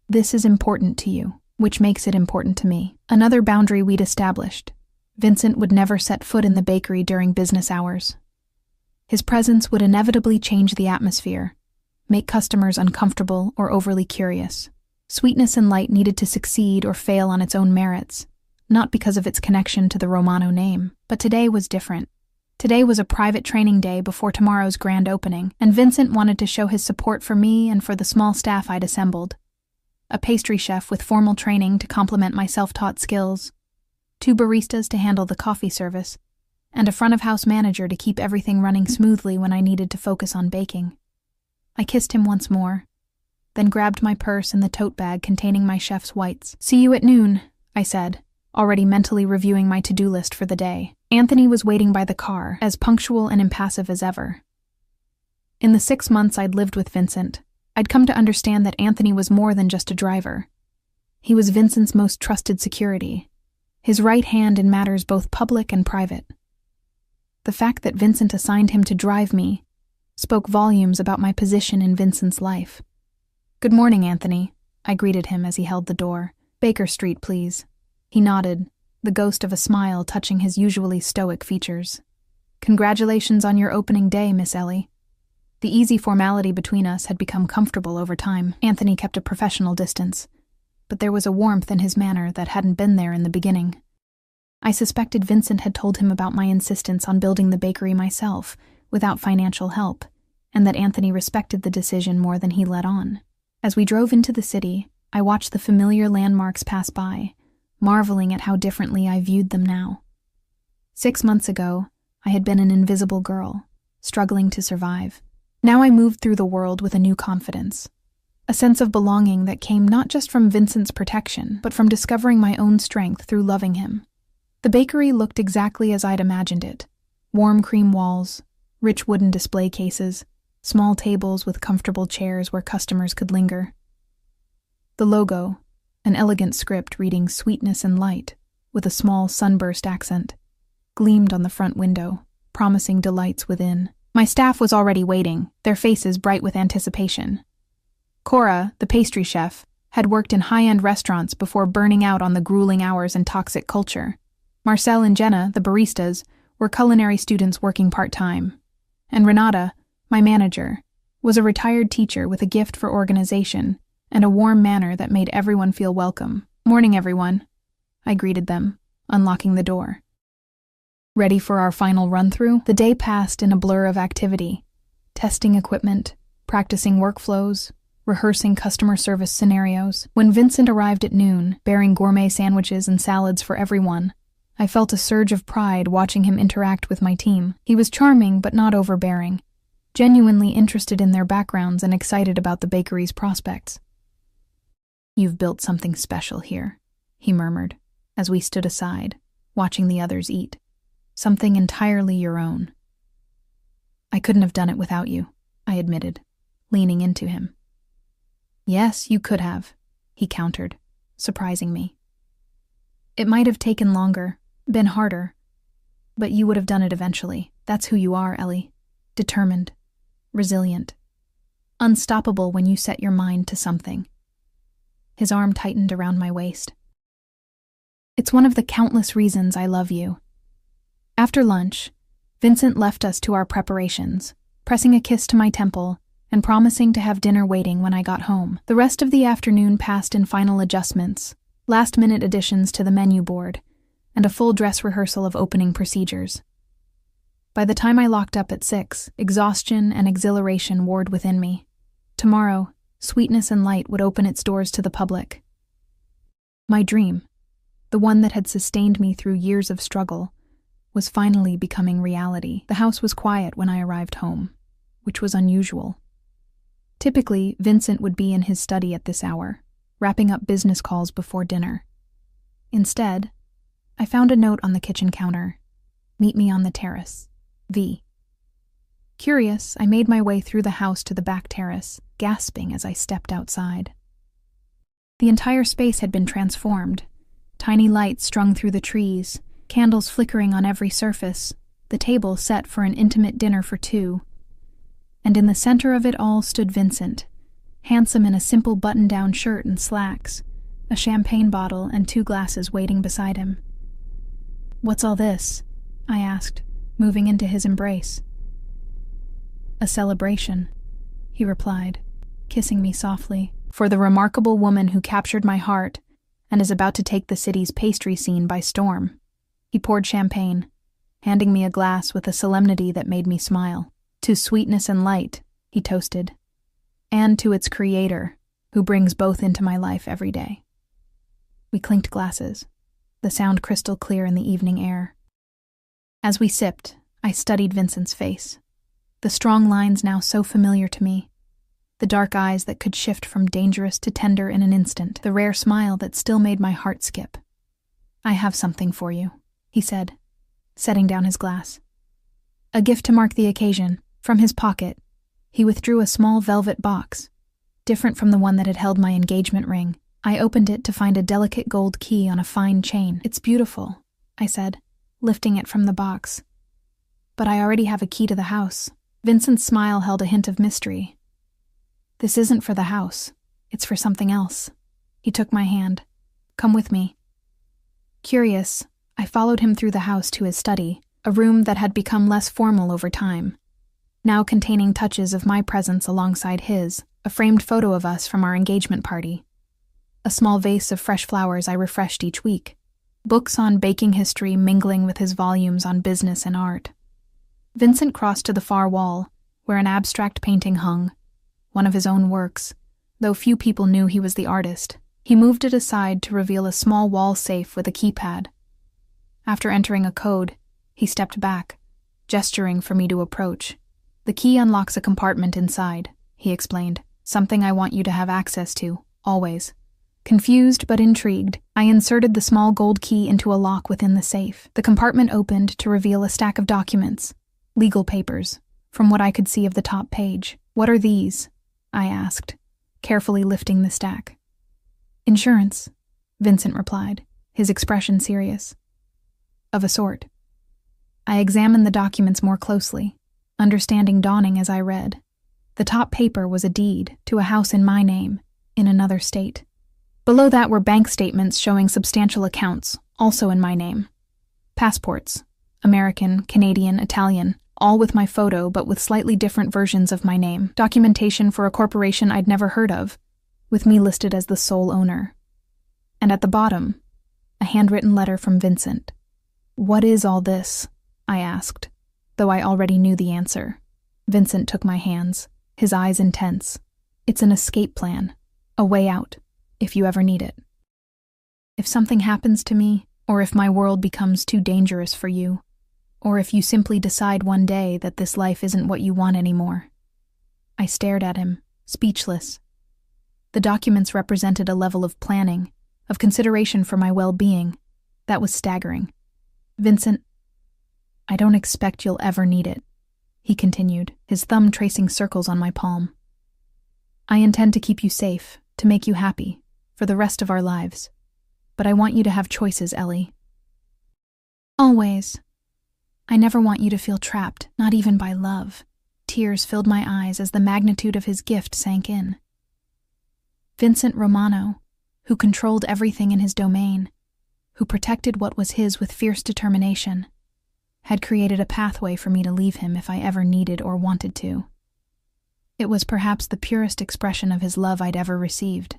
A: "This is important to you, which makes it important to me." Another boundary we'd established. Vincent would never set foot in the bakery during business hours. His presence would inevitably change the atmosphere, make customers uncomfortable or overly curious. Sweetness and Light needed to succeed or fail on its own merits, not because of its connection to the Romano name. But today was different. Today was a private training day before tomorrow's grand opening, and Vincent wanted to show his support for me and for the small staff I'd assembled. A pastry chef with formal training to complement my self-taught skills, 2 baristas to handle the coffee service, and a front-of-house manager to keep everything running smoothly when I needed to focus on baking. I kissed him once more, then grabbed my purse and the tote bag containing my chef's whites. "See you at noon," I said, already mentally reviewing my to-do list for the day. Anthony was waiting by the car, as punctual and impassive as ever. In the 6 months I'd lived with Vincent, I'd come to understand that Anthony was more than just a driver. He was Vincent's most trusted security, his right hand in matters both public and private. The fact that Vincent assigned him to drive me spoke volumes about my position in Vincent's life. "Good morning, Anthony," I greeted him as he held the door. "Baker Street, please." He nodded, the ghost of a smile touching his usually stoic features. "Congratulations on your opening day, Miss Ellie." The easy formality between us had become comfortable over time. Anthony kept a professional distance, but there was a warmth in his manner that hadn't been there in the beginning. I suspected Vincent had told him about my insistence on building the bakery myself, without financial help, and that Anthony respected the decision more than he let on. As we drove into the city, I watched the familiar landmarks pass by, marveling at how differently I viewed them now. 6 months ago, I had been an invisible girl, struggling to survive. Now I moved through the world with a new confidence, a sense of belonging that came not just from Vincent's protection, but from discovering my own strength through loving him. The bakery looked exactly as I'd imagined it: warm cream walls, rich wooden display cases, small tables with comfortable chairs where customers could linger. The logo, an elegant script reading "Sweetness and Light" with a small sunburst accent, gleamed on the front window, promising delights within. My staff was already waiting, their faces bright with anticipation. Cora, the pastry chef, had worked in high-end restaurants before burning out on the grueling hours and toxic culture. Marcel and Jenna, the baristas, were culinary students working part-time. And Renata, my manager, was a retired teacher with a gift for organization and a warm manner that made everyone feel welcome. "Morning, everyone," I greeted them, unlocking the door. Ready for our final run-through? The day passed in a blur of activity, testing equipment, practicing workflows, rehearsing customer service scenarios. When Vincent arrived at noon, bearing gourmet sandwiches and salads for everyone, I felt a surge of pride watching him interact with my team. He was charming but not overbearing, genuinely interested in their backgrounds and excited about the bakery's prospects. "You've built something special here," he murmured, as we stood aside, watching the others eat. "Something entirely your own." "I couldn't have done it without you," I admitted, leaning into him. "Yes, you could have," he countered, surprising me. "It might have taken longer, been harder, but you would have done it eventually. That's who you are, Ellie. Determined, resilient, unstoppable when you set your mind to something." His arm tightened around my waist. "It's one of the countless reasons I love you." After lunch, Vincent left us to our preparations, pressing a kiss to my temple and promising to have dinner waiting when I got home. The rest of the afternoon passed in final adjustments, last-minute additions to the menu board, and a full dress rehearsal of opening procedures. By the time I locked up at 6, exhaustion and exhilaration warred within me. Tomorrow, Sweetness and Light would open its doors to the public. My dream, the one that had sustained me through years of struggle, was finally becoming reality. The house was quiet when I arrived home, which was unusual. Typically, Vincent would be in his study at this hour, wrapping up business calls before dinner. Instead, I found a note on the kitchen counter. Meet me on the terrace. V. Curious, I made my way through the house to the back terrace, gasping as I stepped outside. The entire space had been transformed. Tiny lights strung through the trees, candles flickering on every surface, the table set for an intimate dinner for two. And in the center of it all stood Vincent, handsome in a simple button-down shirt and slacks, a champagne bottle and 2 glasses waiting beside him. "What's all this?" I asked, moving into his embrace. "A celebration," he replied, kissing me softly, "for the remarkable woman who captured my heart and is about to take the city's pastry scene by storm." He poured champagne, handing me a glass with a solemnity that made me smile. "To sweetness and light," he toasted, "and to its creator, who brings both into my life every day." We clinked glasses, the sound crystal clear in the evening air. As we sipped, I studied Vincent's face. The strong lines now so familiar to me, the dark eyes that could shift from dangerous to tender in an instant, the rare smile that still made my heart skip. "I have something for you," he said, setting down his glass. A gift to mark the occasion. From his pocket, he withdrew a small velvet box, different from the one that had held my engagement ring. I opened it to find a delicate gold key on a fine chain. "It's beautiful," I said, lifting it from the box. "But I already have a key to the house." Vincent's smile held a hint of mystery. "This isn't for the house. It's for something else." He took my hand. "Come with me." Curious, I followed him through the house to his study, a room that had become less formal over time, now containing touches of my presence alongside his, a framed photo of us from our engagement party, a small vase of fresh flowers I refreshed each week, books on baking history mingling with his volumes on business and art. Vincent crossed to the far wall, where an abstract painting hung, one of his own works, though few people knew he was the artist. He moved it aside to reveal a small wall safe with a keypad. After entering a code, he stepped back, gesturing for me to approach. "The key unlocks a compartment inside," he explained, "something I want you to have access to, always." Confused but intrigued, I inserted the small gold key into a lock within the safe. The compartment opened to reveal a stack of documents, legal papers, from what I could see of the top page. "What are these?" I asked, carefully lifting the stack. "Insurance," Vincent replied, his expression serious. "Of a sort." I examined the documents more closely, understanding dawning as I read. The top paper was a deed to a house in my name, in another state. Below that were bank statements showing substantial accounts, also in my name. Passports, American, Canadian, Italian, all with my photo but with slightly different versions of my name. Documentation for a corporation I'd never heard of, with me listed as the sole owner. And at the bottom, a handwritten letter from Vincent. "What is all this?" I asked, though I already knew the answer. Vincent took my hands, his eyes intense. "It's an escape plan, a way out, if you ever need it. If something happens to me, or if my world becomes too dangerous for you, or if you simply decide one day that this life isn't what you want anymore." I stared at him, speechless. The documents represented a level of planning, of consideration for my well-being, that was staggering. "Vincent, I don't expect you'll ever need it," he continued, his thumb tracing circles on my palm. "I intend to keep you safe, to make you happy, for the rest of our lives. But I want you to have choices, Ellie. Always. I never want you to feel trapped, not even by love." Tears filled my eyes as the magnitude of his gift sank in. Vincent Romano, who controlled everything in his domain, who protected what was his with fierce determination, had created a pathway for me to leave him if I ever needed or wanted to. It was perhaps the purest expression of his love I'd ever received.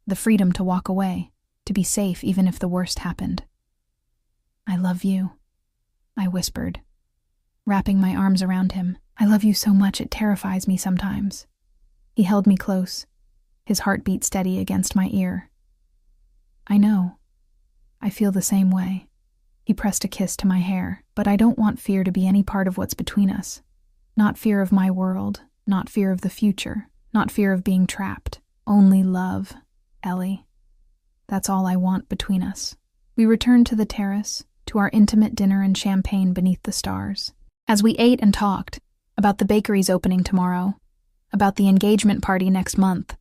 A: The freedom to walk away, to be safe even if the worst happened. "I love you," I whispered, wrapping my arms around him. "I love you so much it terrifies me sometimes." He held me close, his heartbeat steady against my ear. "I know. I feel the same way." He pressed a kiss to my hair. "But I don't want fear to be any part of what's between us. Not fear of my world, Not fear of the future, not fear of being trapped. Only love, Ellie. That's all I want between us. We returned to the terrace, to our intimate dinner and champagne beneath the stars. As we ate and talked, about the bakery's opening tomorrow, about the engagement party next month,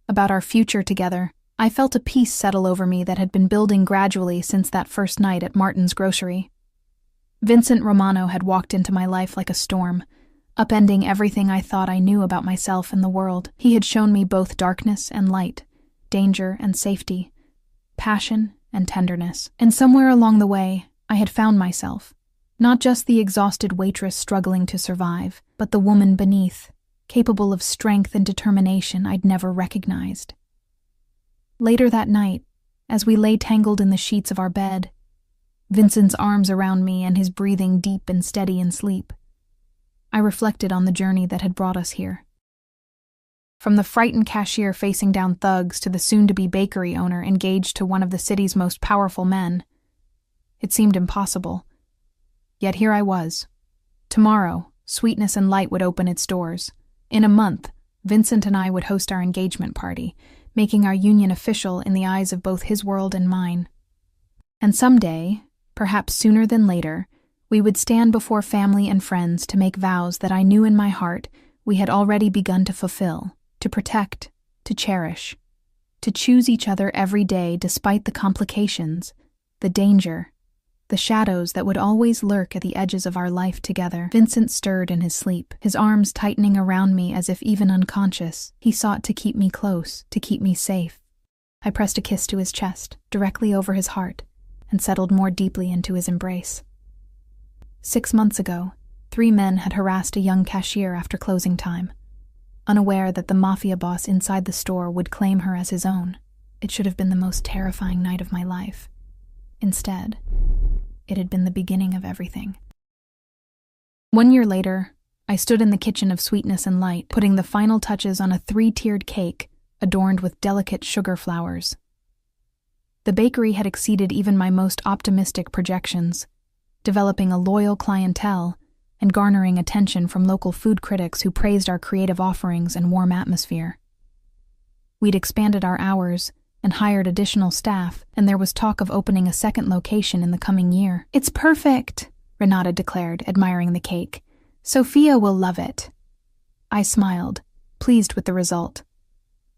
A: about our future together, I felt a peace settle over me that had been building gradually since that first night at Martin's grocery. Vincent Romano had walked into my life like a storm, upending everything I thought I knew about myself and the world. He had shown me both darkness and light, danger and safety, passion and tenderness. And somewhere along the way, I had found myself, not just the exhausted waitress struggling to survive, but the woman beneath, capable of strength and determination I'd never recognized. Later that night, as we lay tangled in the sheets of our bed, Vincent's arms around me and his breathing deep and steady in sleep, I reflected on the journey that had brought us here. From the frightened cashier facing down thugs to the soon-to-be bakery owner engaged to one of the city's most powerful men, it seemed impossible. Yet here I was. Tomorrow, Sweetness and Light would open its doors. In a month, Vincent and I would host our engagement party, making our union official in the eyes of both his world and mine. And someday, perhaps sooner than later, we would stand before family and friends to make vows that I knew in my heart we had already begun to fulfill, to protect, to cherish, to choose each other every day despite the complications, the danger, the shadows that would always lurk at the edges of our life together. Vincent stirred in his sleep, his arms tightening around me as if even unconscious. He sought to keep me close, to keep me safe. I pressed a kiss to his chest, directly over his heart, and settled more deeply into his embrace. 6 months ago, 3 men had harassed a young cashier after closing time, unaware that the Mafia boss inside the store would claim her as his own. It should have been the most terrifying night of my life. Instead, it had been the beginning of everything. 1 year later, I stood in the kitchen of Sweetness and Light, putting the final touches on a 3-tiered cake adorned with delicate sugar flowers. The bakery had exceeded even my most optimistic projections, developing a loyal clientele and garnering attention from local food critics who praised our creative offerings and warm atmosphere. We'd expanded our hours and hired additional staff, and there was talk of opening a second location in the coming year. "It's perfect," Renata declared, admiring the cake. "Sophia will love it." I smiled, pleased with the result.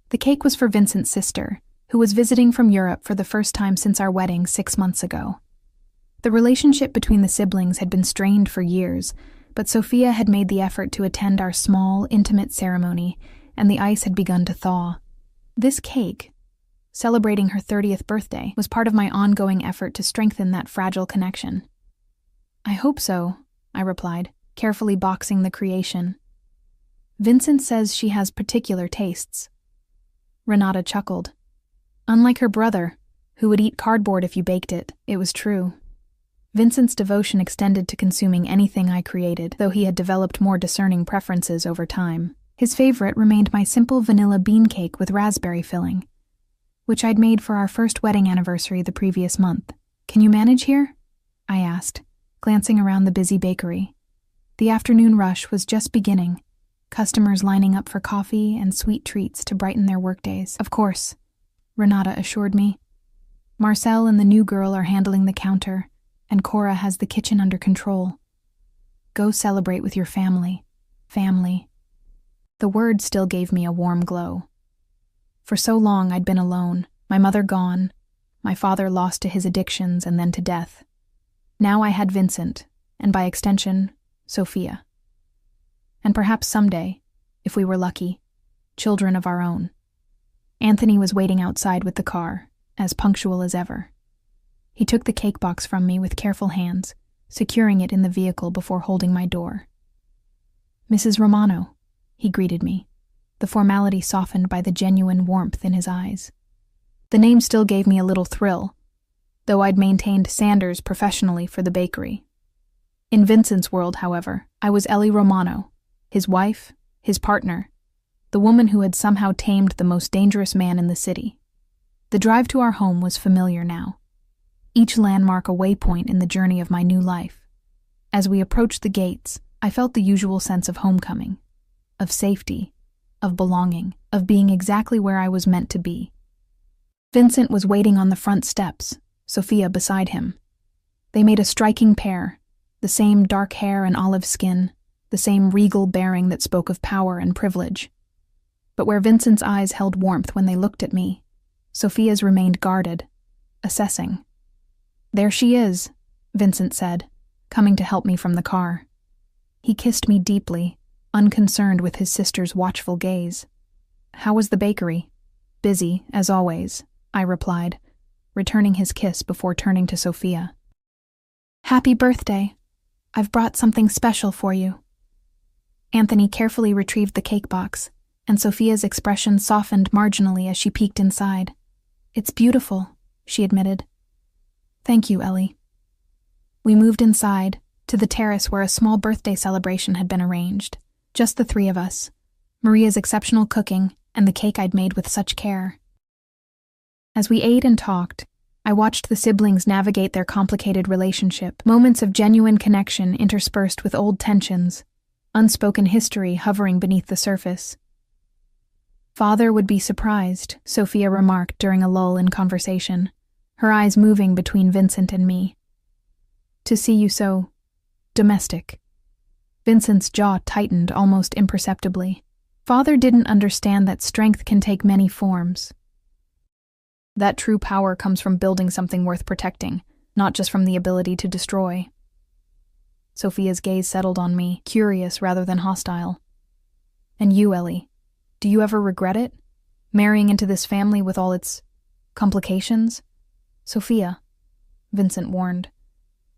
A: The cake was for Vincent's sister, who was visiting from Europe for the first time since our wedding 6 months ago. The relationship between the siblings had been strained for years, but Sophia had made the effort to attend our small, intimate ceremony, and the ice had begun to thaw. This cake, celebrating her 30th birthday, was part of my ongoing effort to strengthen that fragile connection. "I hope so," I replied, carefully boxing the creation. "Vincent says she has particular tastes." Renata chuckled. Unlike her brother, who would eat cardboard if you baked it, it was true. Vincent's devotion extended to consuming anything I created, though he had developed more discerning preferences over time. His favorite remained my simple vanilla bean cake with raspberry filling, which I'd made for our first wedding anniversary the previous month. "Can you manage here?" I asked, glancing around the busy bakery. The afternoon rush was just beginning, customers lining up for coffee and sweet treats to brighten their workdays. "Of course," Renata assured me. "Marcel and the new girl are handling the counter, and Cora has the kitchen under control. Go celebrate with your family. Family." The word still gave me a warm glow. For so long I'd been alone, my mother gone, my father lost to his addictions and then to death. Now I had Vincent, and by extension, Sophia. And perhaps someday, if we were lucky, children of our own. Anthony was waiting outside with the car, as punctual as ever. He took the cake box from me with careful hands, securing it in the vehicle before holding my door. "Mrs. Romano," he greeted me, the formality softened by the genuine warmth in his eyes. The name still gave me a little thrill, though I'd maintained Sanders professionally for the bakery. In Vincent's world, however, I was Ellie Romano, his wife, his partner, the woman who had somehow tamed the most dangerous man in the city. The drive to our home was familiar now, each landmark a waypoint in the journey of my new life. As we approached the gates, I felt the usual sense of homecoming. of safety, of belonging, of being exactly where I was meant to be. Vincent was waiting on the front steps, Sophia beside him. They made a striking pair, the same dark hair and olive skin, the same regal bearing that spoke of power and privilege. But where Vincent's eyes held warmth when they looked at me, Sophia's remained guarded, assessing. "There she is," Vincent said, coming to help me from the car. He kissed me deeply, unconcerned with his sister's watchful gaze. "How was the bakery?" "Busy, as always," I replied, returning his kiss before turning to Sophia. "Happy birthday. I've brought something special for you." Anthony carefully retrieved the cake box, and Sophia's expression softened marginally as she peeked inside. "It's beautiful," she admitted. "Thank you, Ellie." We moved inside, to the terrace where a small birthday celebration had been arranged. Just the three of us, Maria's exceptional cooking and the cake I'd made with such care. As we ate and talked, I watched the siblings navigate their complicated relationship, moments of genuine connection interspersed with old tensions, unspoken history hovering beneath the surface. "Father would be surprised," Sophia remarked during a lull in conversation, her eyes moving between Vincent and me. "To see you so domestic." Vincent's jaw tightened almost imperceptibly. Father didn't understand that strength can take many forms. That true power comes from building something worth protecting, not just from the ability to destroy. Sophia's gaze settled on me, curious rather than hostile. "And you, Ellie, do you ever regret it? Marrying into this family with all its complications?" "Sophia," Vincent warned,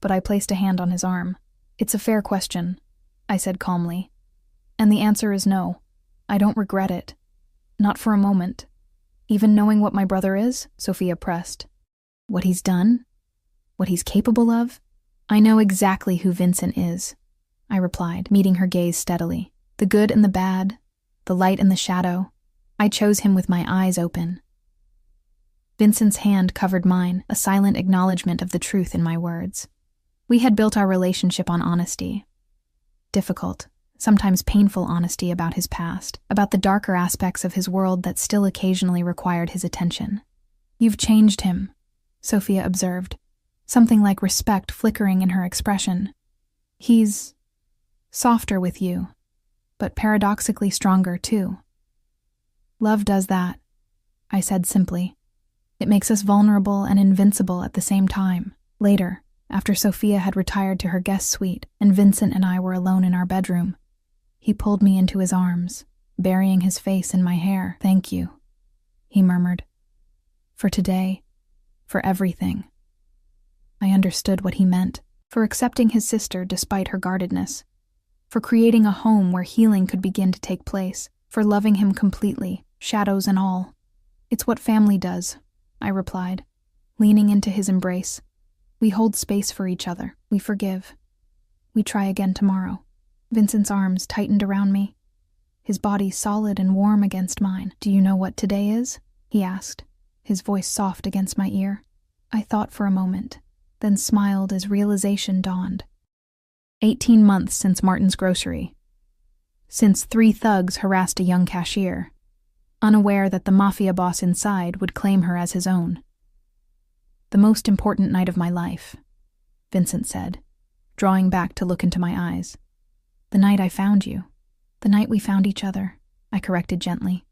A: but I placed a hand on his arm. "It's a fair question," I said calmly. "And the answer is no. I don't regret it. Not for a moment. Even knowing what my brother is," Sophia pressed. "What he's done? What he's capable of? I know exactly who Vincent is," I replied, meeting her gaze steadily. "The good and the bad, the light and the shadow. I chose him with my eyes open." Vincent's hand covered mine, a silent acknowledgement of the truth in my words. We had built our relationship on honesty. Difficult, sometimes painful honesty about his past, about the darker aspects of his world that still occasionally required his attention. "You've changed him," Sophia observed, something like respect flickering in her expression. "He's softer with you, but paradoxically stronger too." "Love does that," I said simply. "It makes us vulnerable and invincible at the same time." Later, after Sophia had retired to her guest suite and Vincent and I were alone in our bedroom, he pulled me into his arms, burying his face in my hair. "Thank you," he murmured. "For today, for everything." I understood what he meant, for accepting his sister despite her guardedness, for creating a home where healing could begin to take place, for loving him completely, shadows and all. "It's what family does," I replied, leaning into his embrace. "We hold space for each other. We forgive. We try again tomorrow." Vincent's arms tightened around me, his body solid and warm against mine. "Do you know what today is?" he asked, his voice soft against my ear. I thought for a moment, then smiled as realization dawned. 18 months since Martin's grocery. Since 3 thugs harassed a young cashier, unaware that the Mafia boss inside would claim her as his own. "The most important night of my life," Vincent said, drawing back to look into my eyes. "The night I found you. The night we found each other," I corrected gently.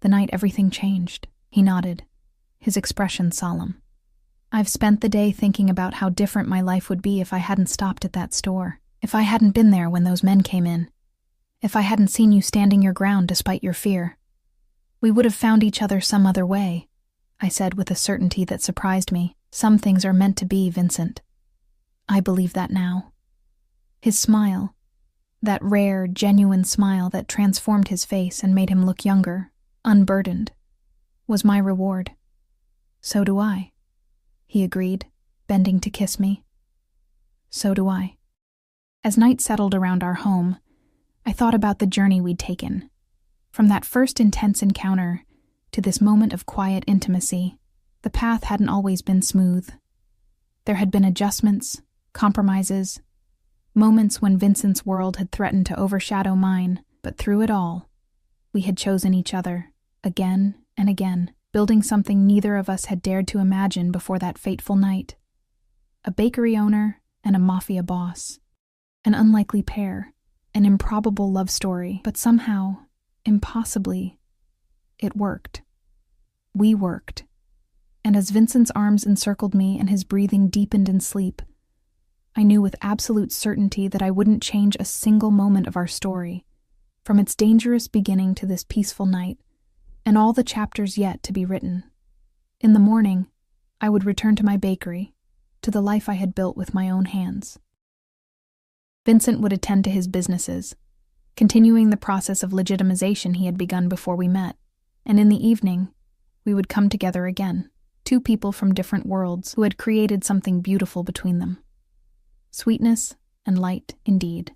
A: "The night everything changed." He nodded, his expression solemn. "I've spent the day thinking about how different my life would be if I hadn't stopped at that store, if I hadn't been there when those men came in, if I hadn't seen you standing your ground despite your fear. We would have found each other some other way," I said with a certainty that surprised me. "Some things are meant to be, Vincent. I believe that now." His smile, that rare, genuine smile that transformed his face and made him look younger, unburdened, was my reward. "So do I," he agreed, bending to kiss me. "So do I." As night settled around our home, I thought about the journey we'd taken. From that first intense encounter to this moment of quiet intimacy, the path hadn't always been smooth. There had been adjustments, compromises, moments when Vincent's world had threatened to overshadow mine, But through it all, we had chosen each other, again and again, building something neither of us had dared to imagine before that fateful night. A bakery owner and a mafia boss. An unlikely pair, an improbable love story, but somehow, impossibly, it worked. We worked. And as Vincent's arms encircled me and his breathing deepened in sleep, I knew with absolute certainty that I wouldn't change a single moment of our story, from its dangerous beginning to this peaceful night, and all the chapters yet to be written. In the morning, I would return to my bakery, to the life I had built with my own hands. Vincent would attend to his businesses, continuing the process of legitimization he had begun before we met, and in the evening, we would come together again, two people from different worlds who had created something beautiful between them. Sweetness and light, indeed.